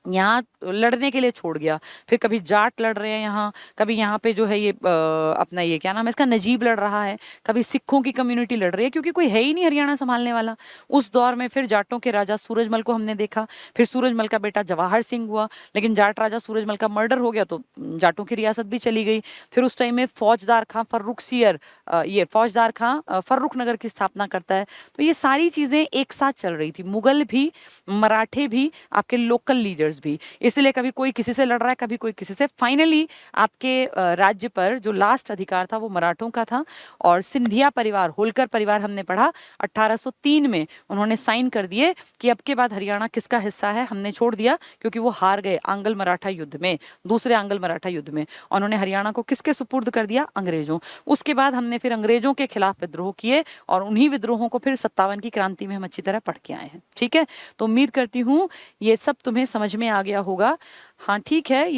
यहाँ लड़ने के लिए छोड़ गया। फिर कभी जाट लड़ रहे हैं यहाँ, कभी यहाँ पे जो है ये अपना ये क्या नाम है इसका, नजीब लड़ रहा है, कभी सिखों की कम्युनिटी लड़ रही है, क्योंकि कोई है ही नहीं हरियाणा संभालने वाला। उस दौर में फिर जाटों के राजा सूरजमल को हमने देखा, फिर सूरजमल का बेटा जवाहर सिंह हुआ, लेकिन जाट राजा सूरजमल का मर्डर हो गया तो जाटों की रियासत भी चली गई। फिर उस टाइम में फौजदार खां फर्रुख सियर, ये फौजदार खां फर्रुख नगर की स्थापना करता है। तो ये सारी चीजें एक साथ चल रही थी, मुगल भी, मराठे भी, आपके लोकल लीडर्स लीडर्स भी, इसलिए कभी कोई किसी से लड़ रहा है, कभी कोई किसी से। फाइनली आपके राज्य पर जो लास्ट अधिकार था वो मराठों का था, और सिंधिया परिवार, होलकर परिवार हमने पढ़ा 1803 में उन्होंने साइन कर दिए कि अब के बाद हरियाणा किसका हिस्सा है, हमने छोड़ दिया, क्योंकि वो हार गए आंग्ल मराठा युद्ध में, दूसरे आंग्ल मराठा युद्ध में। उन्होंने हरियाणा को किसके सुपुर्द कर दिया, अंग्रेजों। उसके बाद हमने फिर अंग्रेजों के खिलाफ विद्रोह किए, और उन्हीं विद्रोहों को फिर 57 की क्रांति में हम अच्छी तरह पढ़ के आए हैं। ठीक है, तो उम्मीद करती हूँ ये सब तुम्हें समझ में आ गया होगा। हाँ ठीक है,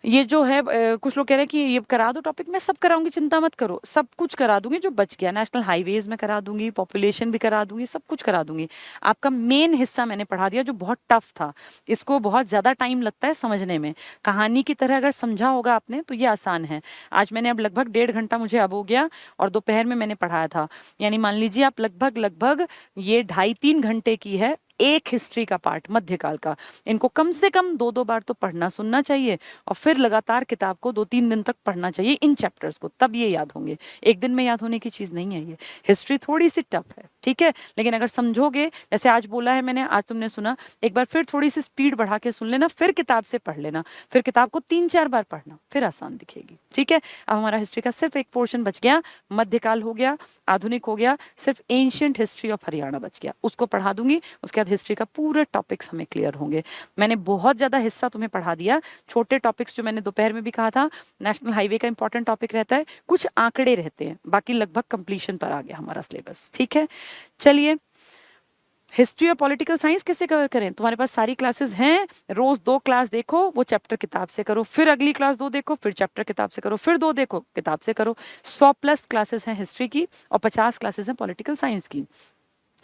ये जो है कुछ लोग कह रहे हैं कि ये करा दो टॉपिक, मैं सब कराऊंगी, चिंता मत करो, सब कुछ करा दूंगी जो बच गया। नेशनल हाईवेज में करा दूंगी, पॉपुलेशन भी करा दूंगी, सब कुछ करा दूंगी। आपका मेन हिस्सा मैंने पढ़ा दिया जो बहुत टफ था, इसको बहुत ज्यादा टाइम लगता है समझने में। कहानी की तरह अगर समझा होगा आपने तो ये आसान है। आज मैंने अब लगभग 1.5 घंटा मुझे अब हो गया, और दोपहर में मैंने पढ़ाया था, यानी मान लीजिए आप लगभग ये 2.5-3 घंटे की है एक हिस्ट्री का पार्ट, मध्यकाल का। इनको कम से कम 2-2 बार तो पढ़ना सुनना चाहिए, और फिर लगातार किताब को 2-3 दिन तक पढ़ना चाहिए इन चैप्टर्स को, तब ये याद होंगे। एक दिन में याद होने की चीज नहीं है ये। हिस्ट्री थोड़ी सी टफ है, ठीक है, लेकिन अगर समझोगे, जैसे आज बोला है मैंने, आज तुमने सुना, एक बार फिर थोड़ी सी स्पीड बढ़ा के सुन लेना, फिर किताब से पढ़ लेना, फिर किताब को 3-4 बार पढ़ना, फिर आसान दिखेगी। ठीक है, अब हमारा हिस्ट्री का सिर्फ एक पोर्शन बच गया, मध्यकाल हो गया, आधुनिक हो गया, सिर्फ एंशिएंट हिस्ट्री ऑफ हरियाणा बच गया, उसको पढ़ा दूंगी। उसके बाद हिस्ट्री का पूरे टॉपिक्स हमें क्लियर होंगे। मैंने बहुत ज्यादा हिस्सा तुम्हें पढ़ा दिया। छोटे टॉपिक्स जो मैंने दोपहर में भी कहा था, नेशनल हाईवे का इंपॉर्टेंट टॉपिक रहता है, कुछ आंकड़े रहते हैं, बाकी लगभग कंप्लीशन पर आ गया हमारा सिलेबस। ठीक है, चलिए, हिस्ट्री और पॉलिटिकल साइंस कैसे कवर करें? तुम्हारे पास सारी क्लासेस हैं, रोज 2 क्लास देखो, वो चैप्टर किताब से करो, फिर अगली क्लास 2 देखो, फिर चैप्टर किताब से करो, फिर 2 देखो, किताब से करो। 100+ क्लासेस हैं हिस्ट्री की, और 50 क्लासेस हैं पॉलिटिकल साइंस की।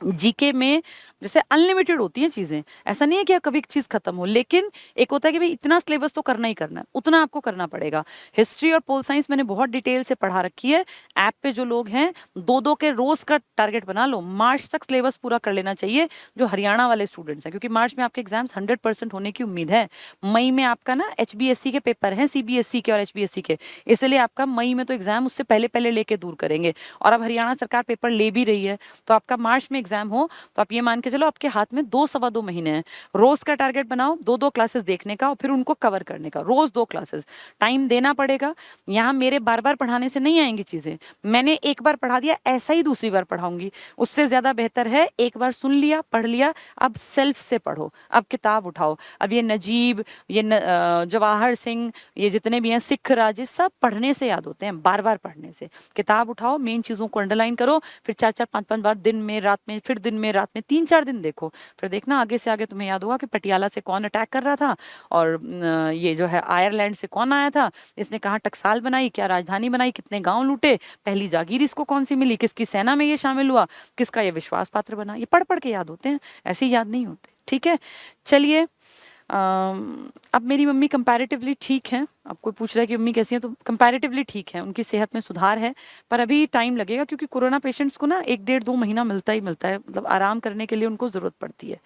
जीके में जैसे अनलिमिटेड होती हैं चीजें, ऐसा नहीं है कि कभी चीज खत्म हो, लेकिन एक होता है कि भाई इतना सिलेबस तो करना ही करना है, उतना आपको करना पड़ेगा। हिस्ट्री और पोल साइंस मैंने बहुत डिटेल से पढ़ा रखी है। ऐप पे जो लोग हैं 2-2 के रोज का टारगेट बना लो, मार्च तक सिलेबस पूरा कर लेना चाहिए जो हरियाणा वाले स्टूडेंट्स हैं, क्योंकि मार्च में आपके एग्जाम्स 100% होने की उम्मीद है। मई में आपका ना HBSC के पेपर हैं, CBSE के और HBSC के, इसलिए आपका मई में तो एग्जाम उससे पहले पहले लेके दूर करेंगे। और अब हरियाणा सरकार पेपर ले भी रही है, तो आपका मार्च में एग्जाम हो तो आप ये मान के चलो आपके हाथ में 2-2.25 महीने हैं। रोज का टारगेट बनाओ, 2-2 क्लासेस देखने का, और फिर उनको कवर करने का, रोज 2 क्लासेस। टाइम देना पड़ेगा, यहाँ मेरे बार बार पढ़ाने से नहीं आएंगी चीजें। मैंने एक बार पढ़ा दिया, ऐसा ही दूसरी बार पढ़ाऊंगी, उससे ज्यादा बेहतर है एक बार सुन लिया, पढ़ लिया, अब सेल्फ से पढ़ो, अब किताब उठाओ। अब ये नजीब, ये जवाहर सिंह, ये जितने भी हैं, सिख राज, सब पढ़ने से याद होते हैं, बार बार पढ़ने से। किताब उठाओ, मेन चीजों को अंडरलाइन करो, फिर 4-4, 5-5 बार दिन में, रात में, फिर दिन में, रात में, 3-4 दिन देखो, फिर देखना आगे से आगे तुम्हें याद होगा कि पटियाला से कौन अटैक कर रहा था, और ये जो है आयरलैंड से कौन आया था, इसने कहाँ टकसाल बनाई, क्या राजधानी बनाई, कितने गांव लूटे, पहली जागीर इसको कौन सी मिली, किसकी सेना में ये शामिल हुआ, किसका ये विश्वास पात्र बना। ये पढ़ पढ़ के याद होते हैं, ऐसे ही याद नहीं होते। ठीक है, चलिए, अब मेरी मम्मी कंपैरेटिवली ठीक है। अब कोई पूछ रहा है कि मम्मी कैसी है, तो कंपैरेटिवली ठीक है, उनकी सेहत में सुधार है, पर अभी टाइम लगेगा, क्योंकि कोरोना पेशेंट्स को ना 1-1.5-2 महीना मिलता ही मिलता है, मतलब आराम करने के लिए उनको जरूरत पड़ती है।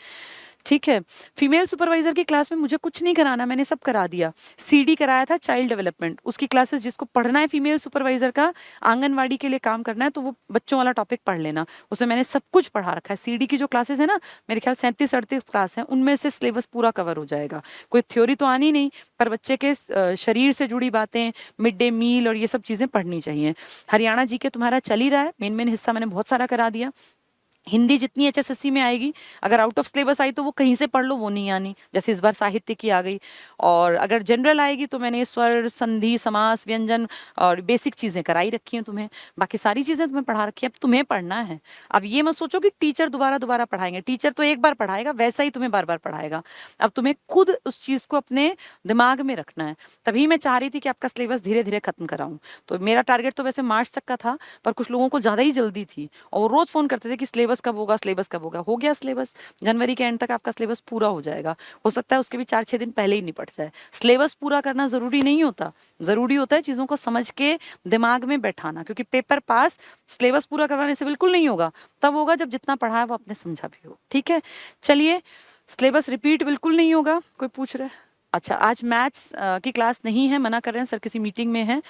ठीक है, फीमेल सुपरवाइजर की क्लास में मुझे कुछ नहीं कराना, मैंने सब करा दिया। CD कराया था, चाइल्ड डेवलपमेंट, उसकी क्लासेस जिसको पढ़ना है फीमेल सुपरवाइजर का, आंगनवाड़ी के लिए काम करना है, तो वो बच्चों वाला टॉपिक पढ़ लेना, उसमें मैंने सब कुछ पढ़ा रखा है। CD की जो क्लासेस है ना, मेरे ख्याल 37-38 क्लास है, उनमें से सिलेबस पूरा कवर हो जाएगा। कोई थ्योरी तो आनी नहीं, पर बच्चे के शरीर से जुड़ी बातें, मिड डे मील और ये सब चीजें पढ़नी चाहिए। हरियाणा जी के तुम्हारा चल ही रहा है, मेन हिस्सा मैंने बहुत सारा करा दिया। हिंदी जितनी HSSC में आएगी, अगर आउट ऑफ सिलेबस आई तो वो कहीं से पढ़ लो, वो नहीं आनी, जैसे इस बार साहित्य की आ गई। और अगर जनरल आएगी तो मैंने स्वर, संधि, समास, व्यंजन और बेसिक चीजें कराई रखी हैं तुम्हें, बाकी सारी चीजें तुम्हें पढ़ा रखी है, अब तुम्हें पढ़ना है। अब ये मत सोचो कि टीचर दोबारा दोबारा पढ़ाएंगे, टीचर तो एक बार पढ़ाएगा, वैसा ही तुम्हें बार बार पढ़ाएगा। अब तुम्हें खुद उस चीज को अपने दिमाग में रखना है। तभी मैं चाह रही थी कि आपका सिलेबस धीरे धीरे खत्म कराऊं। तो मेरा टारगेट तो वैसे मार्च तक का था, पर कुछ लोगों को ज्यादा ही जल्दी थी, और वो रोज फोन करते थे कि सिलेबस कब होगा, सिलेबस कब होगा। हो गया सिलेबस, जनवरी के एंड तक आपका सिलेबस पूरा हो जाएगा। हो सकता है उसके भी 4-6 दिन पहले ही निपट जाए। सिलेबस पूरा करना जरूरी नहीं होता, जरूरी होता है चीजों को समझ के दिमाग में बैठाना, क्योंकि पेपर पास सिलेबस पूरा करवाने से बिल्कुल नहीं होगा, तब होगा जब जितना पढ़ा है वो आपने समझा भी हो। ठीक है, चलिए, सिलेबस रिपीट बिल्कुल नहीं होगा। कोई पूछ रहा है? अच्छा, आज मैथ्स की क्लास नहीं है, मना कर रहे हैं सर, किसी मीटिंग में है।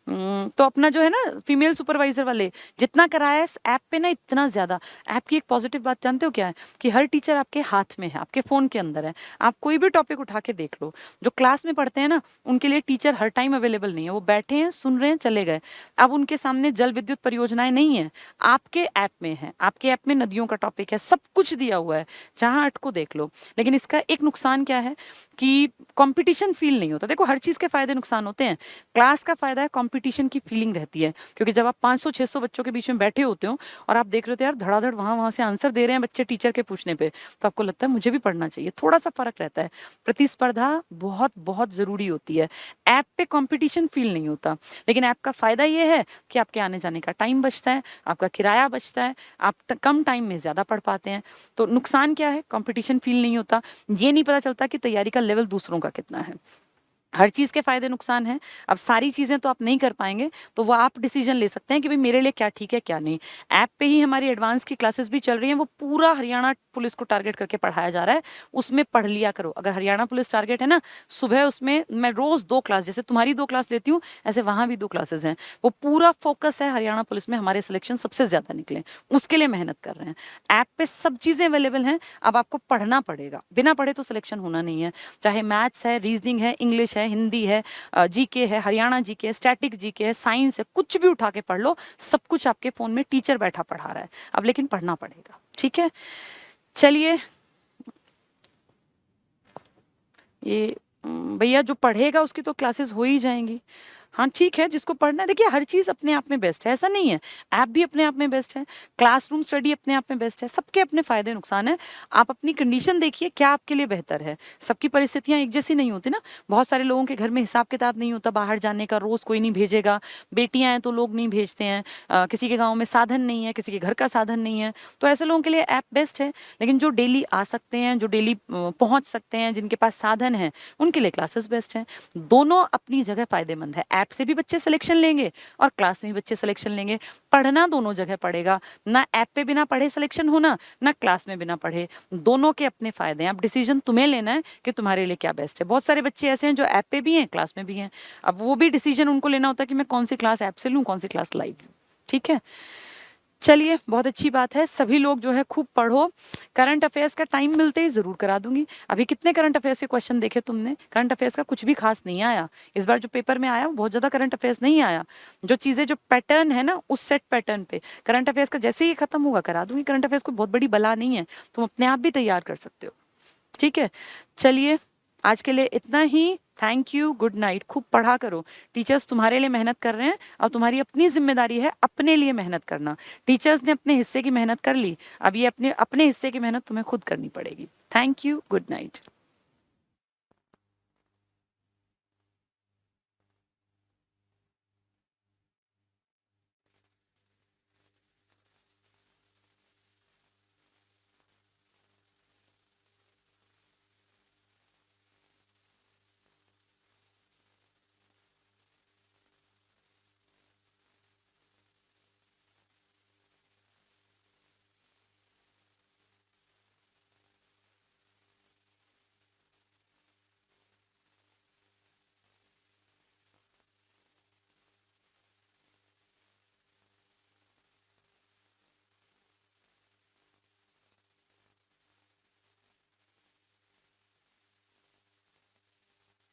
तो अपना जो है ना फीमेल सुपरवाइजर वाले जितना कराया इस ऐप पे ना, इतना ज्यादा। ऐप की एक पॉजिटिव बात जानते हो क्या है? कि हर टीचर आपके हाथ में है, आपके फोन के अंदर है। आप कोई भी टॉपिक उठा के देख लो। जो क्लास में पढ़ते हैं ना, उनके लिए टीचर हर टाइम अवेलेबल नहीं है। वो बैठे हैं, सुन रहे हैं, चले गए। अब उनके सामने जल विद्युत परियोजनाएं नहीं है, आपके ऐप में है। आपके ऐप में नदियों का टॉपिक है, सब कुछ दिया हुआ है, जहां अटको देख लो। लेकिन इसका एक नुकसान क्या है कि कंपटीशन फील नहीं होता। देखो, हर चीज के फायदे नुकसान होते हैं। क्लास का फायदा है कंपटीशन की फीलिंग रहती है, क्योंकि जब आप 500-600 बच्चों के बीच में बैठे होते हो और आप देख रहे हो यार धड़ाधड़ वहां वहां से आंसर दे रहे हैं बच्चे टीचर के पूछने पे, तो आपको लगता है मुझे भी पढ़ना चाहिए। थोड़ा सा फर्क रहता है। प्रतिस्पर्धा बहुत बहुत जरूरी होती है। ऐप पे कंपटीशन फील नहीं होता। लेकिन ऐप का फायदा ये है कि आपके आने जाने का टाइम बचता है, आपका किराया बचता है, आप कम टाइम में ज्यादा पढ़ पाते हैं। तो नुकसान क्या है? कंपटीशन फील नहीं होता, ये नहीं पता चलता कि तैयारी का लेवल दूसरों का कितना है। हर चीज के फायदे नुकसान हैं। अब सारी चीजें तो आप नहीं कर पाएंगे, तो वो आप डिसीजन ले सकते हैं कि भाई मेरे लिए क्या ठीक है क्या नहीं। ऐप पे ही हमारी एडवांस की क्लासेस भी चल रही हैं, वो पूरा हरियाणा पुलिस को टारगेट करके पढ़ाया जा रहा है। उसमें पढ़ लिया करो। अगर हरियाणा पुलिस टारगेट है ना, सुबह उसमें मैं रोज 2 क्लास, जैसे तुम्हारी 2 क्लास लेती हूँ, ऐसे वहां भी 2 क्लासेस हैं। वो पूरा फोकस है हरियाणा पुलिस में हमारे सिलेक्शन सबसे ज्यादा निकले, उसके लिए मेहनत कर रहे हैं। ऐप पे सब चीजें अवेलेबल हैं। अब आपको पढ़ना पड़ेगा, बिना पढ़े तो सिलेक्शन होना नहीं है। चाहे मैथ्स है, रीजनिंग है, इंग्लिश है, हिंदी है, जीके है, हरियाणा जीके, स्टैटिक जीके है, साइंस है, कुछ भी उठा के पढ़ लो। सब कुछ आपके फोन में टीचर बैठा पढ़ा रहा है। अब लेकिन पढ़ना पड़ेगा, ठीक है? चलिए, ये भैया जो पढ़ेगा उसकी तो क्लासेस हो ही जाएंगी। हाँ ठीक है, जिसको पढ़ना है। देखिए, हर चीज अपने आप में बेस्ट है, ऐसा नहीं है। ऐप भी अपने आप में बेस्ट है, क्लासरूम स्टडी अपने आप में बेस्ट है। सबके अपने फायदे नुकसान है। आप अपनी कंडीशन देखिए, क्या आपके लिए बेहतर है। सबकी परिस्थितियां एक जैसी नहीं होती ना। बहुत सारे लोगों के घर में हिसाब किताब नहीं होता बाहर जाने का, रोज कोई नहीं भेजेगा। बेटियां हैं तो लोग नहीं भेजते हैं। किसी के गाँव में साधन नहीं है, किसी के घर का साधन नहीं है, तो ऐसे लोगों के लिए ऐप बेस्ट है। लेकिन जो डेली आ सकते हैं, जो डेली पहुंच सकते हैं, जिनके पास साधन है, उनके लिए क्लासेस बेस्ट है। दोनों अपनी जगह फायदेमंद है। ऐप से भी बच्चे सिलेक्शन लेंगे और क्लास में भी बच्चे सिलेक्शन लेंगे। पढ़ना दोनों जगह पड़ेगा। ना ऐप पे बिना पढ़े सिलेक्शन होना, ना क्लास में बिना पढ़े। दोनों के अपने फायदे हैं। अब डिसीजन तुम्हें लेना है कि तुम्हारे लिए क्या बेस्ट है। बहुत सारे बच्चे ऐसे हैं जो ऐप पे भी हैं, क्लास में भी हैं। अब वो भी डिसीजन उनको लेना होता है कि मैं कौन सी क्लास ऐप से लूँ, कौन सी क्लास लाइव लूँ। ठीक है, चलिए, बहुत अच्छी बात है। सभी लोग जो है खूब पढ़ो। करंट अफेयर्स का टाइम मिलते ही जरूर करा दूंगी। अभी कितने करंट अफेयर्स के क्वेश्चन देखे तुमने? करंट अफेयर्स का कुछ भी खास नहीं आया इस बार। जो पेपर में आया वो बहुत ज्यादा करंट अफेयर्स नहीं आया। जो चीजें, जो पैटर्न है ना, उस सेट पैटर्न पे करंट अफेयर्स का जैसे ही खत्म होगा करा दूंगी। करंट अफेयर्स कोई बहुत बड़ी बला नहीं है, तुम अपने आप भी तैयार कर सकते हो। ठीक है, चलिए, आज के लिए इतना ही। Thank you, good night. खूब पढ़ा करो। टीचर्स तुम्हारे लिए मेहनत कर रहे हैं और तुम्हारी अपनी जिम्मेदारी है अपने लिए मेहनत करना। टीचर्स ने अपने हिस्से की मेहनत कर ली, अब ये अपने अपने हिस्से की मेहनत तुम्हें खुद करनी पड़ेगी। Thank you, good night.